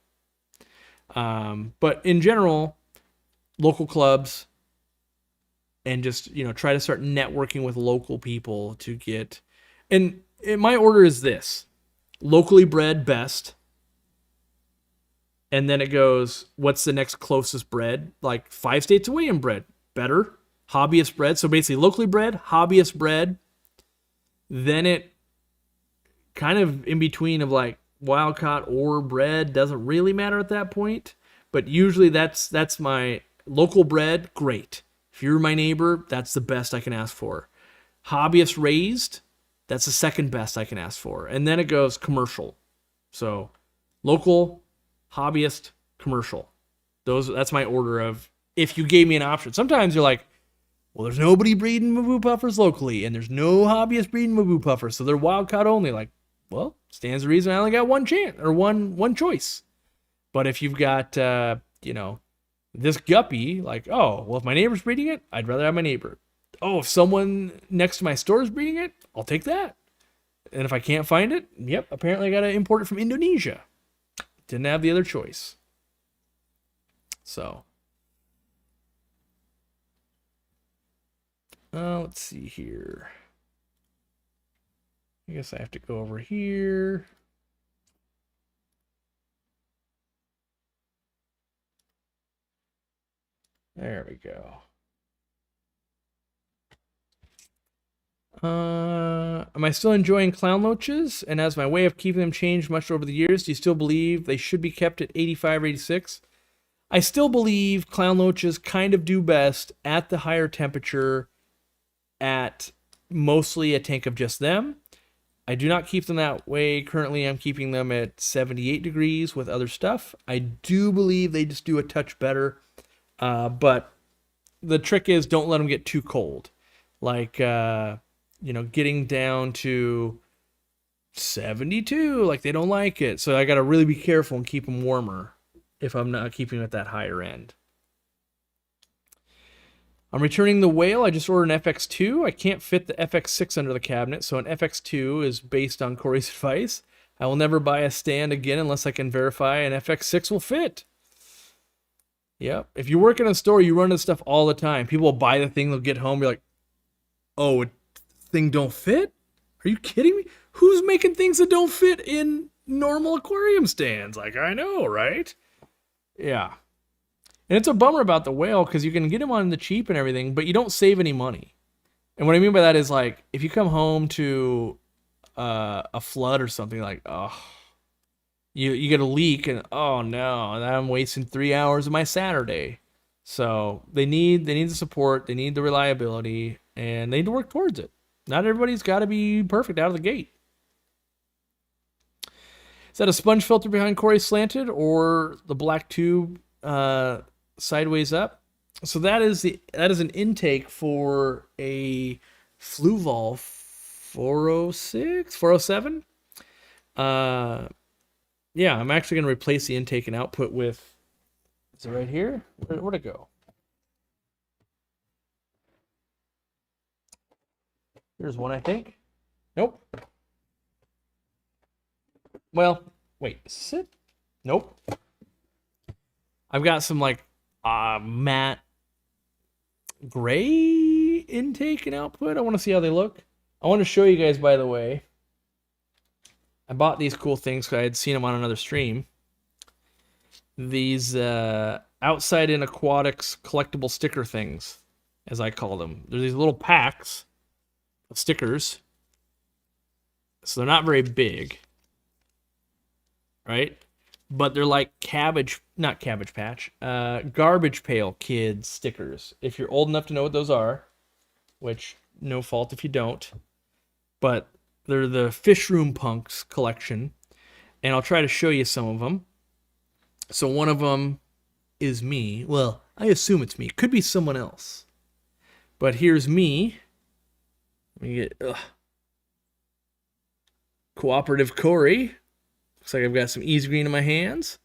But in general, local clubs, and just, try to start networking with local people to get, and my order is this: locally bred, best. And then it goes, what's the next closest bred? Like 5 states away and bred, better. Hobbyist bred. So basically locally bred, hobbyist bred. Then it kind of in between of like wild caught or bred, doesn't really matter at that point. But usually that's my local bred, great. If you're my neighbor, that's the best I can ask for. Hobbyist raised, that's the second best I can ask for. And then it goes commercial. So local, hobbyist, commercial. That's my order of, if you gave me an option. Sometimes you're like, well, there's nobody breeding Maboo puffers locally, and there's no hobbyist breeding Maboo puffers, so they're wild caught only. Like, well, stands to reason I only got one chance or one choice. But if you've got this guppy, like, oh, well, if my neighbor's breeding it, I'd rather have my neighbor. Oh, if someone next to my store is breeding it, I'll take that. And if I can't find it, yep, apparently I got to import it from Indonesia. Didn't have the other choice. So, let's see here. I guess I have to go over here. There we go. Am I still enjoying clown loaches? And has my way of keeping them changed much over the years? Do you still believe they should be kept at 85 or 86? I still believe clown loaches kind of do best at the higher temperature at mostly a tank of just them. I do not keep them that way. Currently, I'm keeping them at 78 degrees with other stuff. I do believe they just do a touch better. But the trick is don't let them get too cold. Like, getting down to 72, like they don't like it. So I got to really be careful and keep them warmer if I'm not keeping them at that higher end. I'm returning the whale. I just ordered an FX2. I can't fit the FX6 under the cabinet, so an FX2 is based on Corey's advice. I will never buy a stand again unless I can verify an FX6 will fit. Yep. If you work in a store, you run into stuff all the time. People will buy the thing, they'll get home, be like, oh, thing don't fit? Are you kidding me? Who's making things that don't fit in normal aquarium stands? Like, I know, right? Yeah. And it's a bummer about the whale because you can get them on the cheap and everything, but you don't save any money. And what I mean by that is, like, if you come home to a flood or something, like, oh, you get a leak and, oh no, I'm wasting 3 hours of my Saturday. So they need the support, they need the reliability, and they need to work towards it. Not everybody's got to be perfect out of the gate. Is that a sponge filter behind Corey slanted or the black tube sideways up? So that is an intake for a Fluval 406, 407. Yeah, I'm actually going to replace the intake and output with, is it right here? Where'd it go? Here's one, I think. Nope. Well, wait, is it? Nope. I've got some like matte gray intake and output. I want to see how they look. I want to show you guys, by the way. I bought these cool things because I had seen them on another stream. These outside in aquatics collectible sticker things, as I call them. They're these little packs of stickers. So they're not very big, right? But they're like not Cabbage Patch, Garbage Pail Kids stickers. If you're old enough to know what those are, which no fault if you don't, but they're the Fish Room Punks collection, and I'll try to show you some of them. So one of them is me. Well, I assume it's me. Could be someone else. But here's me. Let me get Cooperative Corey. Looks like I've got some Easy Green in my hands.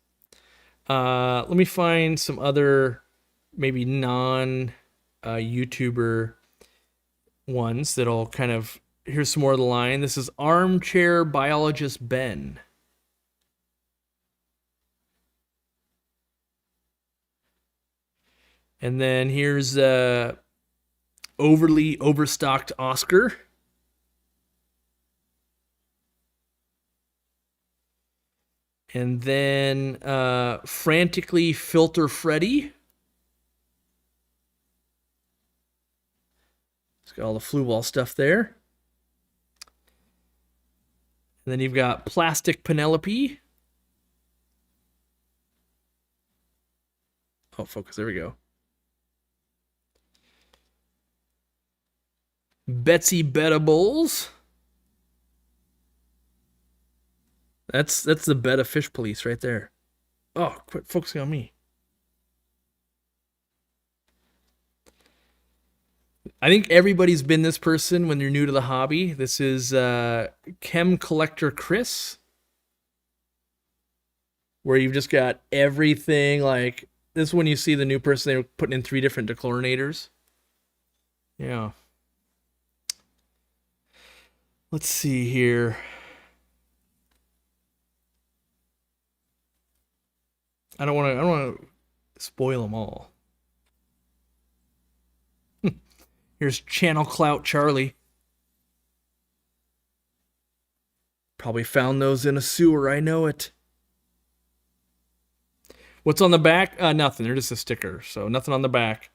Let me find some other maybe non-YouTuber ones that'll kind of... Here's some more of the line. This is Armchair Biologist Ben. And then here's Overly Overstocked Oscar. And then Frantically Filter Freddy. It's got all the flu ball stuff there. And then you've got Plastic Penelope. Oh, focus. There we go. Betsy Bettables. That's the Betta Fish Police right there. Oh, quit focusing on me. I think everybody's been this person when you're new to the hobby. This is Chem Collector Chris, where you've just got everything. Like, this is when you see the new person, they're putting in 3 different dechlorinators. Yeah. Let's see here. I don't want to spoil them all. Here's Channel Clout Charlie. Probably found those in a sewer, I know it. What's on the back? Nothing. They're just a sticker, so nothing on the back.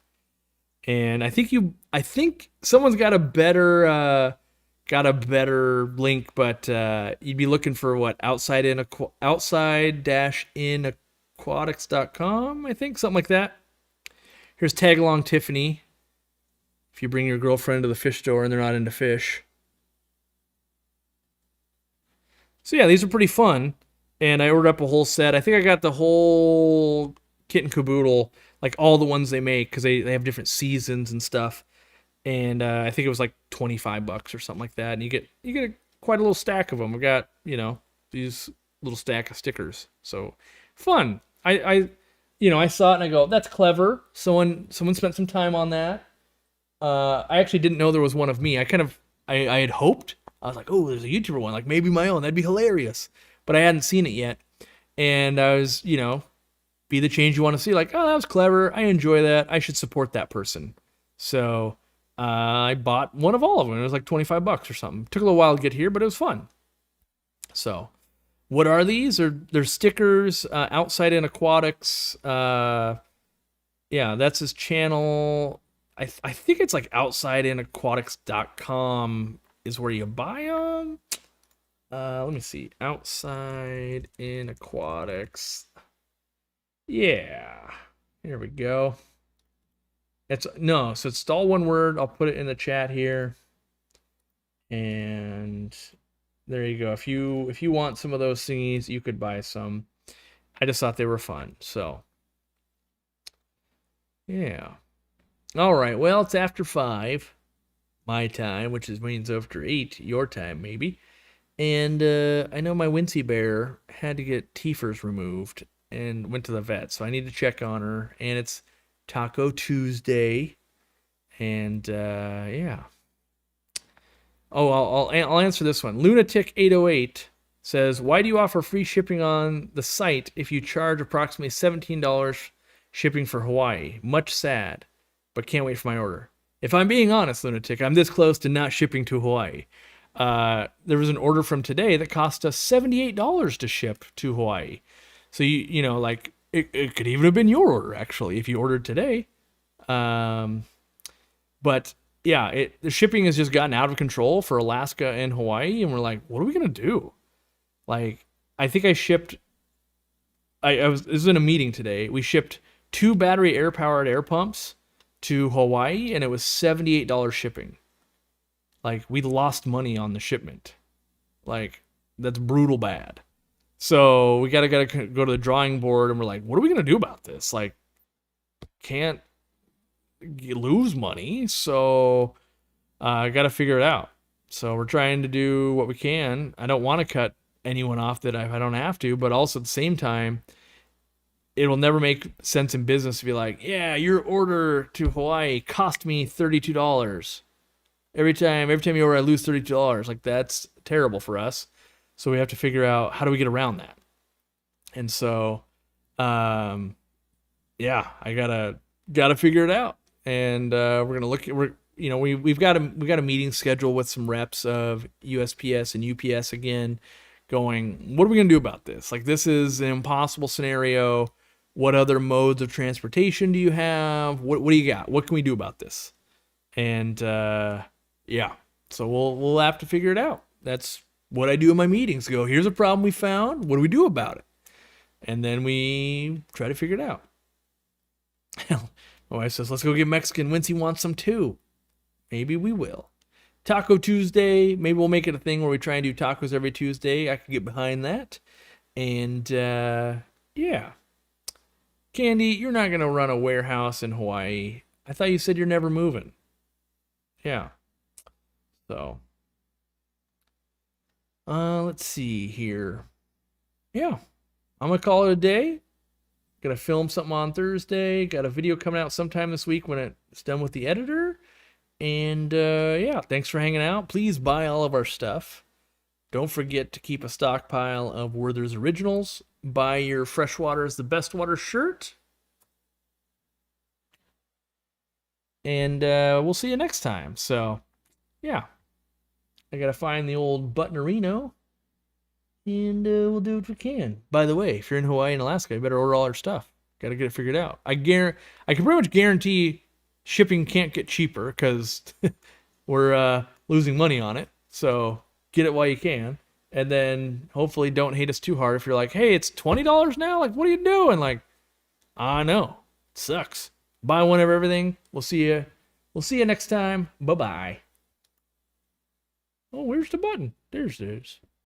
And I think someone's got a better link, but you'd be looking for what? outside-in aquatics.com, I think, something like that. Here's Tag Along Tiffany. If you bring your girlfriend to the fish store and they're not into fish. So yeah, these are pretty fun. And I ordered up a whole set. I think I got the whole kit and caboodle, like all the ones they make, because they have different seasons and stuff. And I think it was like $25 or something like that. And you get quite a little stack of them. I got, these little stack of stickers. So fun. I saw it and I go, that's clever. Someone spent some time on that. I actually didn't know there was one of me. I had hoped. I was like, oh, there's a YouTuber one, like maybe my own. That'd be hilarious. But I hadn't seen it yet. And I was, be the change you want to see. Like, oh, that was clever. I enjoy that. I should support that person. So I bought one of all of them. It was like $25 or something. Took a little while to get here, but it was fun. So what are these? They're stickers, Outside in Aquatics. Yeah, that's his channel. I think it's like outsideinaqutics.com is where you buy them. Let me see. Outside in Aquatics. Yeah. Here we go. So it's all one word. I'll put it in the chat here. And there you go. If you want some of those thingies, you could buy some. I just thought they were fun. So yeah. All right, well, it's after 5, my time, which means after 8, your time, maybe. And I know my Wincy Bear had to get teethers removed and went to the vet, so I need to check on her. And it's Taco Tuesday, and yeah. Oh, I'll answer this one. Lunatic808 Says, why do you offer free shipping on the site if you charge approximately $17 shipping for Hawaii? Much sad, but can't wait for my order. If I'm being honest, lunatic, I'm this close to not shipping to Hawaii. There was an order from today that cost us $78 to ship to Hawaii. So you know, like it could even have been your order actually if you ordered today. But yeah, the shipping has just gotten out of control for Alaska and Hawaii, and we're like, what are we gonna do? Like, I think I shipped. This was in a meeting today. We shipped 2 battery air powered air pumps to Hawaii, and it was $78 shipping. Like, we lost money on the shipment. Like, that's brutal bad. So we gotta go to the drawing board, and we're like, what are we gonna do about this? Like, can't lose money, so I gotta figure it out. So we're trying to do what we can. I don't want to cut anyone off that I don't have to, but also at the same time, it will never make sense in business to be like, yeah, your order to Hawaii cost me $32. Every time you order, I lose $32. Like, that's terrible for us. So we have to figure out how do we get around that. And so, yeah, I gotta figure it out. And we're gonna look at we've got a meeting scheduled with some reps of USPS and UPS again, going, what are we gonna do about this? Like, this is an impossible scenario. What other modes of transportation do you have? What do you got? What can we do about this? And yeah, so we'll have to figure it out. That's what I do in my meetings. Go, here's a problem we found. What do we do about it? And then we try to figure it out. My wife says, let's go get Mexican. Wincy wants some too. Maybe we will. Taco Tuesday. Maybe we'll make it a thing where we try and do tacos every Tuesday. I can get behind that. And yeah. Candy, you're not going to run a warehouse in Hawaii. I thought you said you're never moving. Yeah. So, let's see here. Yeah. I'm going to call it a day. Gonna film something on Thursday. Got a video coming out sometime this week when it's done with the editor. And yeah, thanks for hanging out. Please buy all of our stuff. Don't forget to keep a stockpile of Werther's Originals. Buy your Freshwater is the Best Water shirt. And we'll see you next time. So, yeah. I gotta find the old Butnerino. And we'll do what we can. By the way, if you're in Hawaii and Alaska, you better order all our stuff. Got to get it figured out. I can pretty much guarantee shipping can't get cheaper because we're losing money on it. So get it while you can. And then hopefully don't hate us too hard if you're like, hey, it's $20 now? Like, what are you doing? Like, I know. It sucks. Buy one of everything. We'll see you. We'll see you next time. Bye-bye. Oh, where's the button? There's.